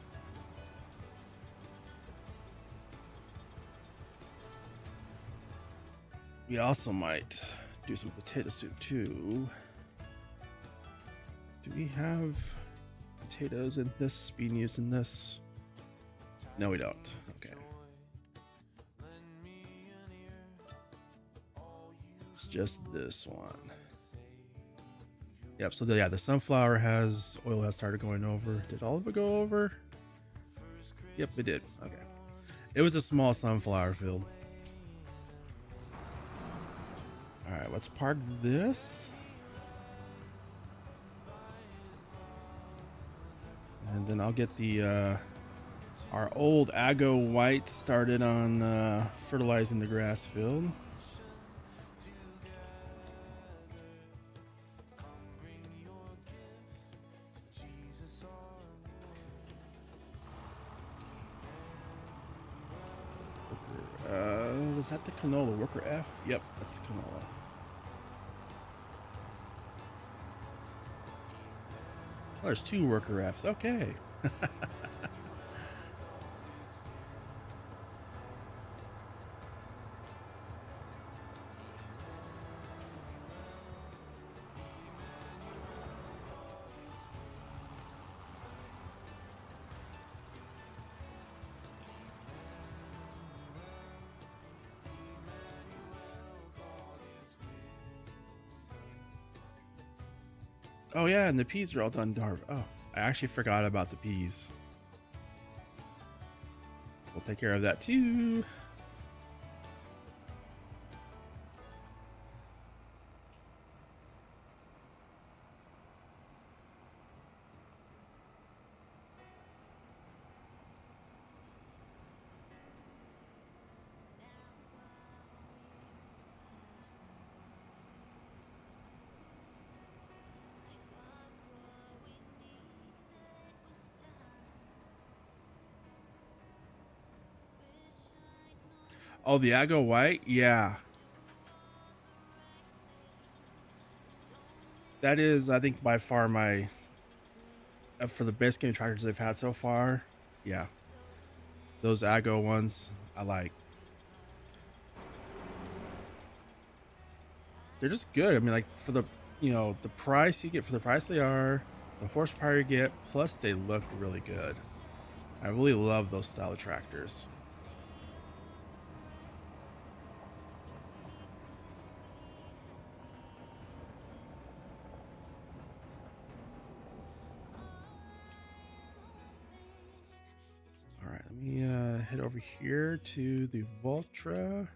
We also might do some potato soup too. Do we have potatoes in this being used in this? No, we don't. Okay. It's just this one. Yep, so the sunflower oil has started going over. Did all of it go over? Yep, it did. Okay. It was a small sunflower field. Alright, let's park this. And then I'll get the our old Ago White started on fertilizing the grass field. Was that the canola? Worker F? Yep, that's the canola. Oh, there's two worker Fs. Okay. Oh yeah, and the peas are all done dark. Oh, I actually forgot about the peas. We'll take care of that too. Oh, the Aggo White? Yeah. That is, I think, by far my, for the best game trackers they've had so far. Yeah. Those Aggo ones, I like. They're just good. I mean, like, for the, the price you get, for the price they are, the horsepower you get, plus they look really good. I really love those style of tractors. All right, let me head over here to the Voltra.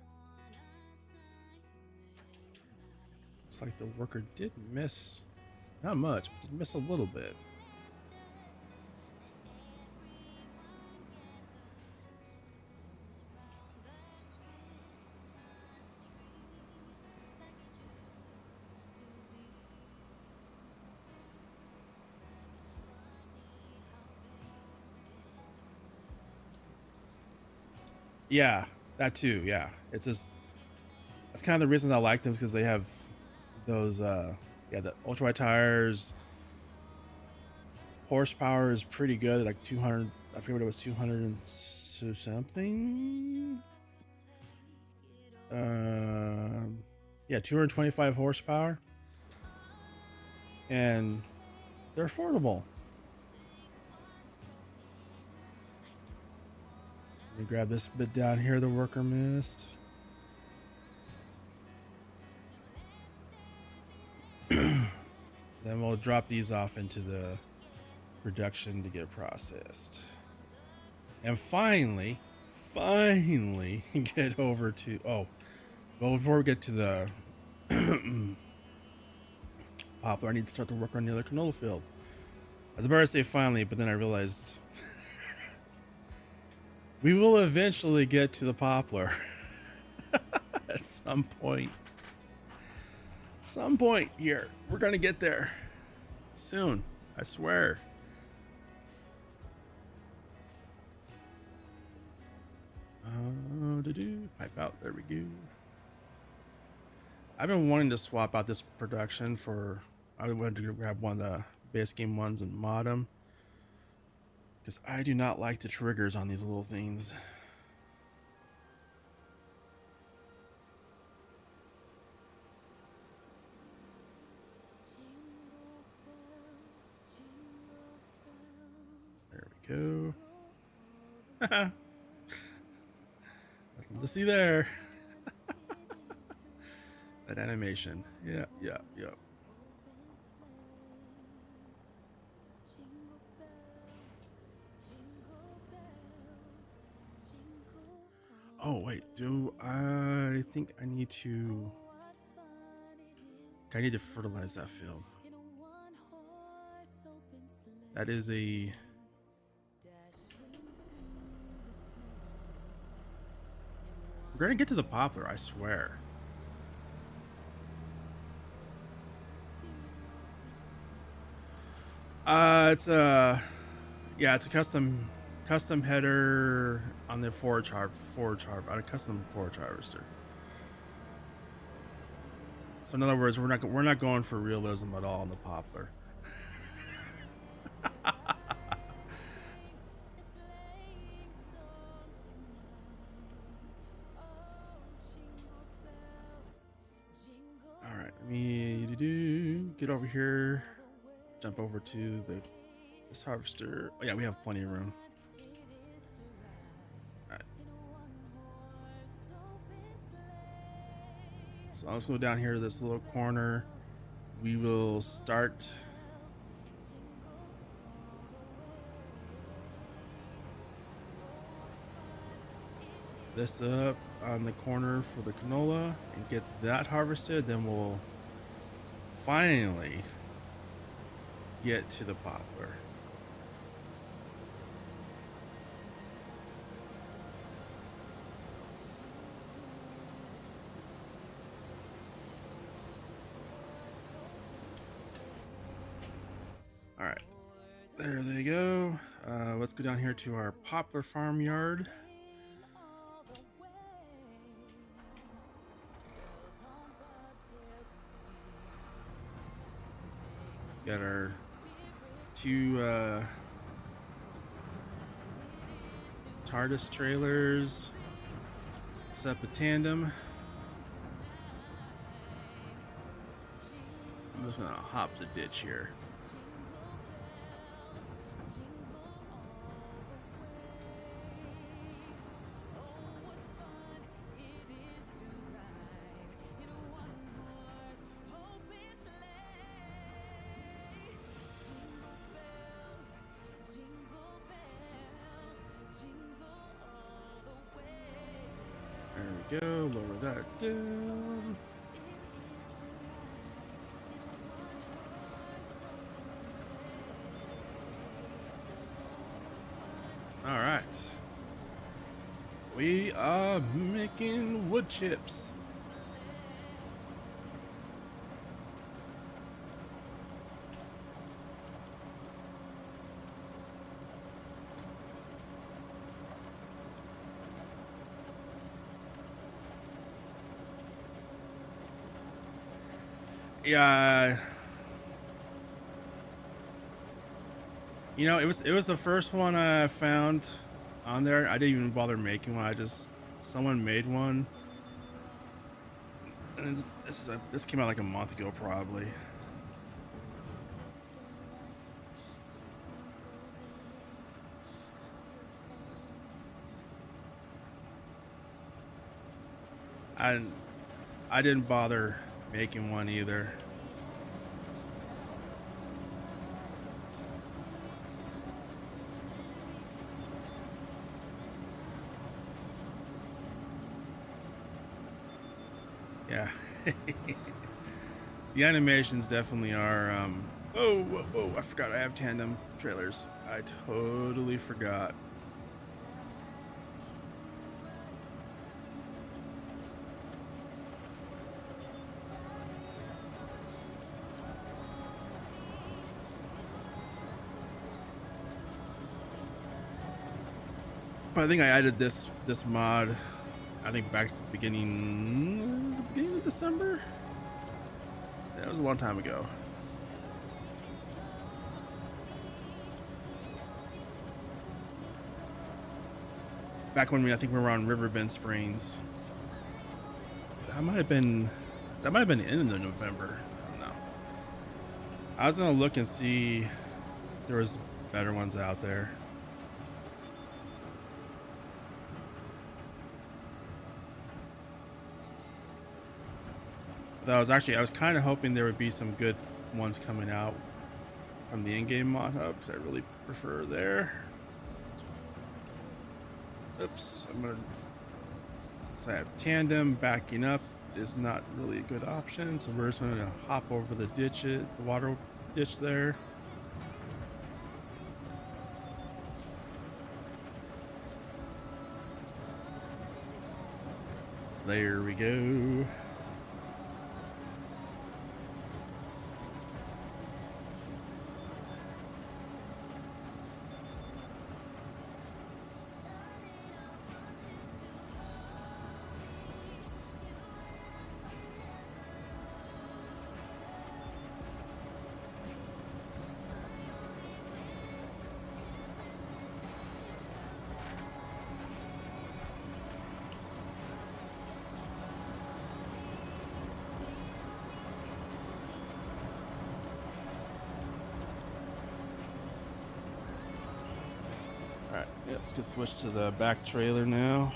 Looks like the worker did miss, not much, but did miss a little bit. Yeah, that too. Yeah, it's just, that's kind of the reason I like them, because they have those yeah, the ultra wide tires. Horsepower is pretty good, like 200. I forget what it was, 200 and something. Yeah, 225 horsepower, and they're affordable. Let me grab this bit down here the worker missed. Then we'll drop these off into the production to get processed. And finally get over to, oh, well, before we get to the poplar, I need to start the work on the other canola field. I was about to say finally, but then I realized we will eventually get to the poplar at some point. Some point here. We're gonna get there soon, I swear. Pipe out, there we go. I've been wanting to swap out this production for, I wanted to grab one of the base game ones and mod them, because I do not like the triggers on these little things. There we go. Nothing to see there. That animation. Yeah. Oh wait, do I think I need to fertilize that field. That is a, we're gonna get to the poplar, I swear. It's a, yeah, it's a custom header on the forage on a custom forage harvester. So in other words, we're not going for realism at all on the poplar. All right, let me get over here, jump over to this harvester. Oh yeah, we have plenty of room. All right. So let's go down here to this little corner. We will start this up on the corner for the canola and get that harvested, then we'll finally get to the poplar. All right, there they go. Let's go down here to our poplar farmyard. Got our two TARDIS trailers, set up a tandem. I'm just gonna hop the ditch here. There we go, lower that down. All right. We are making wood chips. Yeah, you know, it was the first one I found on there. I didn't even bother making one. Someone made one, and this came out like a month ago probably. I didn't bother making one either. Yeah. The animations definitely are whoa, I forgot I have tandem trailers. I totally forgot. I think I added this mod, I think back at the beginning of December. Yeah, it was a long time ago. Back when I think we were on Riverbend Springs. That might have been the end of November. I don't know. I was gonna look and see if there was better ones out there. I was kind of hoping there would be some good ones coming out from the in-game mod hub because I really prefer there. Oops, so I have tandem backing up is not really a good option, so we're just going to hop over the water ditch there. There we go. Yeah, let's get switched to the back trailer now.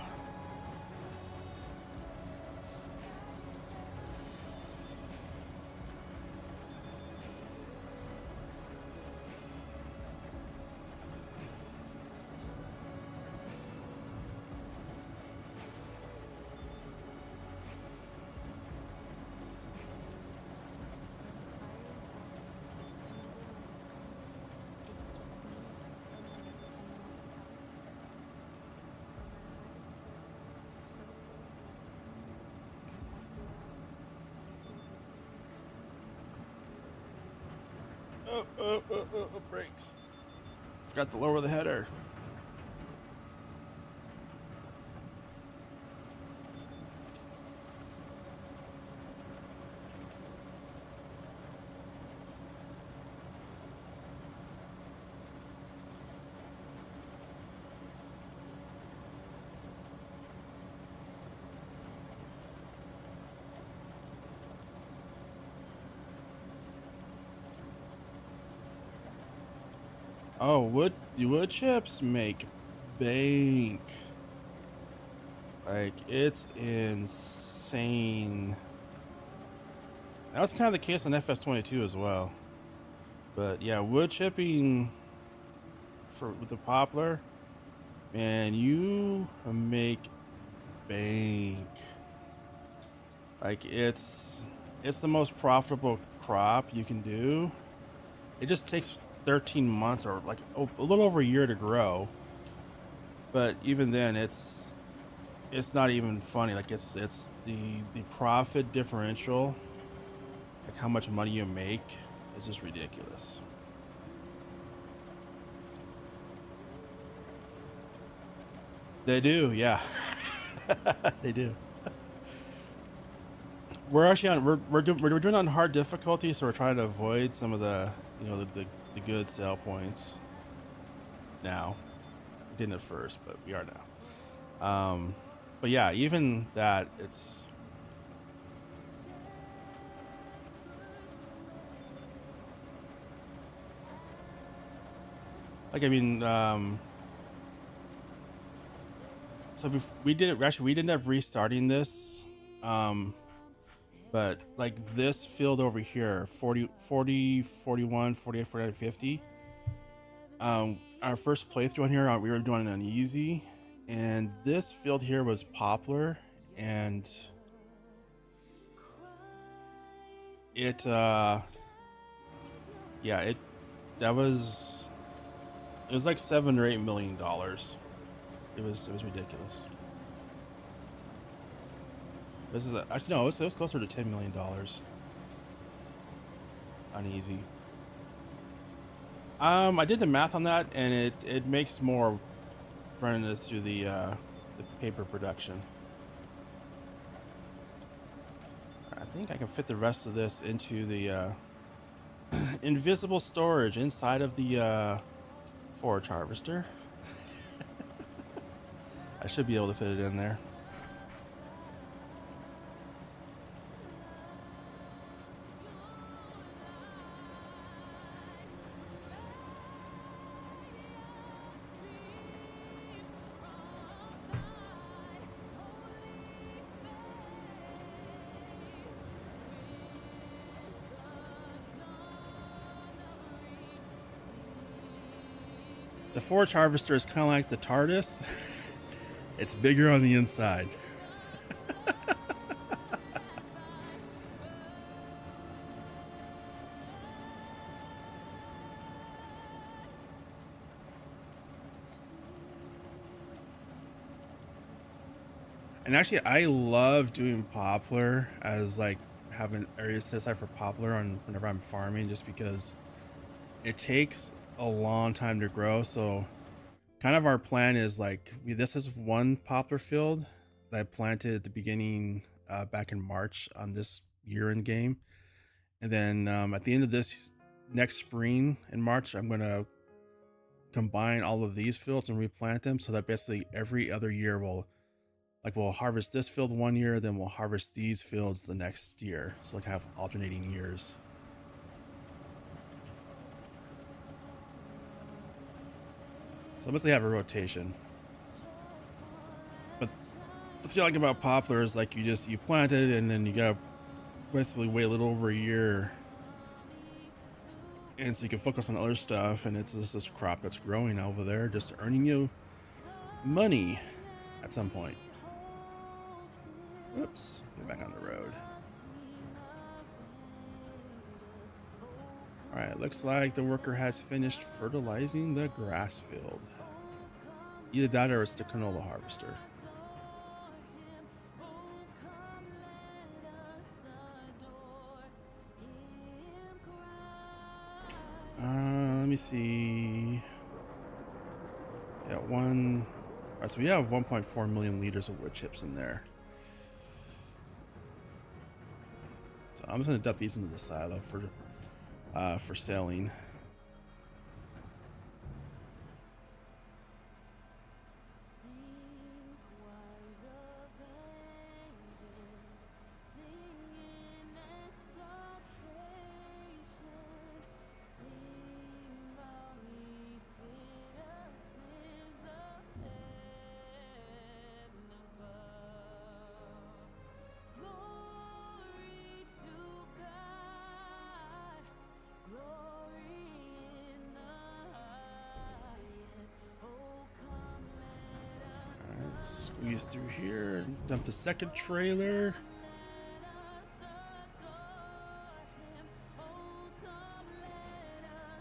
Brakes. Forgot to lower the header. Oh, wood chips make bank. Like, it's insane. That was kind of the case on FS22 as well. But yeah, wood chipping with the poplar, man, you make bank. Like, it's the most profitable crop you can do. It just takes 13 months or like a little over a year to grow, but even then it's not even funny. Like, it's the profit differential, like how much money you make, is just ridiculous. They do, yeah. They do. We're actually on we're doing on hard difficulty, so we're trying to avoid some of the, you know, the good sell points now. We didn't at first, but we are now. But yeah, even that, it's like, I mean, so we didn't end up restarting this, but like this field over here, 40, 41, 48, 49, 50. Our first playthrough on here, we were doing it on easy, and this field here was poplar, and it, yeah, it was like $7 or $8 million. It was ridiculous. This is actually, no, it was closer to $10 million on easy. I did the math on that, and it makes more running it through the paper production. I think I can fit the rest of this into the invisible storage inside of the forage harvester. I should be able to fit it in there. The forage harvester is kind of like the TARDIS. It's bigger on the inside. And actually, I love doing poplar as like having areas set aside for poplar on whenever I'm farming, just because it takes a long time to grow. So kind of our plan is like, this is one poplar field that I planted at the beginning, back in March on this year in game. And then at the end of this next spring in March, I'm going to combine all of these fields and replant them, so that basically every other year we'll harvest this field one year, then we'll harvest these fields the next year. So like have alternating years. So I basically have a rotation. But the thing about poplar is like you plant it, and then you gotta basically wait a little over a year, and so you can focus on other stuff, and it's just this crop that's growing over there, just earning you money at some point. Oops, get back on the road. All right, looks like the worker has finished fertilizing the grass field. Either that or it's the canola harvester. me see. Yeah, one. All right, so we have 1.4 million liters of wood chips in there. So I'm just gonna dump these into the silo for selling. Squeeze through here and dump the second trailer.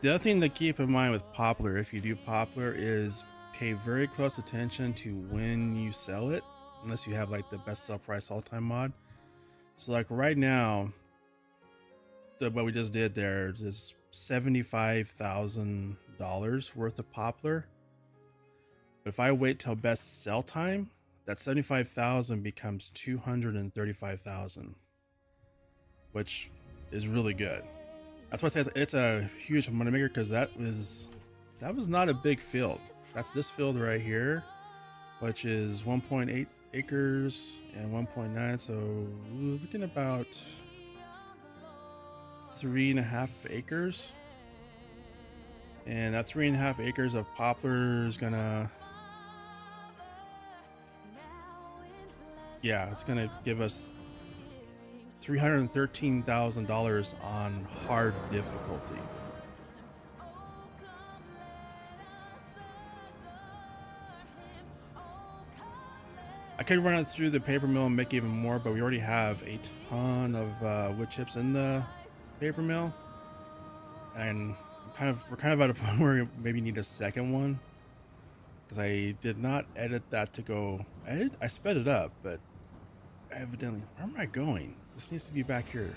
The other thing to keep in mind with Poplar, if you do Poplar, is pay very close attention to when you sell it, unless you have like the best sell price all time mod. So like right now, what we just did there is $75,000 worth of Poplar. But if I wait till best sell time, that 75,000 becomes 235,000, which is really good. That's why I say it's a huge money maker, because that was not a big field. That's this field right here, which is 1.8 acres and 1.9. So we're looking about 3.5 acres, and that 3.5 acres of poplar is gonna. Yeah, it's gonna give us $313,000 on hard difficulty. I could run it through the paper mill and make even more, but we already have a ton of wood chips in the paper mill, and we're kind of at a point where we maybe need a second one, because I did not edit that to go. I sped it up, but evidently, where am I going? This needs to be back here.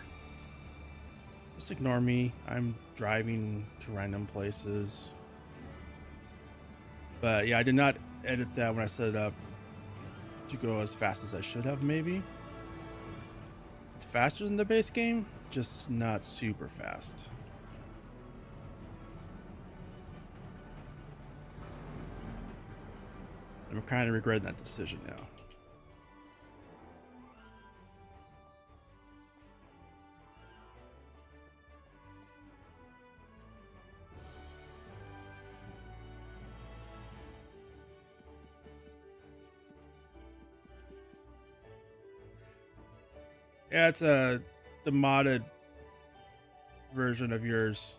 Just ignore me. I'm driving to random places. But yeah, I did not edit that when I set it up to go as fast as I should have, maybe. It's faster than the base game, just not super fast. I'm kind of regretting that decision now. Yeah, it's the modded version of yours.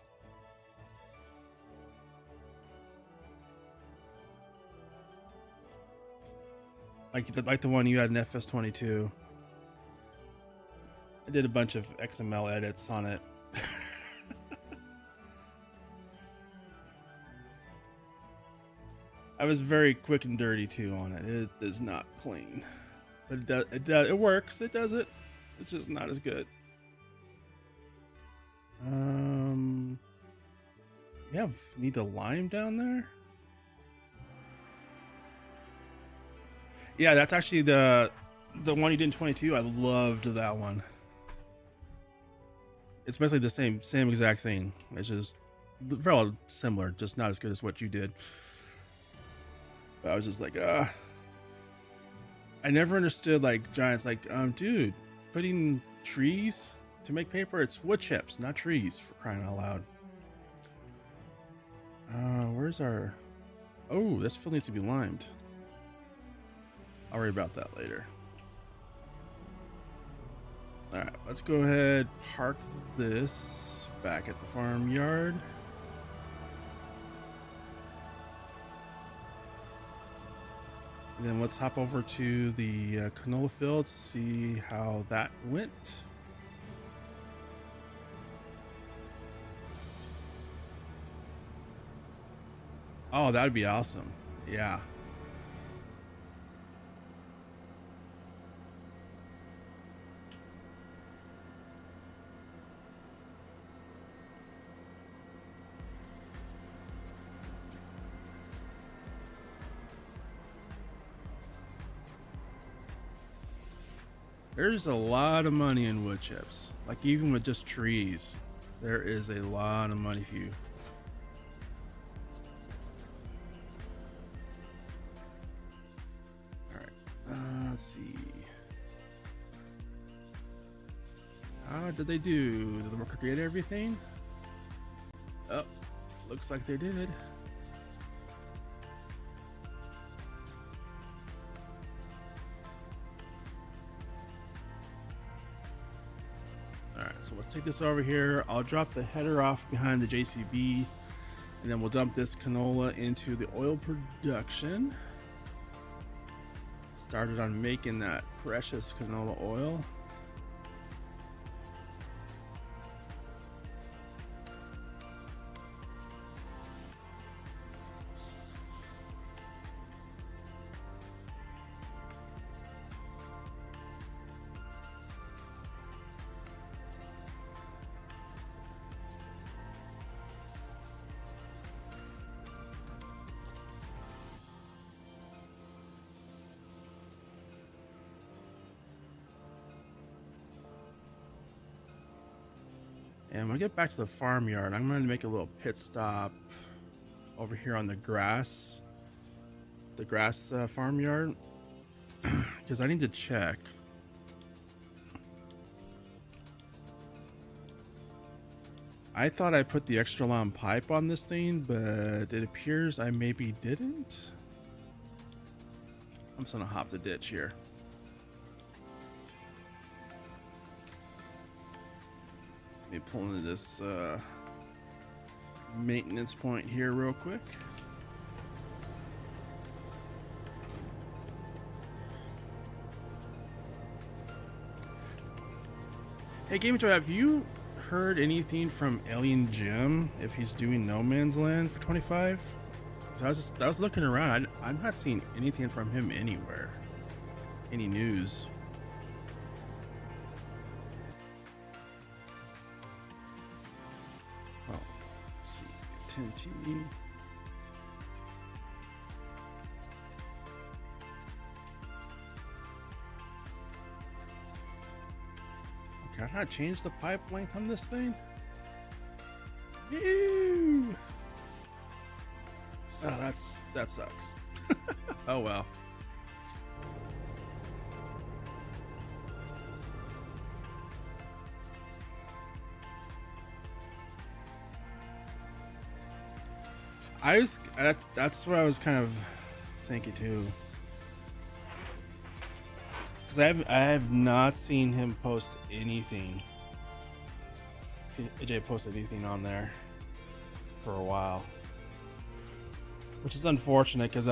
Like the one you had in FS25. I did a bunch of XML edits on it. I was very quick and dirty too on it. It is not clean, but it works. It does it. It's just not as good. We need a lime down there. Yeah, that's actually the one you did in 22. I loved that one. It's basically the same exact thing. It's just very similar, just not as good as what you did. But I was just like, I never understood like Giants, like, dude, putting trees to make paper, it's wood chips, not trees, for crying out loud. Where's our... Oh, this field needs to be limed. I'll worry about that later. Alright, let's go ahead, park this back at the farmyard. And then let's hop over to the canola fields, see how that went. Oh, that'd be awesome. Yeah. There's a lot of money in wood chips. Like even with just trees, there is a lot of money for you. All right, let's see. How did they do? Did the worker get everything? Oh, looks like they did. Alright, so let's take this over here. I'll drop the header off behind the JCB, and then we'll dump this canola into the oil production. Started on making that precious canola oil. And when I get back to the farmyard, I'm going to make a little pit stop over here on the grass farmyard, because I need to check. I thought I put the extra long pipe on this thing, but it appears I maybe didn't. I'm just going to hop the ditch here. Let me pull into this maintenance point here real quick. Hey Game Joy, have you heard anything from Alien Jim if he's doing No Man's Land for 25? I was looking around. I'm not seeing anything from him anywhere. Any news? Well, let's see. 10T. Can I not change the pipe length on this thing? Ew. Oh, that sucks. Oh well. That's what I was kind of thinking too. Because I have not seen him post anything. AJ posted anything on there for a while, which is unfortunate because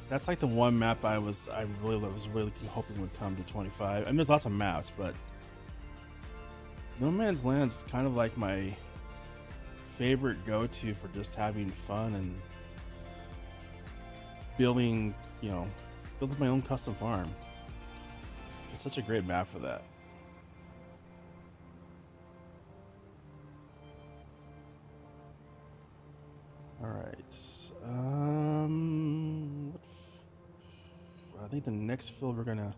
that's like the one map I was really hoping would come to 25. I mean, there's lots of maps, but No Man's Land is kind of like my favorite go-to for just having fun and building my own custom farm. It's such a great map for that. All right. I think the next field we're gonna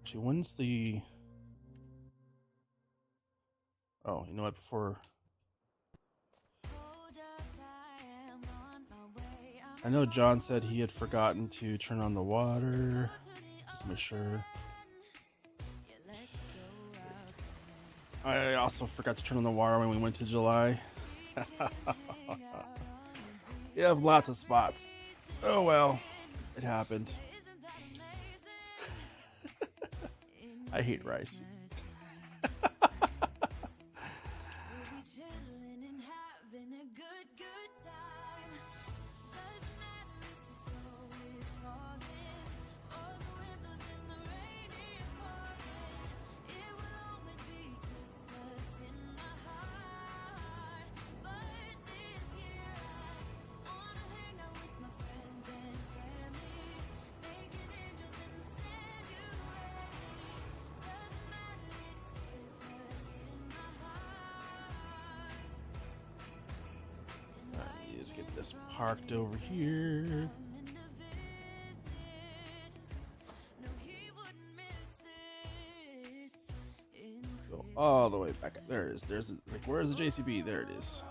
actually, when's the? Oh, you know what? Before I know John said he had forgotten to turn on the water. Just make sure. I also forgot to turn on the water when we went to July. You have lots of spots. Oh well, it happened. I hate rice. Let's get this parked over here. all the way back. There it is. There's like, where's the JCB? There it is.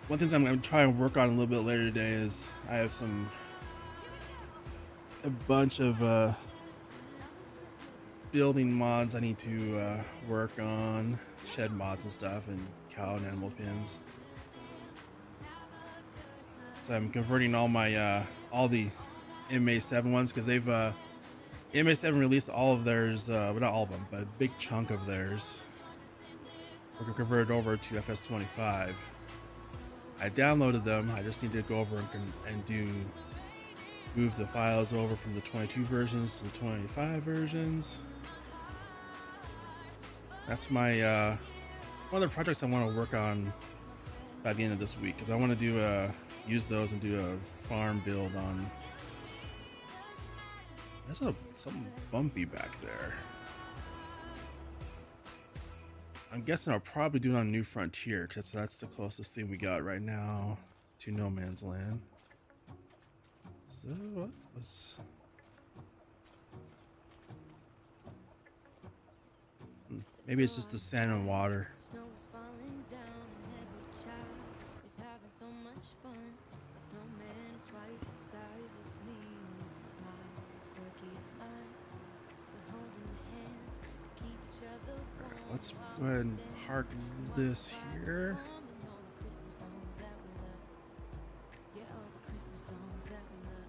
One thing I'm gonna try and work on a little bit later today is I have a bunch of building mods I need to work on, shed mods and stuff, and cow and animal pins. So I'm converting all my all the MA7 ones, because they've MA7 released all of theirs, well, not all of them, but a big chunk of theirs. We're converted over to FS25. I downloaded them. I just need to go over and move the files over from the 22 versions to the 25 versions. That's my one of the projects I want to work on by the end of this week, because I want to do use those and do a farm build on. There's something bumpy back there. I'm guessing I'll probably do it on New Frontier, because that's the closest thing we got right now to No Man's Land. So what was? Maybe it's just the sand and water. Snow is falling down and every child is having so much fun. The snowman is twice the size as me with a smile as quirky as mine. We're holding hands to keep each other warm. Let's go ahead and park this here. And all the Christmas songs that we love. Yeah, all the Christmas songs that we love.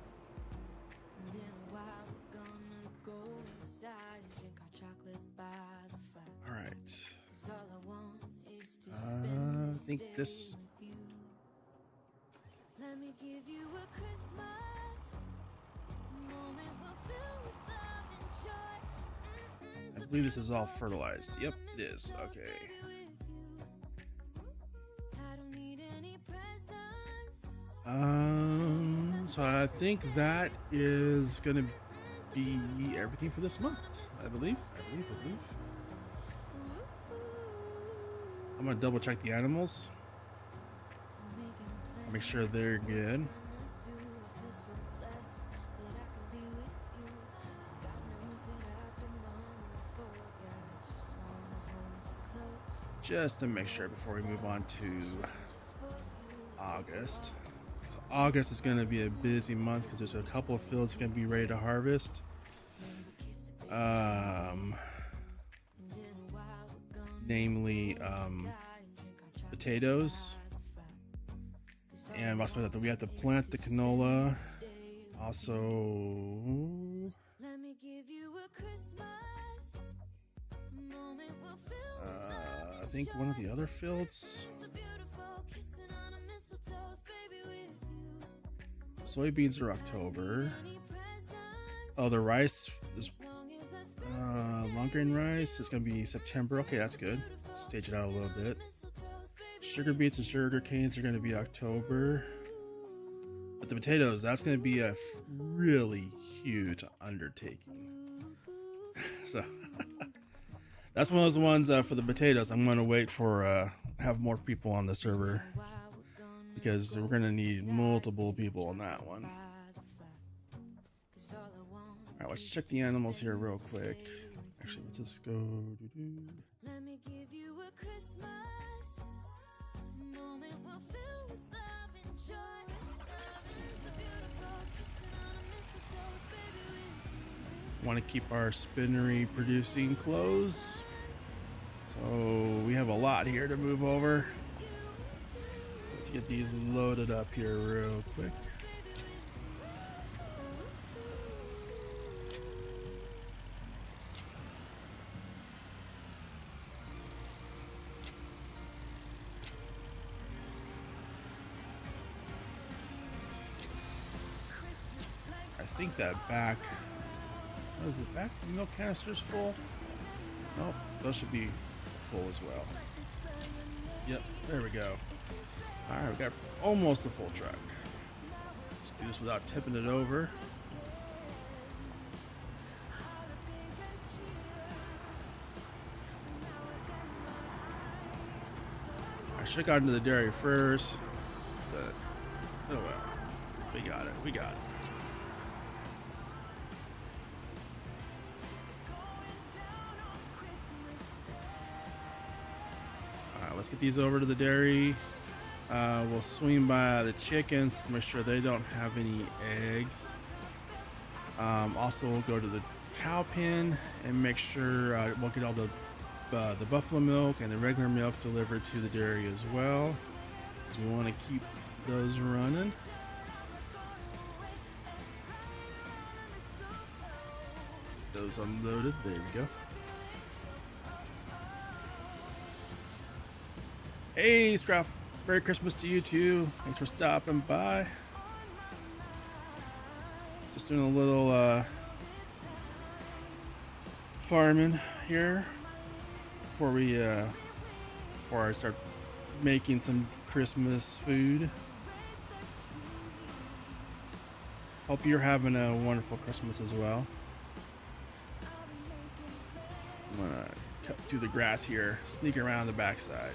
And in a while we're gonna go inside and drink our chocolate by the fire. All right. 'Cause all I want is to I spend think day this. with you. Let me give you a Christmas moment we'll fill with love and joy. I believe this is all fertilized. Yep, it is. Okay. I don't need any presents. So I think that is gonna be everything for this month. I believe. I'm gonna double check the animals. Make sure they're good. Just to make sure before we move on to August. So August is going to be a busy month because there's a couple of fields going to be ready to harvest. Namely potatoes, and also we have to plant the canola. Also, Let me give you a Christmas moment we'll fill I think one of the other fields. so beautiful kissing on a mistletoe, baby with you. Soybeans are October. Any presents Oh, the rice is long as I spend long grain rice is going to be September. Okay, that's good. Stage it out a little bit. Sugar beets and sugar canes are going to be October. But the potatoes, that's going to be a really huge undertaking. So that's one of those ones for the potatoes. I'm going to wait for have more people on the server, because we're going to need multiple people on that one. All right, let's check the animals here real quick. Actually, let's just go. Let me give you a Christmas moment we'll fill with love and joy. Loving is so beautiful, kissing on a mistletoe, baby with you. Want to keep our spinnery producing clothes. So we have a lot here to move over. So let's get these loaded up here real quick. think that back. What is it? Back milk canisters full? Nope, those should be full as well. Yep, there we go. All right, we got almost a full truck. Let's do this without tipping it over. I should have gotten to the dairy first, but oh well. We got it. We got it. All right, let's get these over to the dairy. We'll swing by the chickens to make sure they don't have any eggs. Also, we'll go to the cow pen and make sure we'll get all the buffalo milk and the regular milk delivered to the dairy as well, because we want to keep those running. Those unloaded. There we go. Hey, Scruff. Merry Christmas to you too. Thanks for stopping by. Just doing a little farming here before I start making some Christmas food. Hope you're having a wonderful Christmas as well. I'm gonna cut through the grass here, sneak around the backside.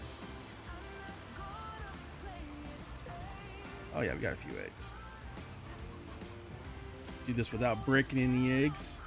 Oh yeah, we got a few eggs. Do this without breaking any eggs.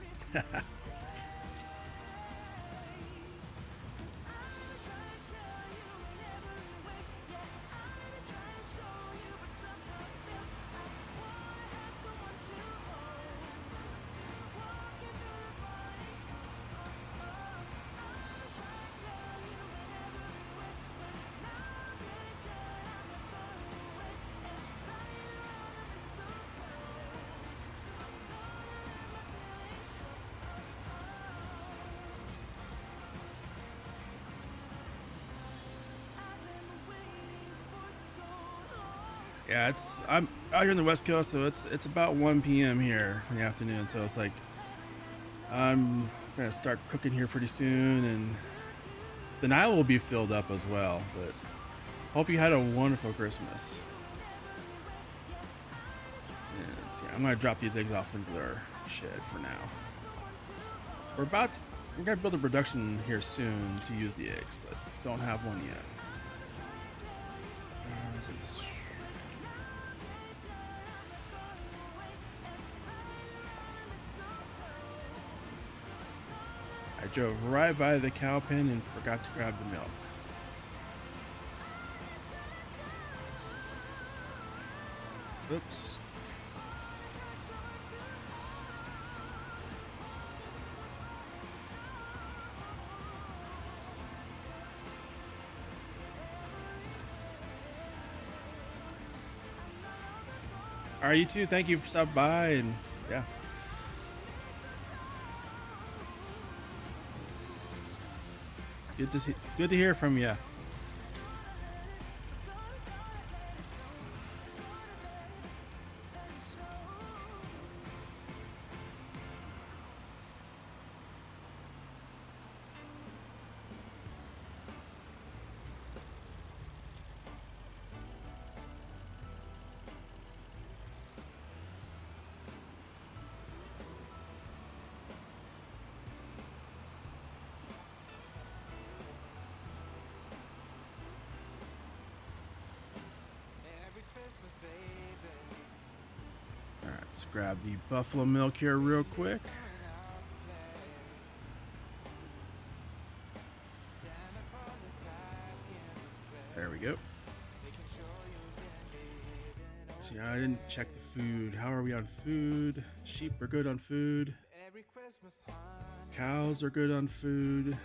Yeah, I'm out here in the West Coast, so it's about 1 p.m. here in the afternoon. So it's like I'm gonna start cooking here pretty soon, and the night will be filled up as well. But hope you had a wonderful Christmas. And see, I'm gonna drop these eggs off into their shed for now. We're gonna build a production here soon to use the eggs, but don't have one yet. I drove right by the cow pen and forgot to grab the milk. Oops. All right, you too. Thank you for stopping by, and yeah. Good to hear from you. Let's grab the buffalo milk here real quick. There we go. See, I didn't check the food. How are we on food? Sheep are good on food. Cows are good on food.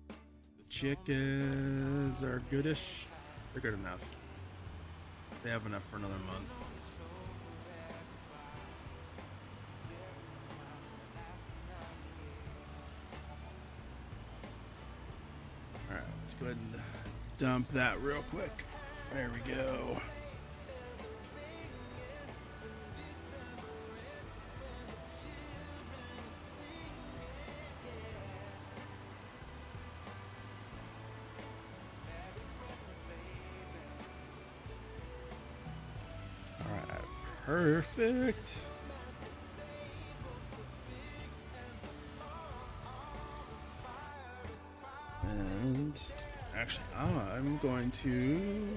The chickens are goodish. They're good enough. They have enough for another month. Let's go ahead and dump that real quick. There we go. Perfect. And actually, I'm going to,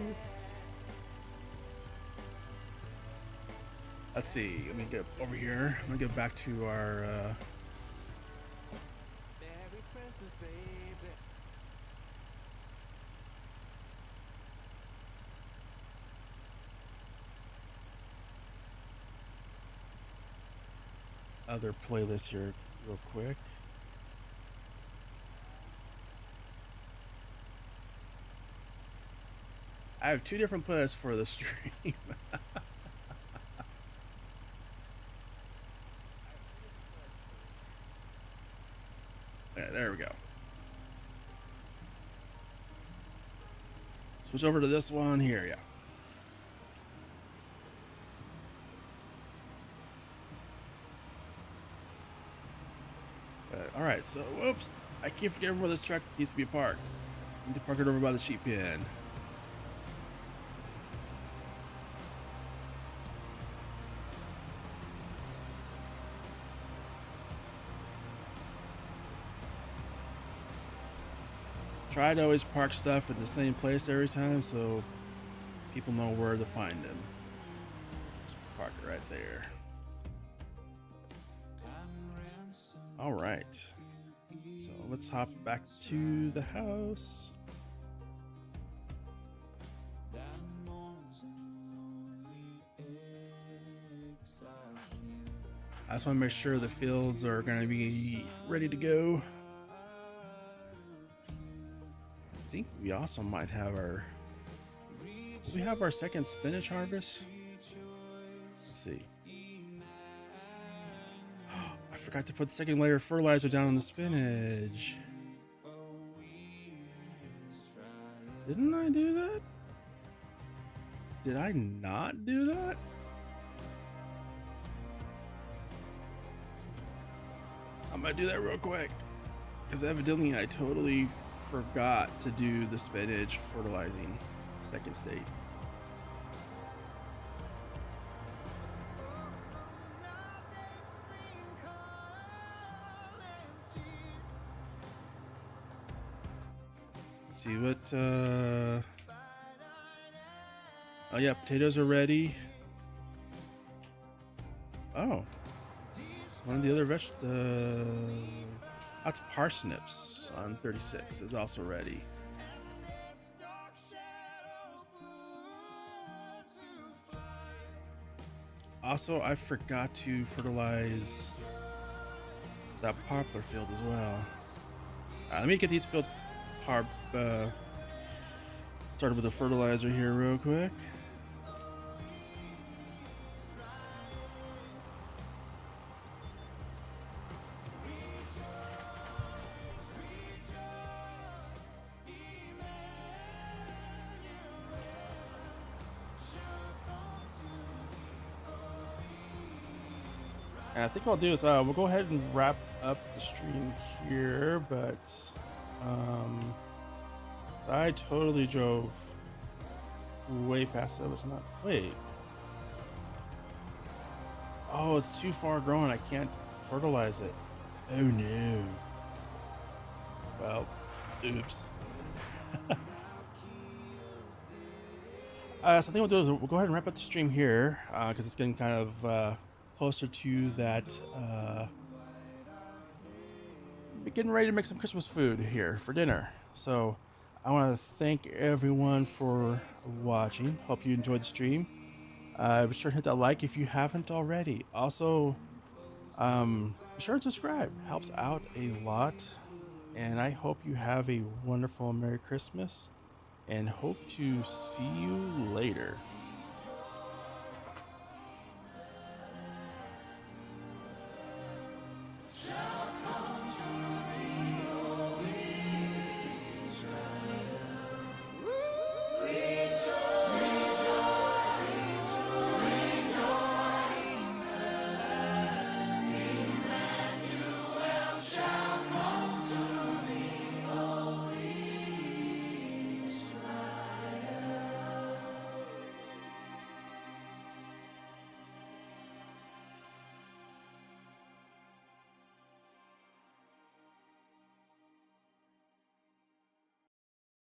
let's see, let me get over here. I'm gonna get back to our other playlist here real quick. I have two different playlists for the stream. Okay, there we go. Switch over to this one here, yeah. All right, so whoops, I keep forgetting where this truck needs to be parked. I need to park it over by the sheep pen. Try to always park stuff in the same place every time so people know where to find them. Just park it right there. All right, so let's hop back to the house. I just want to make sure the fields are going to be ready to go. I think we also might have our, do we have our second spinach harvest? Let's see. I forgot to put the second layer of fertilizer down on the spinach. Didn't I do that? Did I not do that? I'm gonna do that real quick, because evidently I totally forgot to do the spinach fertilizing second state. Let's see what oh yeah, potatoes are ready. Oh, one of the other that's parsnips on 36 is also ready. Also, I forgot to fertilize that poplar field as well. Let me get these fields started with the fertilizer here real quick. And I think what I'll do is we'll go ahead and wrap up the stream here, but I totally drove way past that. Was not, wait. Oh, it's too far grown. I can't fertilize it. Oh no. Well, oops. So I think we'll do is we'll go ahead and wrap up the stream here because it's getting kind of closer to that. Getting ready to make some Christmas food here for dinner. So I want to thank everyone for watching. Hope you enjoyed the stream. Be sure to hit that like if you haven't already. Also, be sure to subscribe. Helps out a lot. And I hope you have a wonderful Merry Christmas. And hope to see you later.